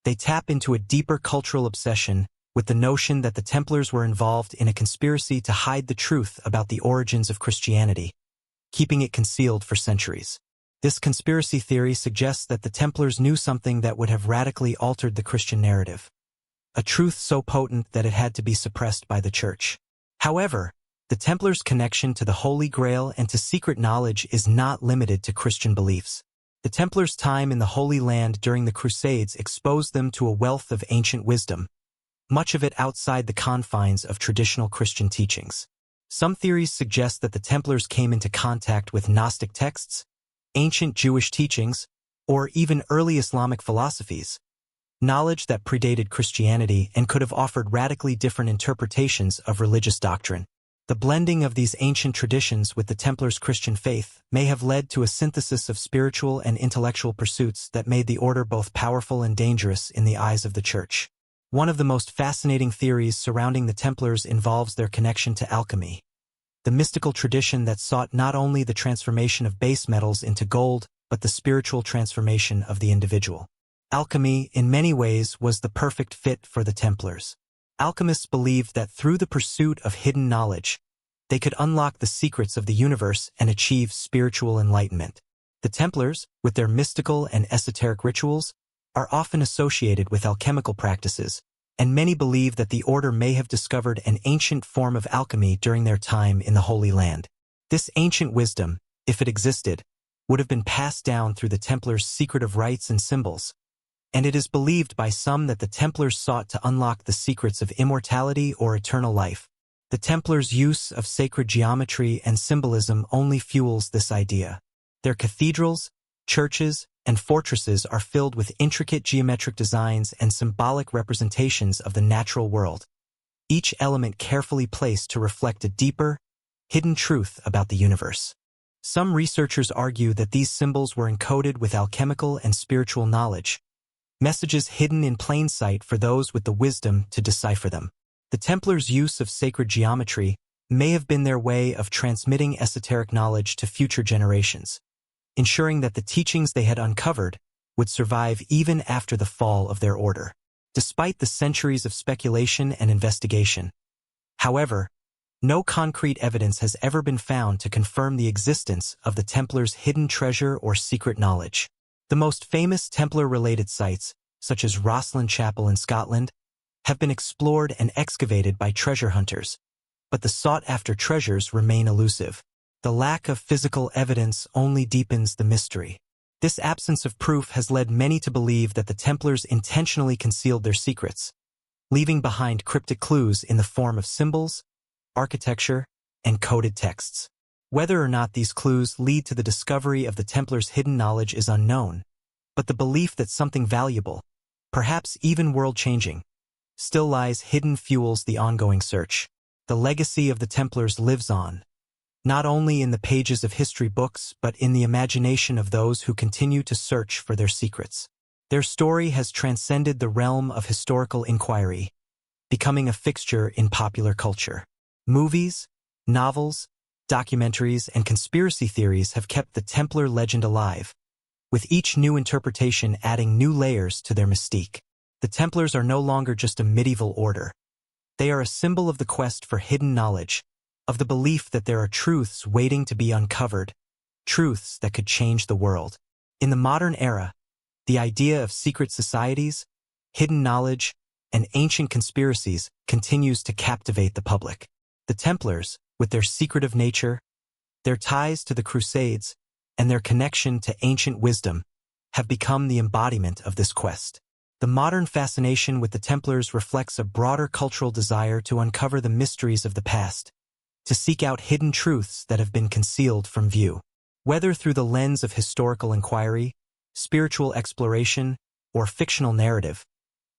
they tap into a deeper cultural obsession with the notion that the Templars were involved in a conspiracy to hide the truth about the origins of Christianity, keeping it concealed for centuries. This conspiracy theory suggests that the Templars knew something that would have radically altered the Christian narrative, a truth so potent that it had to be suppressed by the Church. However, the Templars' connection to the Holy Grail and to secret knowledge is not limited to Christian beliefs. The Templars' time in the Holy Land during the Crusades exposed them to a wealth of ancient wisdom, much of it outside the confines of traditional Christian teachings. Some theories suggest that the Templars came into contact with Gnostic texts, ancient Jewish teachings, or even early Islamic philosophies, knowledge that predated Christianity and could have offered radically different interpretations of religious doctrine. The blending of these ancient traditions with the Templars' Christian faith may have led to a synthesis of spiritual and intellectual pursuits that made the order both powerful and dangerous in the eyes of the Church. One of the most fascinating theories surrounding the Templars involves their connection to alchemy, the mystical tradition that sought not only the transformation of base metals into gold, but the spiritual transformation of the individual. Alchemy, in many ways, was the perfect fit for the Templars. Alchemists believed that through the pursuit of hidden knowledge, they could unlock the secrets of the universe and achieve spiritual enlightenment. The Templars, with their mystical and esoteric rituals, are often associated with alchemical practices, and many believe that the order may have discovered an ancient form of alchemy during their time in the Holy Land. This ancient wisdom, if it existed, would have been passed down through the Templars' secretive rites and symbols, and it is believed by some that the Templars sought to unlock the secrets of immortality or eternal life. The Templars' use of sacred geometry and symbolism only fuels this idea. Their cathedrals, churches, and fortresses are filled with intricate geometric designs and symbolic representations of the natural world, each element carefully placed to reflect a deeper, hidden truth about the universe. Some researchers argue that these symbols were encoded with alchemical and spiritual knowledge, messages hidden in plain sight for those with the wisdom to decipher them. The Templars' use of sacred geometry may have been their way of transmitting esoteric knowledge to future generations, ensuring that the teachings they had uncovered would survive even after the fall of their order. Despite the centuries of speculation and investigation, however, no concrete evidence has ever been found to confirm the existence of the Templars' hidden treasure or secret knowledge. The most famous Templar-related sites, such as Rosslyn Chapel in Scotland, have been explored and excavated by treasure hunters, but the sought-after treasures remain elusive. The lack of physical evidence only deepens the mystery. This absence of proof has led many to believe that the Templars intentionally concealed their secrets, leaving behind cryptic clues in the form of symbols, architecture, and coded texts. Whether or not these clues lead to the discovery of the Templars' hidden knowledge is unknown, but the belief that something valuable, perhaps even world-changing, still lies hidden fuels the ongoing search. The legacy of the Templars lives on, not only in the pages of history books but in the imagination of those who continue to search for their secrets. Their story has transcended the realm of historical inquiry, becoming a fixture in popular culture. Movies, novels, documentaries, and conspiracy theories have kept the Templar legend alive, with each new interpretation adding new layers to their mystique. The Templars are no longer just a medieval order. They are a symbol of the quest for hidden knowledge, of the belief that there are truths waiting to be uncovered, truths that could change the world. In the modern era, the idea of secret societies, hidden knowledge, and ancient conspiracies continues to captivate the public. The Templars, with their secretive nature, their ties to the Crusades, and their connection to ancient wisdom, have become the embodiment of this quest. The modern fascination with the Templars reflects a broader cultural desire to uncover the mysteries of the past, to seek out hidden truths that have been concealed from view. Whether through the lens of historical inquiry, spiritual exploration, or fictional narrative,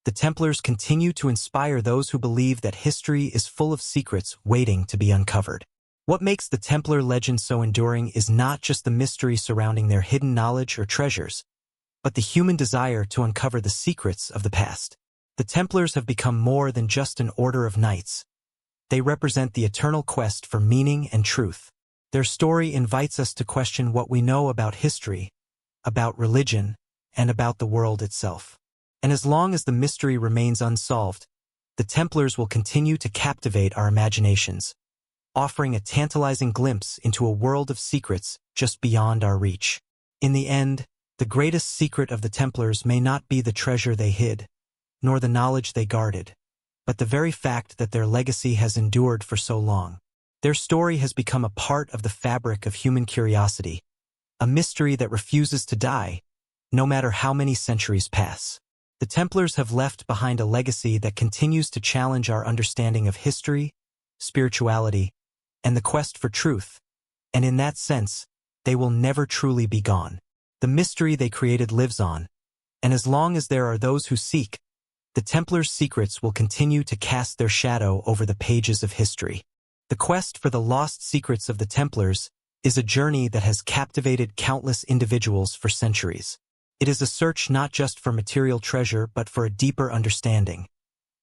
the Templars continue to inspire those who believe that history is full of secrets waiting to be uncovered. What makes the Templar legend so enduring is not just the mystery surrounding their hidden knowledge or treasures, but the human desire to uncover the secrets of the past. The Templars have become more than just an order of knights. They represent the eternal quest for meaning and truth. Their story invites us to question what we know about history, about religion, and about the world itself. And as long as the mystery remains unsolved, the Templars will continue to captivate our imaginations, offering a tantalizing glimpse into a world of secrets just beyond our reach. In the end, the greatest secret of the Templars may not be the treasure they hid, nor the knowledge they guarded, but the very fact that their legacy has endured for so long. Their story has become a part of the fabric of human curiosity, a mystery that refuses to die, no matter how many centuries pass. The Templars have left behind a legacy that continues to challenge our understanding of history, spirituality, and the quest for truth, and in that sense, they will never truly be gone. The mystery they created lives on, and as long as there are those who seek, the Templars' secrets will continue to cast their shadow over the pages of history. The quest for the lost secrets of the Templars is a journey that has captivated countless individuals for centuries. It is a search not just for material treasure but for a deeper understanding,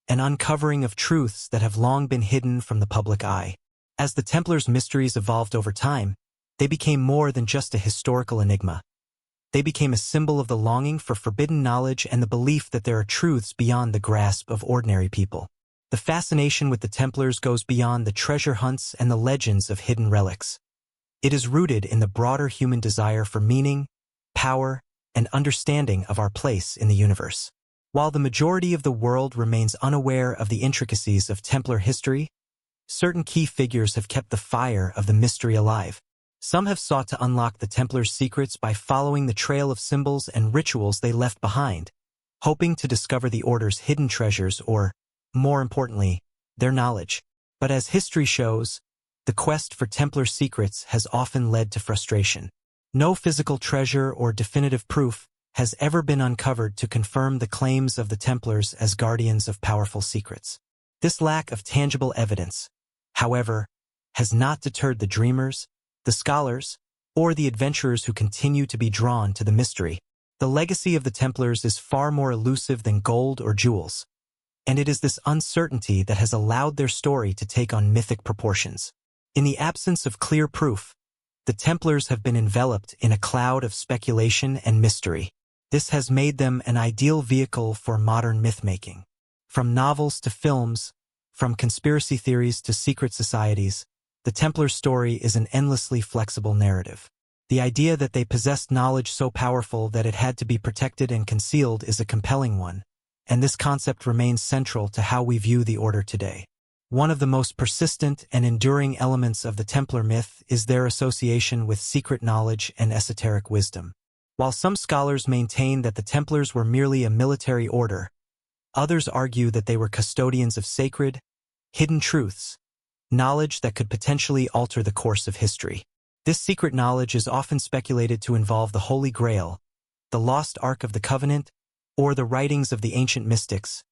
an uncovering of truths that have long been hidden from the public eye. As the Templars' mysteries evolved over time, they became more than just a historical enigma. They became a symbol of the longing for forbidden knowledge and the belief that there are truths beyond the grasp of ordinary people. The fascination with the Templars goes beyond the treasure hunts and the legends of hidden relics. It is rooted in the broader human desire for meaning, power, and understanding of our place in the universe. While the majority of the world remains unaware of the intricacies of Templar history, certain key figures have kept the fire of the mystery alive. Some have sought to unlock the Templars' secrets by following the trail of symbols and rituals they left behind, hoping to discover the Order's hidden treasures or, more importantly, their knowledge. But as history shows, the quest for Templar secrets has often led to frustration. No physical treasure or definitive proof has ever been uncovered to confirm the claims of the Templars as guardians of powerful secrets. This lack of tangible evidence, however, has not deterred the dreamers, the scholars, or the adventurers who continue to be drawn to the mystery. The legacy of the Templars is far more elusive than gold or jewels, and it is this uncertainty that has allowed their story to take on mythic proportions. In the absence of clear proof, the Templars have been enveloped in a cloud of speculation and mystery. This has made them an ideal vehicle for modern myth-making. From novels to films, from conspiracy theories to secret societies, the Templar story is an endlessly flexible narrative. The idea that they possessed knowledge so powerful that it had to be protected and concealed is a compelling one, and this concept remains central to how we view the Order today. One of the most persistent and enduring elements of the Templar myth is their association with secret knowledge and esoteric wisdom. While some scholars maintain that the Templars were merely a military order, others argue that they were custodians of sacred, hidden truths, knowledge that could potentially alter the course of history. This secret knowledge is often speculated to involve the Holy Grail, the lost Ark of the Covenant, or the writings of the ancient mystics,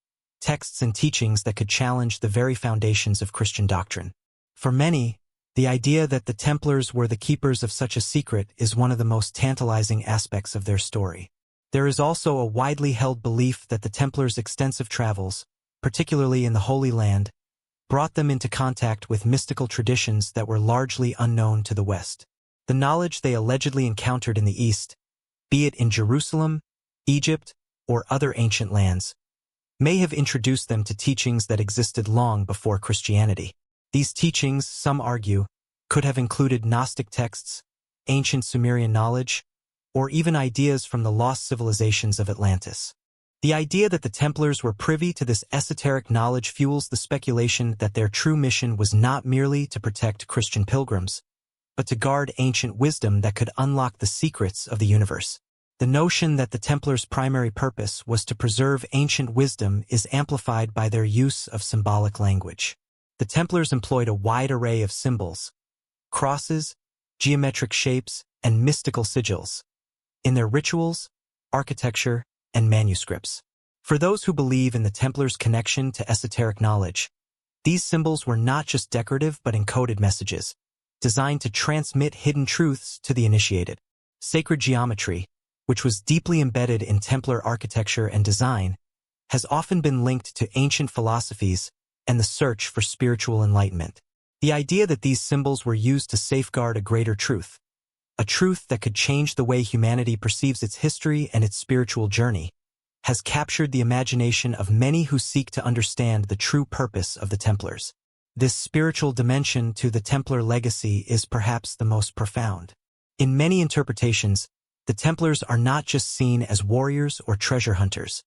texts and teachings that could challenge the very foundations of Christian doctrine. For many, the idea that the Templars were the keepers of such a secret is one of the most tantalizing aspects of their story. There is also a widely held belief that the Templars' extensive travels, particularly in the Holy Land, brought them into contact with mystical traditions that were largely unknown to the West. The knowledge they allegedly encountered in the East, be it in Jerusalem, Egypt, or other ancient lands, may have introduced them to teachings that existed long before Christianity. These teachings, some argue, could have included Gnostic texts, ancient Sumerian knowledge, or even ideas from the lost civilizations of Atlantis. The idea that the Templars were privy to this esoteric knowledge fuels the speculation that their true mission was not merely to protect Christian pilgrims, but to guard ancient wisdom that could unlock the secrets of the universe. The notion that the Templars' primary purpose was to preserve ancient wisdom is amplified by their use of symbolic language. The Templars employed a wide array of symbols, crosses, geometric shapes, and mystical sigils in their rituals, architecture, and manuscripts. For those who believe in the Templars' connection to esoteric knowledge, these symbols were not just decorative but encoded messages, designed to transmit hidden truths to the initiated. Sacred geometry, which was deeply embedded in Templar architecture and design, has often been linked to ancient philosophies and the search for spiritual enlightenment. The idea that these symbols were used to safeguard a greater truth, a truth that could change the way humanity perceives its history and its spiritual journey, has captured the imagination of many who seek to understand the true purpose of the Templars. This spiritual dimension to the Templar legacy is perhaps the most profound. In many interpretations, the Templars are not just seen as warriors or treasure hunters,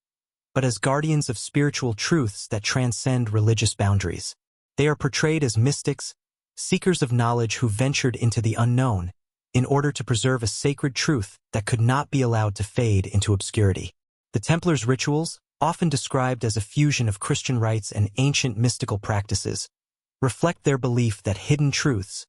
but as guardians of spiritual truths that transcend religious boundaries. They are portrayed as mystics, seekers of knowledge who ventured into the unknown, in order to preserve a sacred truth that could not be allowed to fade into obscurity. The Templars' rituals, often described as a fusion of Christian rites and ancient mystical practices, reflect their belief that hidden truths,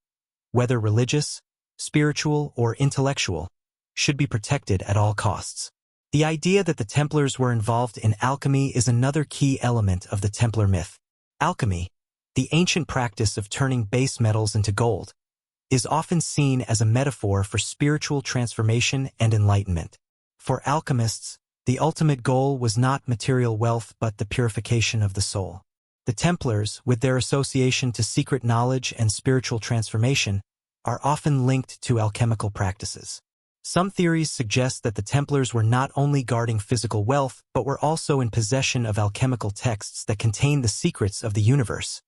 whether religious, spiritual, or intellectual, should be protected at all costs. The idea that the Templars were involved in alchemy is another key element of the Templar myth. Alchemy, the ancient practice of turning base metals into gold, is often seen as a metaphor for spiritual transformation and enlightenment. For alchemists, the ultimate goal was not material wealth but the purification of the soul. The Templars, with their association to secret knowledge and spiritual transformation, are often linked to alchemical practices. Some theories suggest that the Templars were not only guarding physical wealth but were also in possession of alchemical texts that contain the secrets of the universe.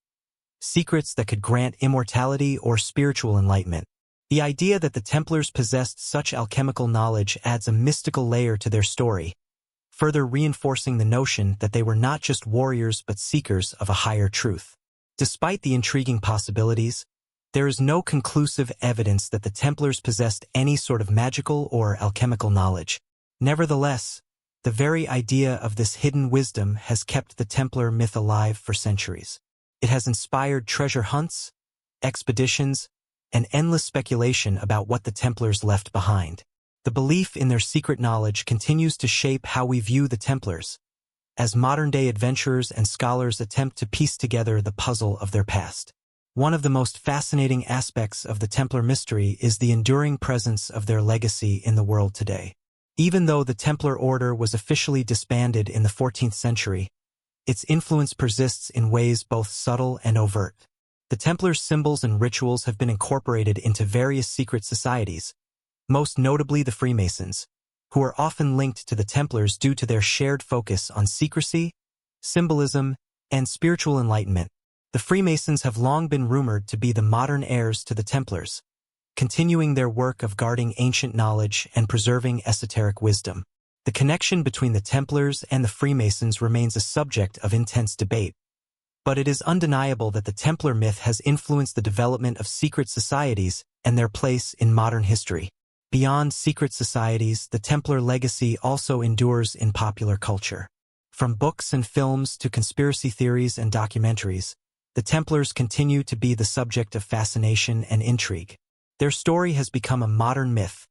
Secrets that could grant immortality or spiritual enlightenment. The idea that the Templars possessed such alchemical knowledge adds a mystical layer to their story, further reinforcing the notion that they were not just warriors but seekers of a higher truth. Despite the intriguing possibilities, there is no conclusive evidence that the Templars possessed any sort of magical or alchemical knowledge. Nevertheless, the very idea of this hidden wisdom has kept the Templar myth alive for centuries. It has inspired treasure hunts, expeditions, and endless speculation about what the Templars left behind. The belief in their secret knowledge continues to shape how we view the Templars, as modern-day adventurers and scholars attempt to piece together the puzzle of their past. One of the most fascinating aspects of the Templar mystery is the enduring presence of their legacy in the world today. Even though the Templar order was officially disbanded in the 14th century, its influence persists in ways both subtle and overt. The Templars' symbols and rituals have been incorporated into various secret societies, most notably the Freemasons, who are often linked to the Templars due to their shared focus on secrecy, symbolism, and spiritual enlightenment. The Freemasons have long been rumored to be the modern heirs to the Templars, continuing their work of guarding ancient knowledge and preserving esoteric wisdom. The connection between the Templars and the Freemasons remains a subject of intense debate, but it is undeniable that the Templar myth has influenced the development of secret societies and their place in modern history. Beyond secret societies, the Templar legacy also endures in popular culture. From books and films to conspiracy theories and documentaries, the Templars continue to be the subject of fascination and intrigue. Their story has become a modern myth,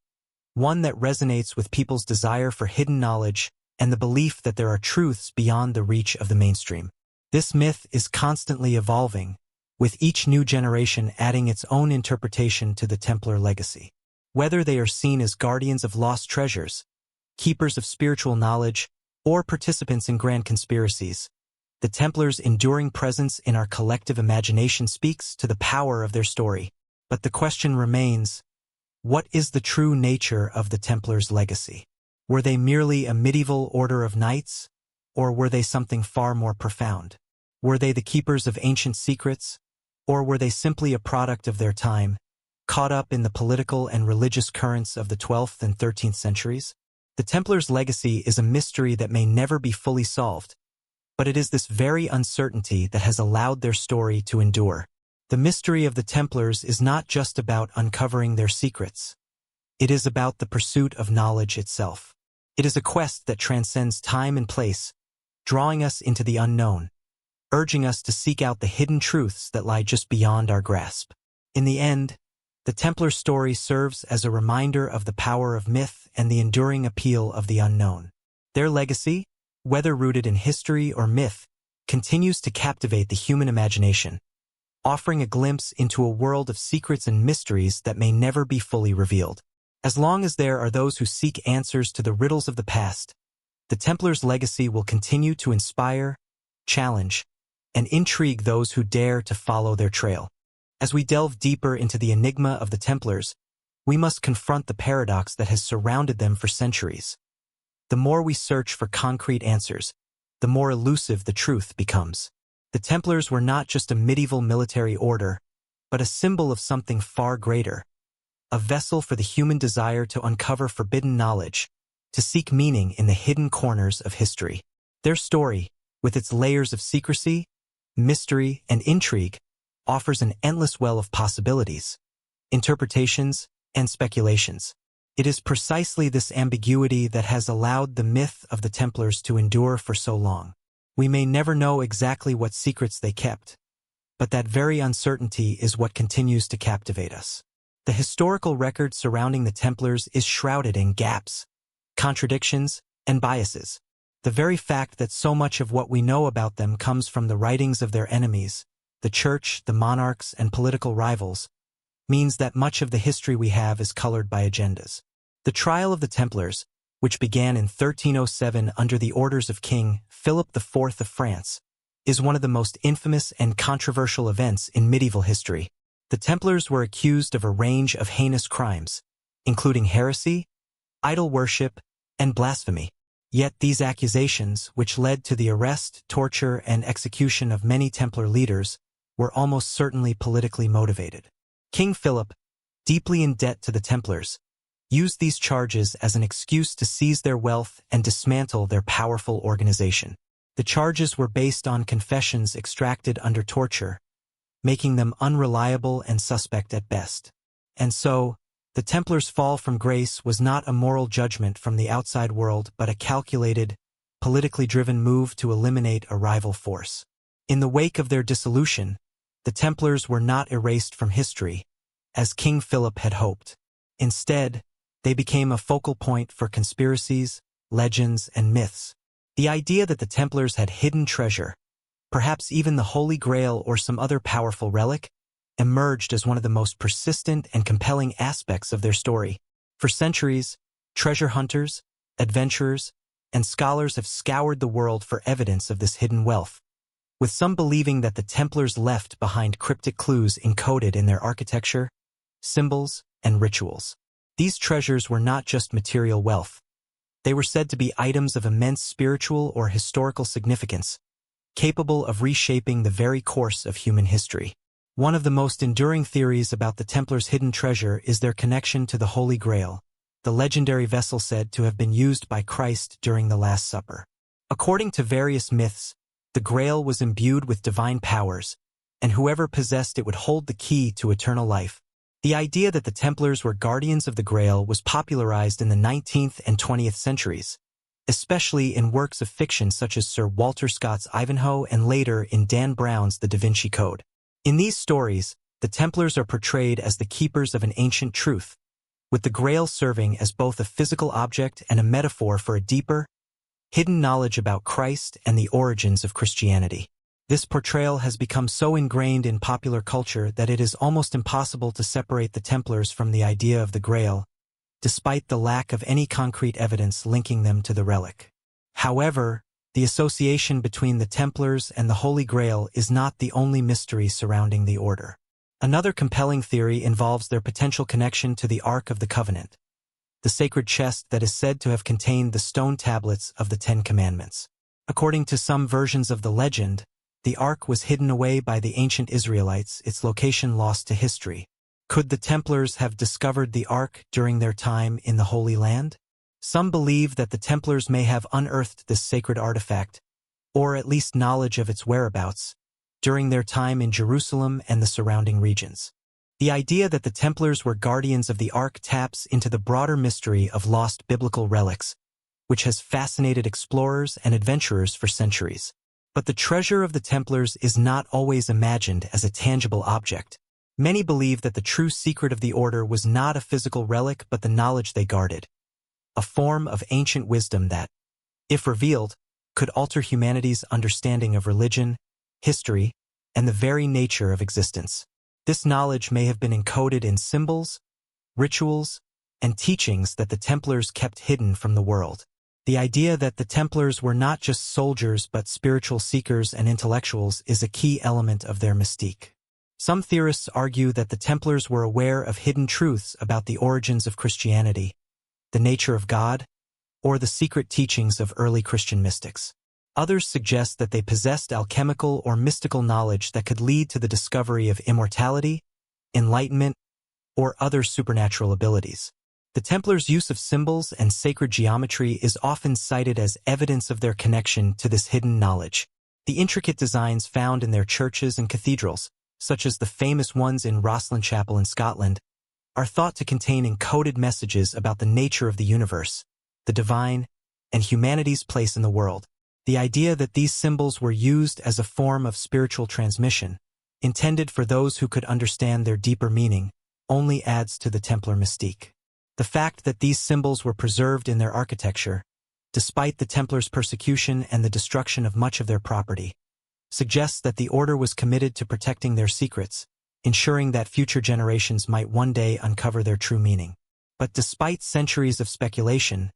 one that resonates with people's desire for hidden knowledge and the belief that there are truths beyond the reach of the mainstream. This myth is constantly evolving, with each new generation adding its own interpretation to the Templar legacy. Whether they are seen as guardians of lost treasures, keepers of spiritual knowledge, or participants in grand conspiracies, the Templars' enduring presence in our collective imagination speaks to the power of their story. But the question remains, what is the true nature of the Templars' legacy? Were they merely a medieval order of knights, or were they something far more profound? Were they the keepers of ancient secrets, or were they simply a product of their time, caught up in the political and religious currents of the 12th and 13th centuries? The Templars' legacy is a mystery that may never be fully solved, but it is this very uncertainty that has allowed their story to endure. The mystery of the Templars is not just about uncovering their secrets. It is about the pursuit of knowledge itself. It is a quest that transcends time and place, drawing us into the unknown, urging us to seek out the hidden truths that lie just beyond our grasp. In the end, the Templar story serves as a reminder of the power of myth and the enduring appeal of the unknown. Their legacy, whether rooted in history or myth, continues to captivate the human imagination, offering a glimpse into a world of secrets and mysteries that may never be fully revealed. As long as there are those who seek answers to the riddles of the past, the Templars' legacy will continue to inspire, challenge, and intrigue those who dare to follow their trail. As we delve deeper into the enigma of the Templars, we must confront the paradox that has surrounded them for centuries. The more we search for concrete answers, the more elusive the truth becomes. The Templars were not just a medieval military order, but a symbol of something far greater, a vessel for the human desire to uncover forbidden knowledge, to seek meaning in the hidden corners of history. Their story, with its layers of secrecy, mystery, and intrigue, offers an endless well of possibilities, interpretations, and speculations. It is precisely this ambiguity that has allowed the myth of the Templars to endure for so long. We may never know exactly what secrets they kept, but that very uncertainty is what continues to captivate us. The historical record surrounding the Templars is shrouded in gaps, contradictions, and biases. The very fact that so much of what we know about them comes from the writings of their enemies, the church, the monarchs, and political rivals, means that much of the history we have is colored by agendas. The trial of the Templars, which began in 1307 under the orders of King Philip IV of France, is one of the most infamous and controversial events in medieval history. The Templars were accused of a range of heinous crimes, including heresy, idol worship, and blasphemy. Yet these accusations, which led to the arrest, torture, and execution of many Templar leaders, were almost certainly politically motivated. King Philip, deeply in debt to the Templars, used these charges as an excuse to seize their wealth and dismantle their powerful organization. The charges were based on confessions extracted under torture, making them unreliable and suspect at best. And so, the Templars' fall from grace was not a moral judgment from the outside world but a calculated, politically driven move to eliminate a rival force. In the wake of their dissolution, the Templars were not erased from history, as King Philip had hoped. Instead, they became a focal point for conspiracies, legends, and myths. The idea that the Templars had hidden treasure, perhaps even the Holy Grail or some other powerful relic, emerged as one of the most persistent and compelling aspects of their story. For centuries, treasure hunters, adventurers, and scholars have scoured the world for evidence of this hidden wealth, with some believing that the Templars left behind cryptic clues encoded in their architecture, symbols, and rituals. These treasures were not just material wealth. They were said to be items of immense spiritual or historical significance, capable of reshaping the very course of human history. One of the most enduring theories about the Templars' hidden treasure is their connection to the Holy Grail, the legendary vessel said to have been used by Christ during the Last Supper. According to various myths, the Grail was imbued with divine powers, and whoever possessed it would hold the key to eternal life. The idea that the Templars were guardians of the Grail was popularized in the 19th and 20th centuries, especially in works of fiction such as Sir Walter Scott's Ivanhoe and later in Dan Brown's The Da Vinci Code. In these stories, the Templars are portrayed as the keepers of an ancient truth, with the Grail serving as both a physical object and a metaphor for a deeper, hidden knowledge about Christ and the origins of Christianity. This portrayal has become so ingrained in popular culture that it is almost impossible to separate the Templars from the idea of the Grail, despite the lack of any concrete evidence linking them to the relic. However, the association between the Templars and the Holy Grail is not the only mystery surrounding the order. Another compelling theory involves their potential connection to the Ark of the Covenant, the sacred chest that is said to have contained the stone tablets of the Ten Commandments. According to some versions of the legend, the Ark was hidden away by the ancient Israelites, its location lost to history. Could the Templars have discovered the Ark during their time in the Holy Land? Some believe that the Templars may have unearthed this sacred artifact, or at least knowledge of its whereabouts, during their time in Jerusalem and the surrounding regions. The idea that the Templars were guardians of the Ark taps into the broader mystery of lost biblical relics, which has fascinated explorers and adventurers for centuries. But the treasure of the Templars is not always imagined as a tangible object. Many believe that the true secret of the order was not a physical relic but the knowledge they guarded, a form of ancient wisdom that, if revealed, could alter humanity's understanding of religion, history, and the very nature of existence. This knowledge may have been encoded in symbols, rituals, and teachings that the Templars kept hidden from the world. The idea that the Templars were not just soldiers but spiritual seekers and intellectuals is a key element of their mystique. Some theorists argue that the Templars were aware of hidden truths about the origins of Christianity, the nature of God, or the secret teachings of early Christian mystics. Others suggest that they possessed alchemical or mystical knowledge that could lead to the discovery of immortality, enlightenment, or other supernatural abilities. The Templars' use of symbols and sacred geometry is often cited as evidence of their connection to this hidden knowledge. The intricate designs found in their churches and cathedrals, such as the famous ones in Rosslyn Chapel in Scotland, are thought to contain encoded messages about the nature of the universe, the divine, and humanity's place in the world. The idea that these symbols were used as a form of spiritual transmission, intended for those who could understand their deeper meaning, only adds to the Templar mystique. The fact that these symbols were preserved in their architecture, despite the Templars' persecution and the destruction of much of their property, suggests that the order was committed to protecting their secrets, ensuring that future generations might one day uncover their true meaning. But despite centuries of speculation,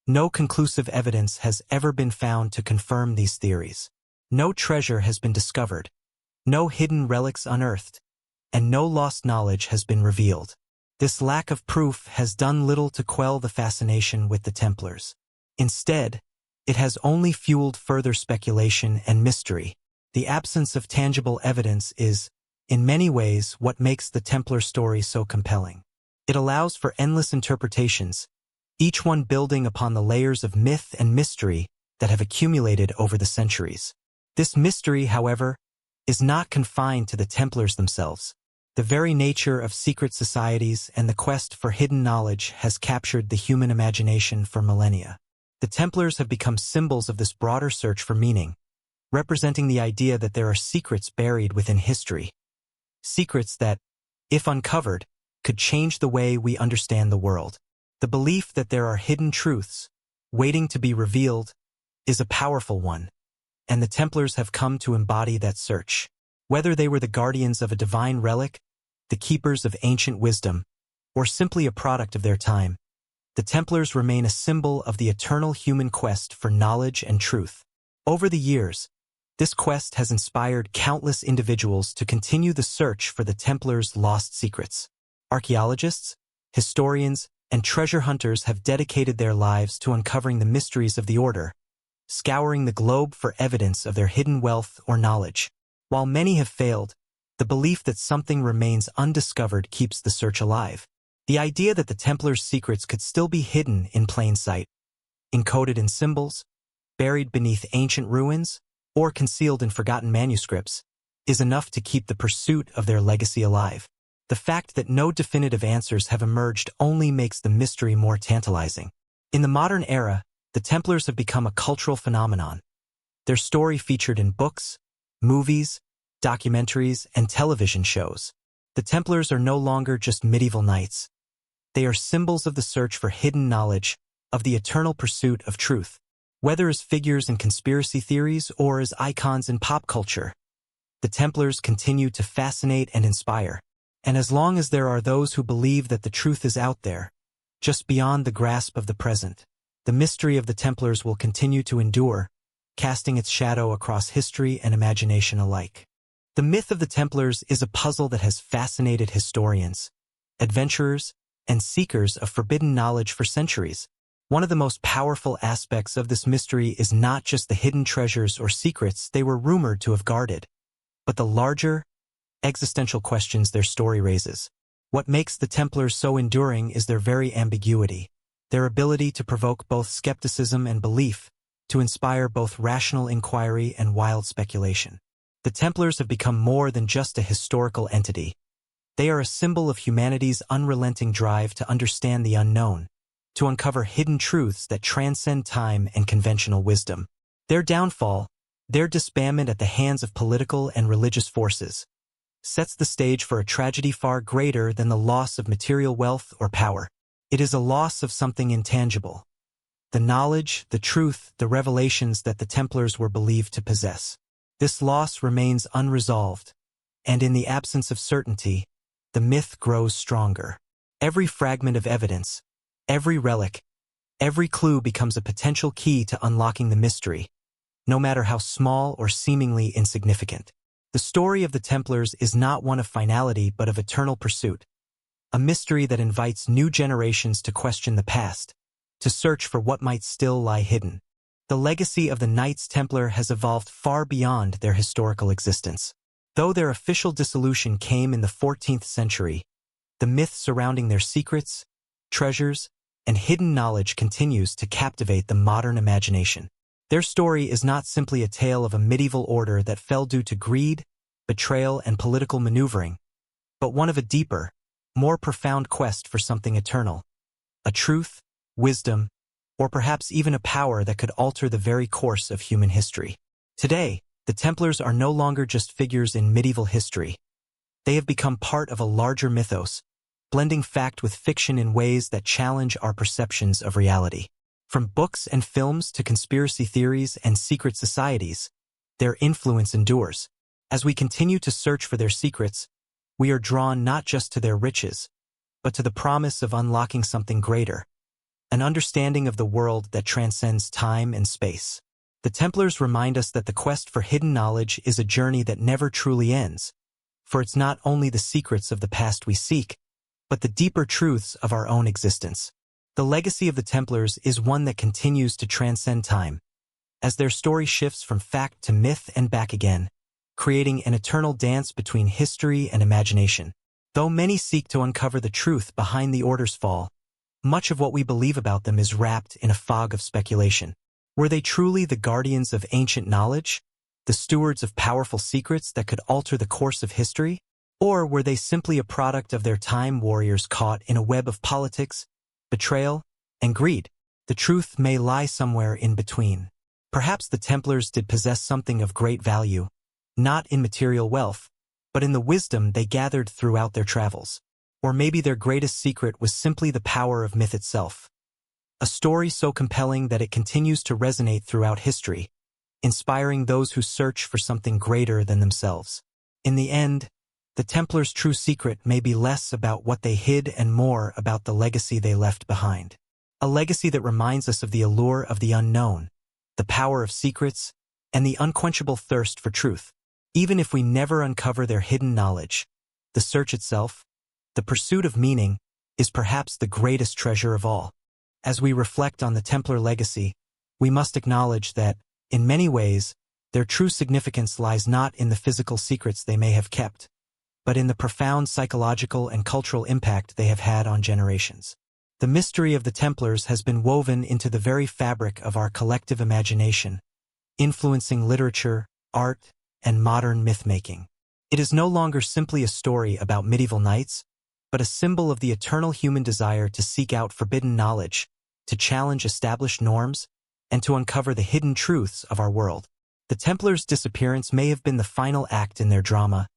no conclusive evidence has ever been found to confirm these theories. No treasure has been discovered, no hidden relics unearthed, and no lost knowledge has been revealed. This lack of proof has done little to quell the fascination with the Templars. Instead, it has only fueled further speculation and mystery. The absence of tangible evidence is, in many ways, what makes the Templar story so compelling. It allows for endless interpretations, each one building upon the layers of myth and mystery that have accumulated over the centuries. This mystery, however, is not confined to the Templars themselves. The very nature of secret societies and the quest for hidden knowledge has captured the human imagination for millennia. The Templars have become symbols of this broader search for meaning, representing the idea that there are secrets buried within history. Secrets that, if uncovered, could change the way we understand the world. The belief that there are hidden truths, waiting to be revealed, is a powerful one, and the Templars have come to embody that search. Whether they were the guardians of a divine relic, the keepers of ancient wisdom, or simply a product of their time, the Templars remain a symbol of the eternal human quest for knowledge and truth. Over the years, this quest has inspired countless individuals to continue the search for the Templars' lost secrets. Archaeologists, historians, and treasure hunters have dedicated their lives to uncovering the mysteries of the order, scouring the globe for evidence of their hidden wealth or knowledge. While many have failed, the belief that something remains undiscovered keeps the search alive. The idea that the Templars' secrets could still be hidden in plain sight, encoded in symbols, buried beneath ancient ruins, or concealed in forgotten manuscripts, is enough to keep the pursuit of their legacy alive. The fact that no definitive answers have emerged only makes the mystery more tantalizing. In the modern era, the Templars have become a cultural phenomenon. Their story featured in books, movies, documentaries, and television shows. The Templars are no longer just medieval knights. They are symbols of the search for hidden knowledge, of the eternal pursuit of truth. Whether as figures in conspiracy theories or as icons in pop culture, the Templars continue to fascinate and inspire. And as long as there are those who believe that the truth is out there, just beyond the grasp of the present, the mystery of the Templars will continue to endure, casting its shadow across history and imagination alike. The myth of the Templars is a puzzle that has fascinated historians, adventurers, and seekers of forbidden knowledge for centuries. One of the most powerful aspects of this mystery is not just the hidden treasures or secrets they were rumored to have guarded, but the larger, existential questions their story raises. What makes the Templars so enduring is their very ambiguity, their ability to provoke both skepticism and belief, to inspire both rational inquiry and wild speculation. The Templars have become more than just a historical entity. They are a symbol of humanity's unrelenting drive to understand the unknown, to uncover hidden truths that transcend time and conventional wisdom. Their downfall, their disbandment at the hands of political and religious forces, sets the stage for a tragedy far greater than the loss of material wealth or power. It is a loss of something intangible. The knowledge, the truth, the revelations that the Templars were believed to possess. This loss remains unresolved, and in the absence of certainty, the myth grows stronger. Every fragment of evidence, every relic, every clue becomes a potential key to unlocking the mystery, no matter how small or seemingly insignificant. The story of the Templars is not one of finality but of eternal pursuit, a mystery that invites new generations to question the past, to search for what might still lie hidden. The legacy of the Knights Templar has evolved far beyond their historical existence. Though their official dissolution came in the 14th century, the myth surrounding their secrets, treasures, and hidden knowledge continues to captivate the modern imagination. Their story is not simply a tale of a medieval order that fell due to greed, betrayal, and political maneuvering, but one of a deeper, more profound quest for something eternal, a truth, wisdom, or perhaps even a power that could alter the very course of human history. Today, the The Templars are no longer just figures in medieval history. They have become part of a larger mythos, blending fact with fiction in ways that challenge our perceptions of reality. From books and films to conspiracy theories and secret societies, their influence endures. As we continue to search for their secrets, we are drawn not just to their riches, but to the promise of unlocking something greater, an understanding of the world that transcends time and space. The Templars remind us that the quest for hidden knowledge is a journey that never truly ends, for it's not only the secrets of the past we seek, but the deeper truths of our own existence. The legacy of the Templars is one that continues to transcend time, as their story shifts from fact to myth and back again, creating an eternal dance between history and imagination. Though many seek to uncover the truth behind the Order's fall, much of what we believe about them is wrapped in a fog of speculation. Were they truly the guardians of ancient knowledge, the stewards of powerful secrets that could alter the course of history? Or were they simply a product of their time, warriors caught in a web of politics, betrayal, and greed? The truth may lie somewhere in between. Perhaps the Templars did possess something of great value, not in material wealth, but in the wisdom they gathered throughout their travels. Or maybe their greatest secret was simply the power of myth itself. A story so compelling that it continues to resonate throughout history, inspiring those who search for something greater than themselves. In the end, the Templars' true secret may be less about what they hid and more about the legacy they left behind. A legacy that reminds us of the allure of the unknown, the power of secrets, and the unquenchable thirst for truth. Even if we never uncover their hidden knowledge, the search itself, the pursuit of meaning, is perhaps the greatest treasure of all. As we reflect on the Templar legacy, we must acknowledge that, in many ways, their true significance lies not in the physical secrets they may have kept, but in the profound psychological and cultural impact they have had on generations. The mystery of the Templars has been woven into the very fabric of our collective imagination, influencing literature, art, and modern myth-making. It is no longer simply a story about medieval knights, but a symbol of the eternal human desire to seek out forbidden knowledge, to challenge established norms, and to uncover the hidden truths of our world. The Templars' disappearance may have been the final act in their drama,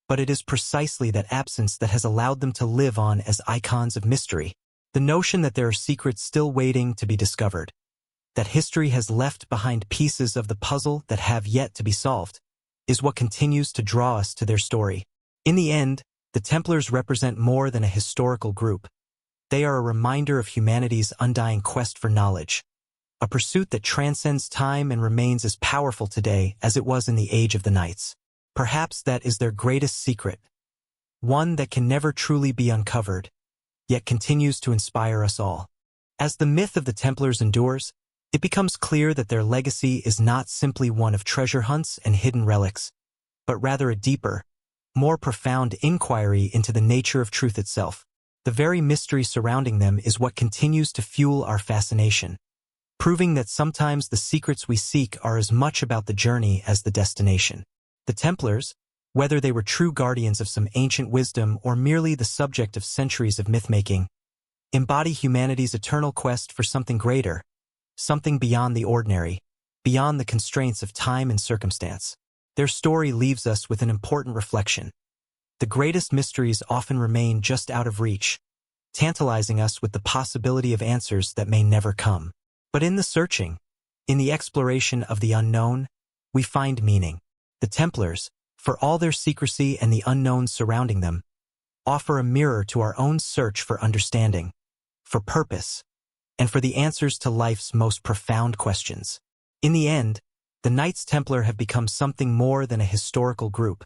but it is precisely that absence that has allowed them to live on as icons of mystery. The notion that there are secrets still waiting to be discovered, that history has left behind pieces of the puzzle that have yet to be solved, is what continues to draw us to their story. In the end, the Templars represent more than a historical group. They are a reminder of humanity's undying quest for knowledge, a pursuit that transcends time and remains as powerful today as it was in the Age of the Knights. Perhaps that is their greatest secret, one that can never truly be uncovered, yet continues to inspire us all. As the myth of the Templars endures, it becomes clear that their legacy is not simply one of treasure hunts and hidden relics, but rather a deeper, more profound inquiry into the nature of truth itself. The very mystery surrounding them is what continues to fuel our fascination, proving that sometimes the secrets we seek are as much about the journey as the destination. The Templars, whether they were true guardians of some ancient wisdom or merely the subject of centuries of myth-making, embody humanity's eternal quest for something greater, something beyond the ordinary, beyond the constraints of time and circumstance. Their story leaves us with an important reflection. The greatest mysteries often remain just out of reach, tantalizing us with the possibility of answers that may never come. But in the searching, in the exploration of the unknown, we find meaning. The Templars, for all their secrecy and the unknowns surrounding them, offer a mirror to our own search for understanding, for purpose, and for the answers to life's most profound questions. In the end, the Knights Templar have become something more than a historical group.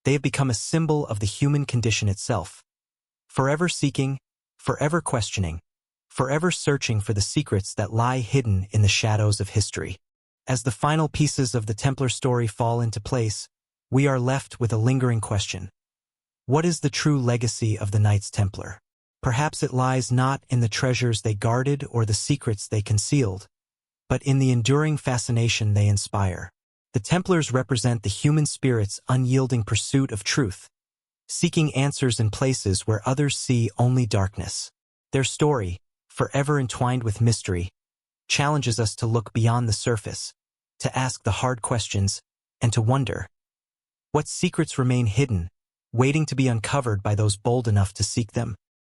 They have become a symbol of the human condition itself, forever seeking, forever questioning, forever searching for the secrets that lie hidden in the shadows of history. As the final pieces of the Templar story fall into place, we are left with a lingering question. What is the true legacy of the Knights Templar? Perhaps it lies not in the treasures they guarded or the secrets they concealed, but in the enduring fascination they inspire. The Templars represent the human spirit's unyielding pursuit of truth, seeking answers in places where others see only darkness. Their story, forever entwined with mystery, challenges us to look beyond the surface, to ask the hard questions, and to wonder, what secrets remain hidden, waiting to be uncovered by those bold enough to seek them?